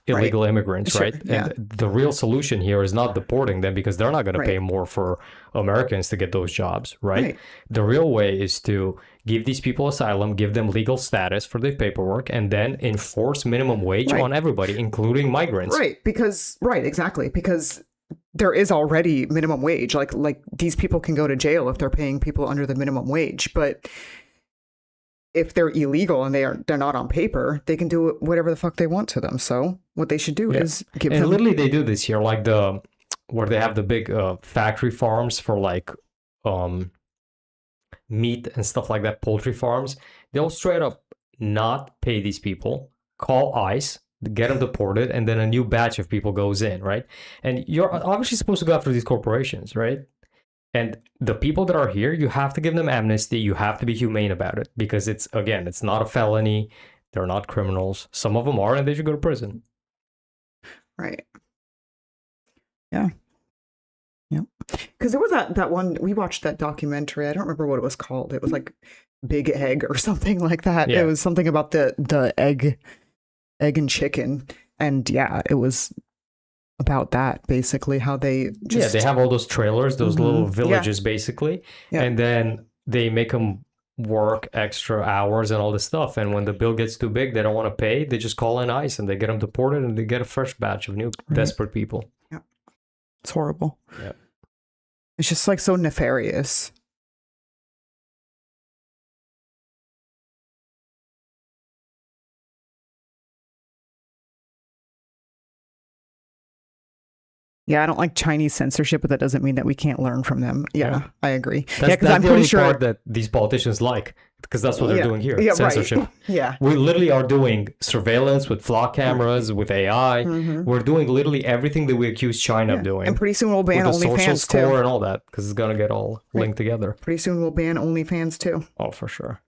illegal immigrants, Sure, right? yeah. And the real solution here is not deporting them because they're not going to pay more for Americans to get those jobs, right? The real way is to give these people asylum, give them legal status for their paperwork, and then enforce minimum wage on everybody, including migrants. Exactly. Because there is already minimum wage. Like these people can go to jail if they're paying people under the minimum wage, but if they're illegal and they're not on paper, they can do whatever the fuck they want to them. So what they should do is give them. And literally, they do this here, like where they have the big factory farms for like meat and stuff like that, poultry farms. They'll straight up not pay these people, call ICE, get them deported, and then a new batch of people goes in, right? And you're obviously supposed to go after these corporations, right? And the people that are here, you have to give them amnesty. You have to be humane about it because it's not a felony. They're not criminals. Some of them are, and they should go to prison. Right. Yeah. Yeah. Because there was that one, we watched that documentary. I don't remember what it was called. It was like Big Egg or something like that. Yeah. It was something about the egg and chicken. And yeah, it was about that, basically, how they just... Yeah, they have all those trailers, those little villages, basically. Yeah. And then they make them work extra hours and all this stuff. And when the bill gets too big, they don't want to pay. They just call in ICE and they get them deported and they get a fresh batch of new desperate people. Yeah. It's horrible. Yeah. It's just like so nefarious. Yeah, I don't like Chinese censorship, but that doesn't mean that we can't learn from them. Yeah. I agree. That's I'm the pretty only sure part that these politicians like, because that's what they're doing here. Yeah, censorship. Right. Yeah. We literally are doing surveillance with flock cameras, with AI. We're doing literally everything that we accuse China of doing. And pretty soon we'll ban with the social OnlyFans score too. and all that, because it's gonna get all linked together. Pretty soon we'll ban OnlyFans too. Oh, for sure.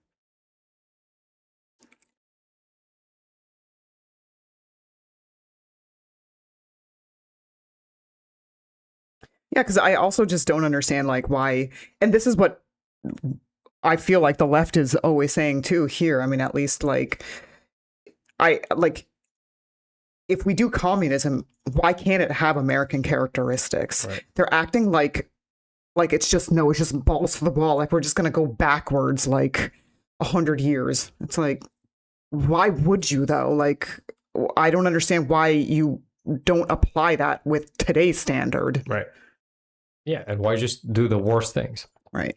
Yeah, because I also just don't understand like why, and this is what I feel like the left is always saying too here. I mean, at least like if we do communism, why can't it have American characteristics? Right. They're acting like it's just balls to the wall. Like we're just gonna go backwards like 100 years. It's like, why would you though? Like, I don't understand why you don't apply that with today's standard. Right. Yeah, and why just do the worst things? Right.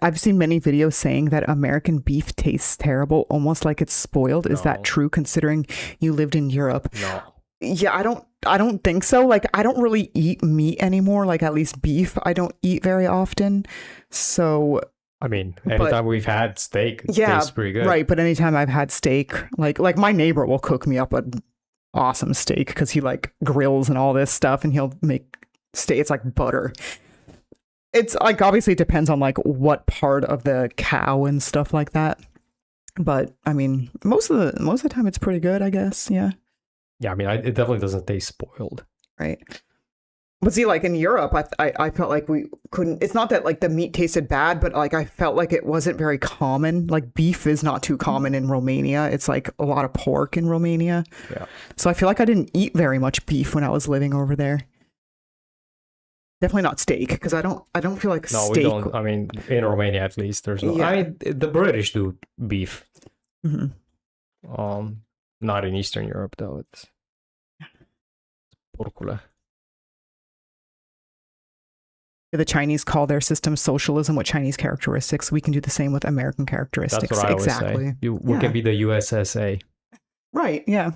I've seen many videos saying that American beef tastes terrible, almost like it's spoiled. Is that true considering you lived in Europe? No. Yeah, I don't think so. Like, I don't really eat meat anymore, like at least beef I don't eat very often. So I mean, anytime we've had steak, it tastes pretty good. Right, but anytime I've had steak, like my neighbor will cook me up an awesome steak because he like grills and all this stuff, and he'll make steak. It's like butter. It's like obviously it depends on like what part of the cow and stuff like that. But I mean, most of the time it's pretty good, I guess. Yeah. Yeah, I mean, it definitely doesn't taste spoiled. Right. But see, like in Europe, I felt like we couldn't. It's not that like the meat tasted bad, but like I felt like it wasn't very common. Like beef is not too common in Romania. It's like a lot of pork in Romania. Yeah. So I feel like I didn't eat very much beef when I was living over there. Definitely not steak, because I don't feel like steak. We don't. I mean, in Romania at least, there's no. Yeah. I mean, the British do beef. Mm-hmm. Not in Eastern Europe though. It's porcule. The Chinese call their system socialism with Chinese characteristics. We can do the same with American characteristics. That's what I always exactly. say. We can be the USSA. Right. Yeah.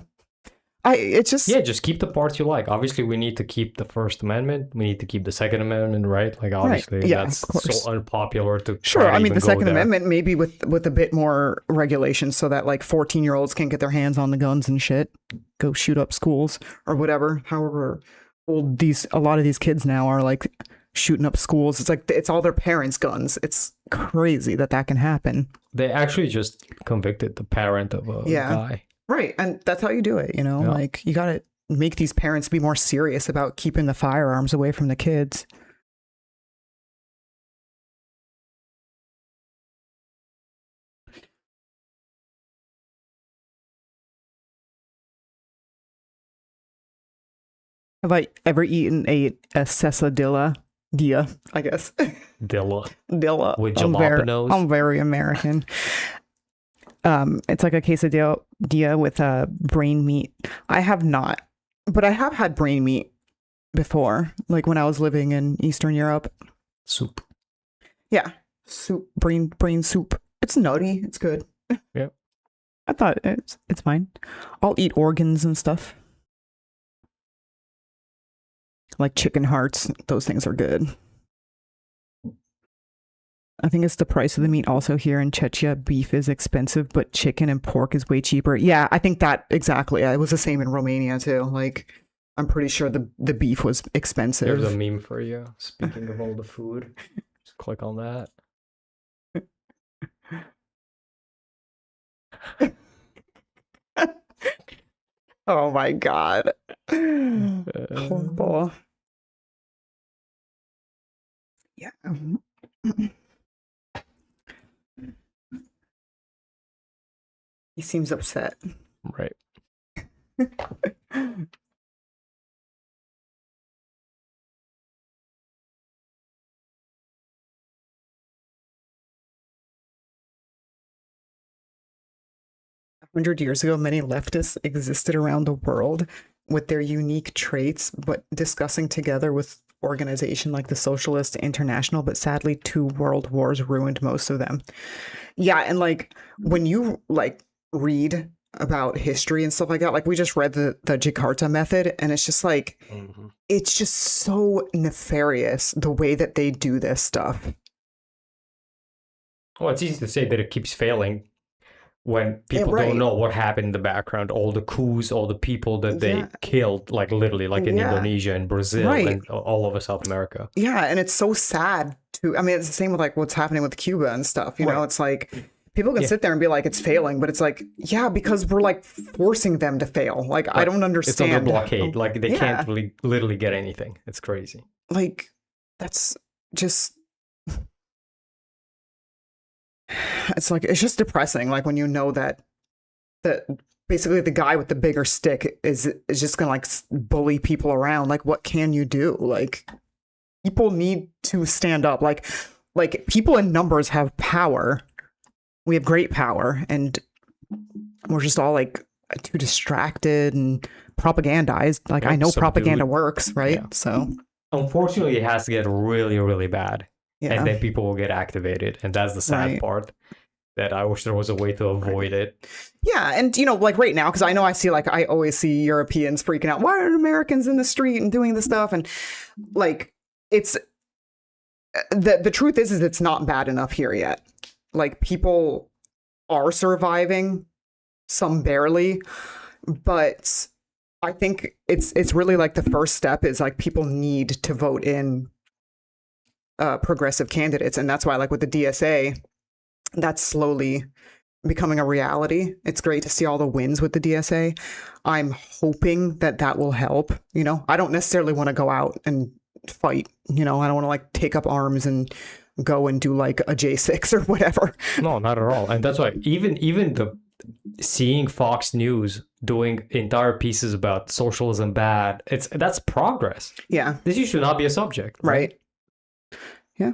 Just keep the parts you like. Obviously, we need to keep the First Amendment. We need to keep the Second Amendment, right? Like obviously, right. Yeah, that's so unpopular to. Sure. I mean, the Second there. Amendment maybe with a bit more regulations, so that like 14-year-olds can't get their hands on the guns and shit, go shoot up schools or whatever. However old a lot of these kids now are, like shooting up schools. It's like it's all their parents' guns. It's crazy that can happen. They actually just convicted the parent of a guy. Right. And that's how you do it, you know? Yeah. Like, you got to make these parents be more serious about keeping the firearms away from the kids. Have I ever eaten a quesadilla? Dia, I guess. Dilla. Dilla. With I'm jalapenos. I'm very American. It's like a quesadilla with brain meat. I have not, but I have had brain meat before, like when I was living in Eastern Europe. Soup. Yeah, soup, brain soup. It's nutty. It's good. Yeah. I thought it's fine. I'll eat organs and stuff. Like chicken hearts. Those things are good. I think it's the price of the meat also here in Czechia. Beef is expensive, but chicken and pork is way cheaper. Yeah, I think that exactly. It was the same in Romania too. Like, I'm pretty sure the beef was expensive. There's a meme for you. Speaking of all the food, just click on that. Oh my god. Horrible. Yeah. He seems upset. Right. 100 years ago, many leftists existed around the world with their unique traits, but discussing together with organization like the Socialist International, but sadly 2 world wars ruined most of them. Yeah, and like when you like read about history and stuff like that, like we just read the Jakarta method, and it's just like it's just so nefarious the way that they do this stuff. Well, it's easy to say that it keeps failing when people don't know what happened in the background, all the coups, all the people that they killed, like literally, like in Indonesia and Brazil and all over South America. Yeah, and it's so sad to, I mean, it's the same with like what's happening with Cuba and stuff, you know, it's like people can sit there and be like, it's failing, but it's like, yeah, because we're like forcing them to fail. Like, I don't understand. It's under blockade. Like they can't really literally get anything. It's crazy. Like, that's just, it's like, it's just depressing. Like when you know that basically the guy with the bigger stick is just gonna like bully people around. Like, what can you do? Like, people need to stand up. Like people in numbers have power. We have great power, and we're just all like too distracted and propagandized. Like, I know propaganda works, right? Yeah. So unfortunately, it has to get really, really bad. And then people will get activated. And that's the sad part, that I wish there was a way to avoid it. Yeah. And, you know, like right now, because I know I always see Europeans freaking out. Why aren't Americans in the street and doing this stuff? And like, it's the truth is it's not bad enough here yet. Like, people are surviving, some barely. But I think it's really like the first step is like people need to vote in progressive candidates, and that's why like with the DSA, that's slowly becoming a reality. It's great to see all the wins with the DSA. I'm hoping that will help. You know, I don't necessarily want to go out and fight, you know, I don't want to like take up arms and go and do like a J6 or whatever. No, not at all. And that's why even the seeing Fox News doing entire pieces about socialism bad, that's progress. Yeah, this should not be a subject, right? Yeah.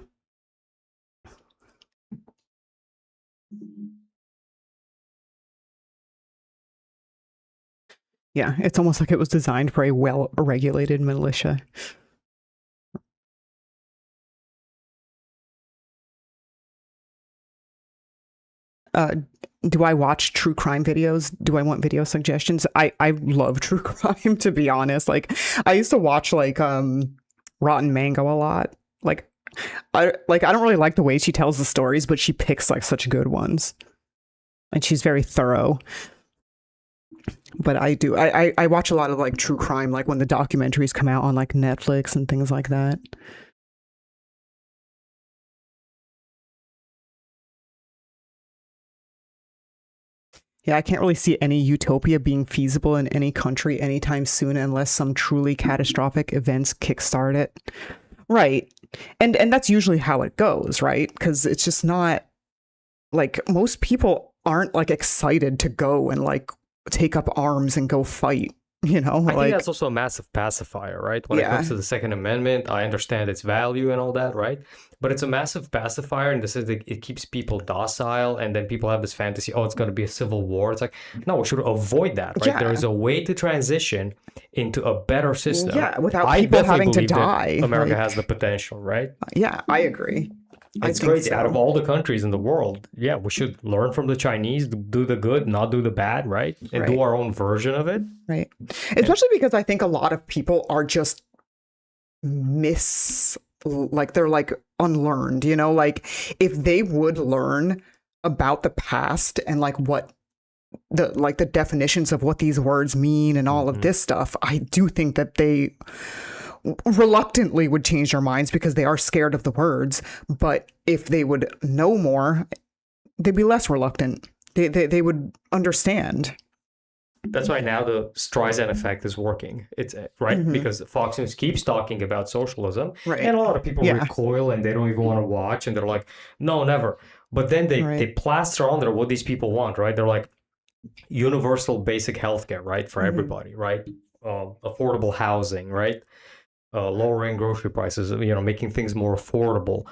Yeah, it's almost like it was designed for a well-regulated militia. Do I watch true crime videos? Do I want video suggestions? I love true crime, to be honest. Like, I used to watch like Rotten Mango a lot. I don't really like the way she tells the stories, but she picks like such good ones, and she's very thorough. But I watch a lot of like true crime, like when the documentaries come out on like Netflix and things like that. Yeah, I can't really see any utopia being feasible in any country anytime soon unless some truly catastrophic events kickstart it. Right. And that's usually how it goes, right? Because it's just not like most people aren't like excited to go and like take up arms and go fight, you know? I think that's also a massive pacifier, right? When it comes to the Second Amendment, I understand its value and all that, right? But it's a massive pacifier in the sense that it keeps people docile, and then people have this fantasy, oh, it's going to be a civil war. It's like, no, we should avoid that, right? There is a way to transition into a better system. Yeah, without people having to die. America has the potential, right? Yeah, I agree. It's crazy. Out of all the countries in the world, yeah, we should learn from the Chinese, do the good, not do the bad, right? And do our own version of it. Right. Especially because I think a lot of people are just they're like unlearned, you know, like if they would learn about the past and like what the definitions of what these words mean and all of this stuff, I do think that they reluctantly would change their minds because they are scared of the words. But if they would know more, they'd be less reluctant. They would understand. That's why now the Streisand effect is working. It's right because Fox News keeps talking about socialism, and a lot of people recoil and they don't even want to watch, and they're like, "No, never." But then they plaster on there what these people want, right? They're like universal basic healthcare, right, for everybody, right? Affordable housing, right? Lowering grocery prices, you know, making things more affordable.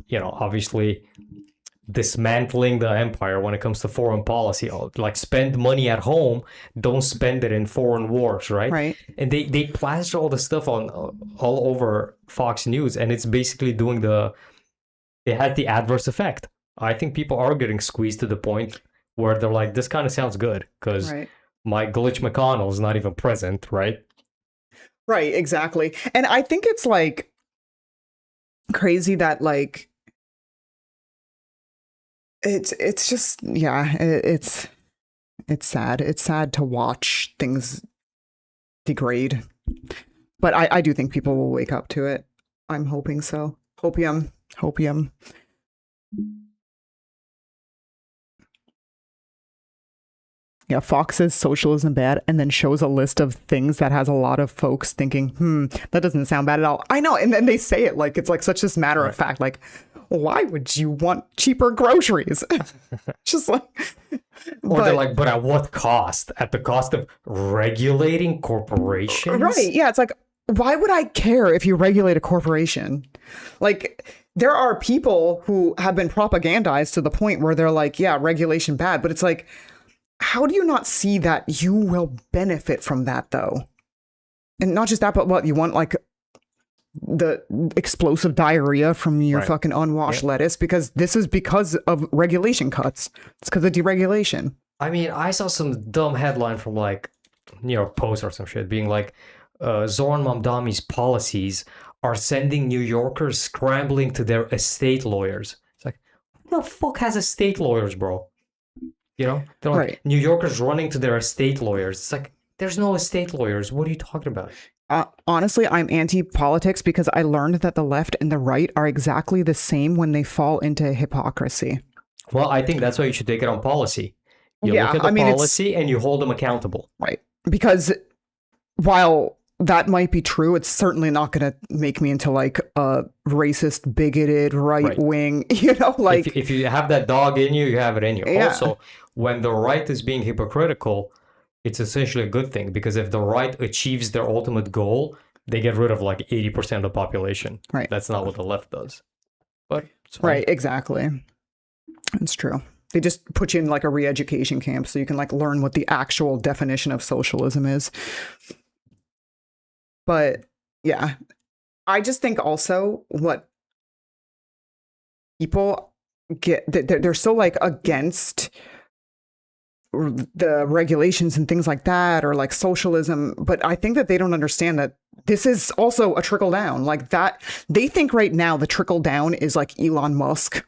You know, obviously dismantling the empire when it comes to foreign policy, like spend money at home, don't spend it in foreign wars, right? And they plaster all the stuff on all over Fox News, and it's basically it has the adverse effect. I think people are getting squeezed to the point where they're like, this kind of sounds good because my Glitch McConnell is not even present, right? Right, exactly. And I think it's like crazy that like it's just it's sad. It's sad to watch things degrade. But I do think people will wake up to it. I'm hoping so. Hopium. Yeah, Fox says socialism bad and then shows a list of things that has a lot of folks thinking, that doesn't sound bad at all. I know. And then they say it like it's like such this matter of fact, like, why would you want cheaper groceries? Just like, they're like, but at what cost? At the cost of regulating corporations? Right. Yeah. It's like, why would I care if you regulate a corporation? Like, there are people who have been propagandized to the point where they're like, yeah, regulation bad. But it's like, how do you not see that you will benefit from that, though? And not just that, but what you want, like the explosive diarrhea from your fucking unwashed lettuce, because this is because of regulation cuts. It's because of deregulation. I mean, I saw some dumb headline from like New York Post or some shit being like, Zoran Mamdani's policies are sending New Yorkers scrambling to their estate lawyers. It's like, who the fuck has estate lawyers, bro? You know, they're like New Yorkers running to their estate lawyers. It's like, there's no estate lawyers. What are you talking about? Honestly, I'm anti-politics because I learned that the left and the right are exactly the same when they fall into hypocrisy. Well, I think that's why you should take it on policy. You look at the policy and you hold them accountable. Right. Because while that might be true, it's certainly not going to make me into like a racist, bigoted, right wing, you know, like if you have that dog in you, you have it in you. Also, when the right is being hypocritical, it's essentially a good thing, because if the right achieves their ultimate goal, they get rid of like 80% of the population. Right. That's not what the left does. But right, exactly. It's true. They just put you in like a re-education camp so you can like learn what the actual definition of socialism is. But yeah, I just think also what people get, they're so like against the regulations and things like that, or like socialism. But I think that they don't understand that this is also a trickle down like that. They think right now the trickle down is like Elon Musk.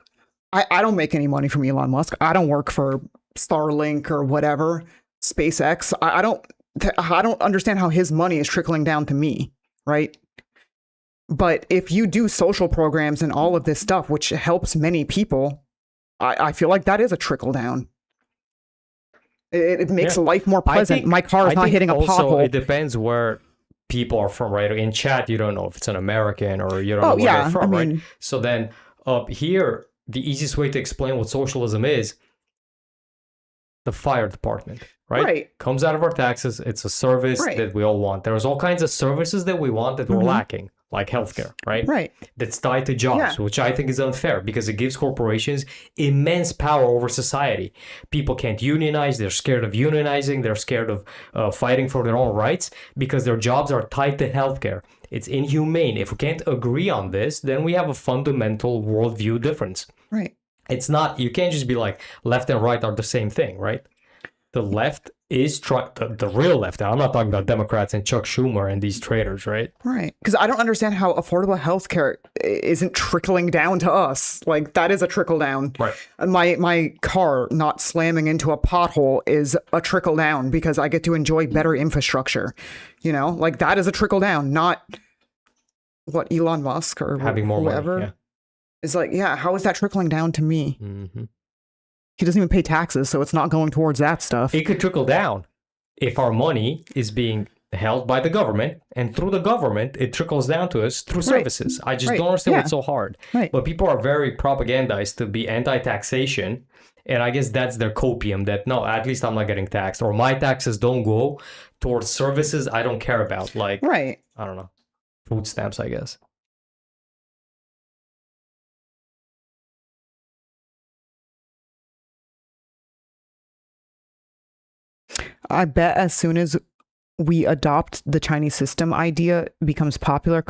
I don't make any money from Elon Musk. I don't work for Starlink or whatever, SpaceX. I don't understand how his money is trickling down to me, right? But if you do social programs and all of this stuff, which helps many people, I feel like that is a trickle down. It makes life more pleasant. My car is not hitting a pothole. It depends where people are from, right? In chat, you don't know if it's an American or you don't know where they're from, right? So then up here, the easiest way to explain what socialism is, the fire department, right? Comes out of our taxes. It's a service that we all want. There's all kinds of services that we want that we're lacking, like healthcare, right? That's tied to jobs, which I think is unfair because it gives corporations immense power over society. People can't unionize. They're scared of unionizing. They're scared of fighting for their own rights because their jobs are tied to healthcare. It's inhumane. If we can't agree on this, then we have a fundamental worldview difference. It's not, you can't just be like left and right are the same thing, right? The left is the real left. I'm not talking about Democrats and Chuck Schumer and these traitors, right? Because I don't understand how affordable healthcare isn't trickling down to us. Like, that is a trickle down. My car not slamming into a pothole is a trickle down because I get to enjoy better infrastructure. You know, like that is a trickle down, not what Elon Musk or having more whoever. Money, It's like, how is that trickling down to me? He doesn't even pay taxes, so it's not going towards that stuff. It could trickle down if our money is being held by the government, and through the government, it trickles down to us through services. I just don't understand what's so hard. But people are very propagandized to be anti-taxation, and I guess that's their copium, that no, at least I'm not getting taxed, or my taxes don't go towards services I don't care about, like, I don't know, food stamps, I guess. I bet as soon as we adopt the Chinese system idea becomes popular,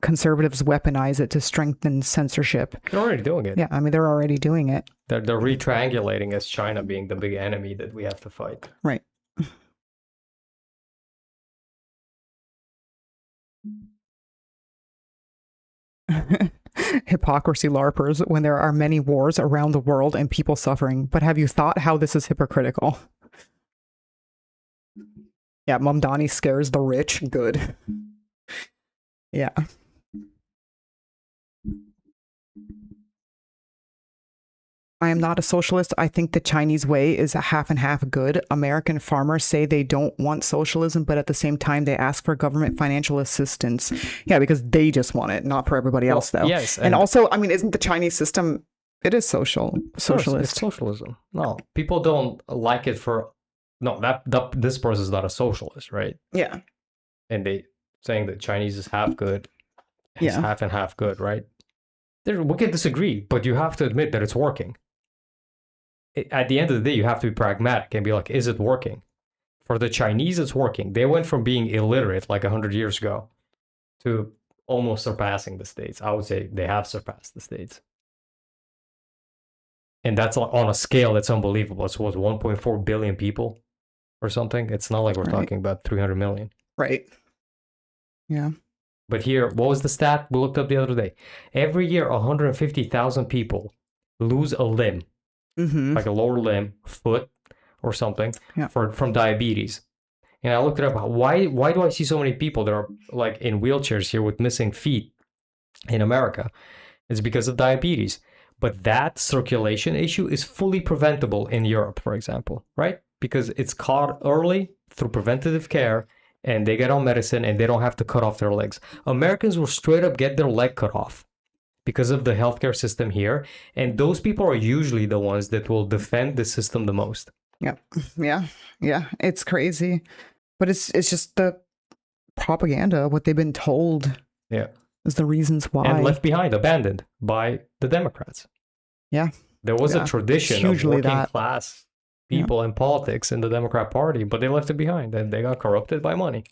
conservatives weaponize it to strengthen censorship. They're already doing it. Yeah, I mean, they're already doing it. They're retriangulating as China being the big enemy that we have to fight. Right. Hypocrisy LARPers when there are many wars around the world and people suffering. But have you thought how this is hypocritical? Yeah, Mamdani scares the rich. Good. Yeah. I am not a socialist. I think the Chinese way is a half and half good. American farmers say they don't want socialism, but at the same time, they ask for government financial assistance. Yeah, because they just want it, not for everybody else, though. Yes. And also, I mean, isn't the Chinese system, it is socialist. It's socialism. No, people don't like it for... No, this person is not a socialist, right? Yeah. And they saying that Chinese is half good, it's half and half good, right? We can disagree, but you have to admit that it's working. At the end of the day, you have to be pragmatic and be like, is it working? For the Chinese, it's working. They went from being illiterate like 100 years ago to almost surpassing the States. I would say they have surpassed the States. And that's on a scale that's unbelievable. It's what, 1.4 billion people or something? It's not like we're talking about 300 million. Right. Yeah. But here, what was the stat we looked up the other day? Every year, 150,000 people lose a limb, like a lower limb, foot, or something, from diabetes. And I looked it up. Why do I see so many people that are like in wheelchairs here with missing feet in America? It's because of diabetes. But that circulation issue is fully preventable in Europe, for example, right? Because it's caught early through preventative care, and they get on medicine and they don't have to cut off their legs. Americans will straight up get their leg cut off because of the healthcare system here. And those people are usually the ones that will defend the system the most. Yeah. It's crazy. But it's just the propaganda, what they've been told. Yeah. Is the reasons why. And left behind, abandoned by the Democrats. Yeah. There was a tradition of working class people in politics in the Democrat Party, but they left it behind and they got corrupted by money.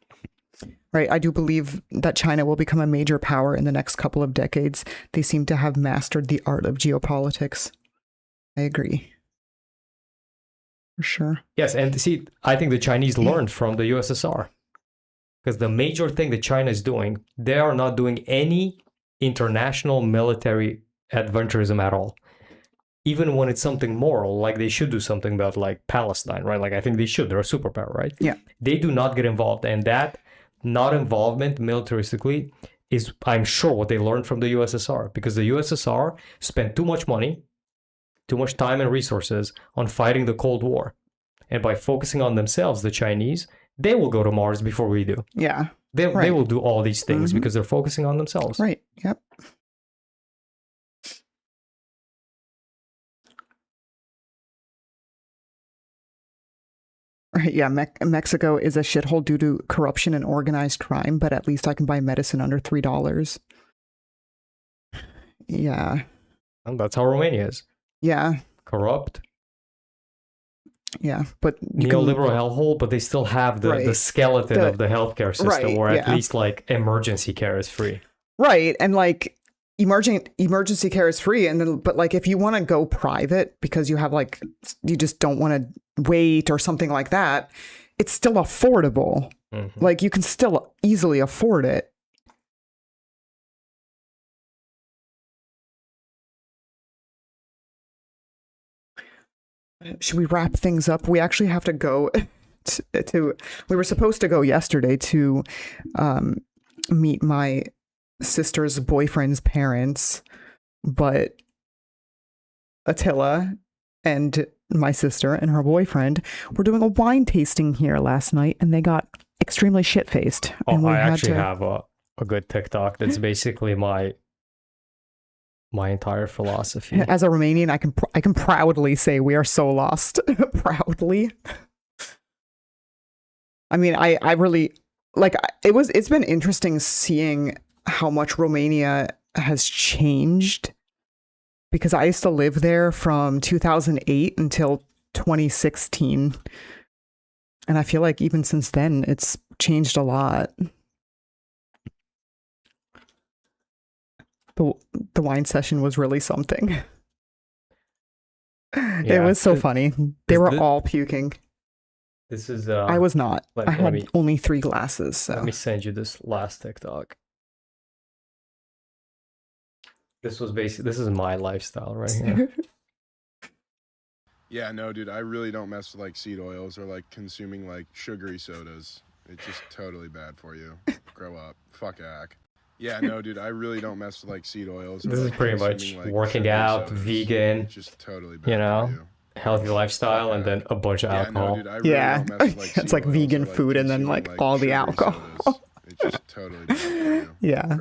Right. I do believe that China will become a major power in the next couple of decades. They seem to have mastered the art of geopolitics. I agree. For sure. Yes. And see, I think the Chinese learned from the USSR. Because the major thing that China is doing, they are not doing any international military adventurism at all. Even when it's something moral, like they should do something about like Palestine, right? Like I think they should. They're a superpower, right? Yeah. They do not get involved. And that not involvement militaristically is, I'm sure, what they learned from the USSR. Because the USSR spent too much money, too much time and resources on fighting the Cold War. And by focusing on themselves, the Chinese, they will go to Mars before we do. Yeah. They Right. will do all these things because they're focusing on themselves. Right. Yep. Right. Yeah. Mexico is a shithole due to corruption and organized crime, but at least I can buy medicine under $3. Yeah. And that's how Romania is. Yeah. Corrupt, Yeah. But neoliberal hellhole, but they still have the Right. skeleton The- of the healthcare system right, where at yeah. least like emergency care is free. Right. And like emergency care is free. And then, but like if you want to go private because you have like, you just don't want to wait or something like that, it's still affordable. Like you can still easily afford it. Should we wrap things up? We actually have to go we were supposed to go yesterday to meet my sister's boyfriend's parents, but Attila and my sister and her boyfriend were doing a wine tasting here last night, and they got extremely shit-faced. And Oh, we I had actually to, have a good TikTok that's basically my entire philosophy. as a Romanian, I can proudly say we are so lost. Proudly. I mean, I really like it's been interesting seeing how much Romania has changed, because I used to live there from 2008 until 2016. And I feel like even since then, it's changed a lot. The wine session was really something. It Yeah. was so funny. They Is were thi- all puking. This is I was not. let- I let had me- only 3 glasses. So. Let me send you this last TikTok. This is my lifestyle right here. Yeah, no, dude, I really don't mess with like seed oils or like consuming like sugary sodas. It's just totally bad for you. Grow up. Fuck ack. Yeah, no, dude, I really don't mess with like seed oils. Or, This is like, pretty much consuming, like, working sugary out, sodas. vegan, It's just totally bad you for know, you. healthy lifestyle, and then a bunch of Yeah, no, alcohol. dude, I really Yeah, don't mess with, like, it's like seed oils vegan or, like, food and then consuming, like like, all the sugary alcohol. sodas. It's just totally bad for you. Yeah.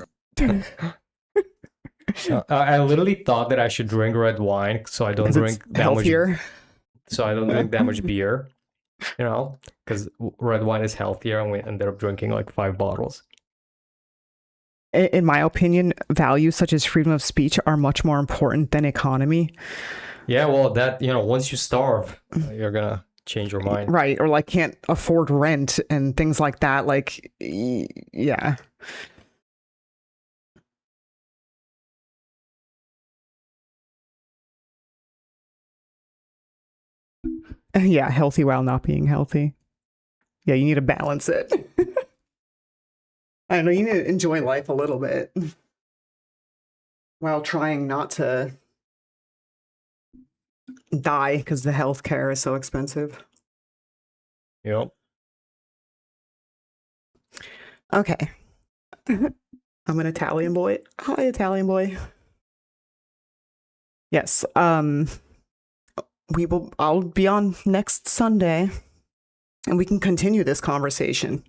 I literally thought that I should drink red wine so I don't 'Cause it's drink that healthier. much. So I don't drink that much beer, you know, because red wine is healthier, and we ended up drinking like 5 bottles. In my opinion, values such as freedom of speech are much more important than economy. Yeah, well, that, you know, once you starve, you're gonna change your mind. Right. Or like can't afford rent and things like that. Like, yeah. Yeah, healthy while not being healthy. Yeah, you need to balance it. I don't know, you need to enjoy life a little bit while trying not to die because the healthcare is so expensive. Yep. Okay. I'm an Italian boy. Hi, Italian boy. Yes. I'll be on next Sunday and we can continue this conversation.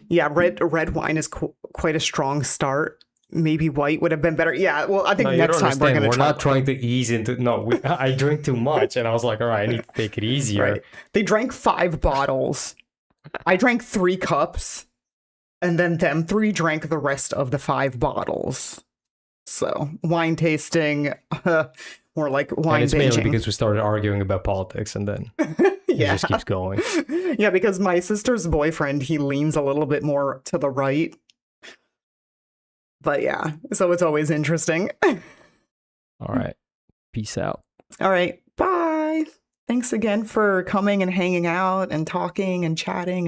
Yeah, red wine is quite a strong start. Maybe white would have been better. Yeah, well, I think No, you next don't time we're understand. going to We're try. not trying to ease into. No, I drink too much, and I was like, all right, I need to take it easier. Right. They drank 5 bottles. I drank 3 cups, and then them 3 drank the rest of the 5 bottles. So wine tasting, more like wine And it's mainly binging. because we started arguing about politics, and then it Yeah. just keeps going. Yeah, because my sister's boyfriend, he leans a little bit more to the right. But yeah, so it's always interesting. All right. Peace out. All right, bye. Thanks again for coming and hanging out and talking and chatting and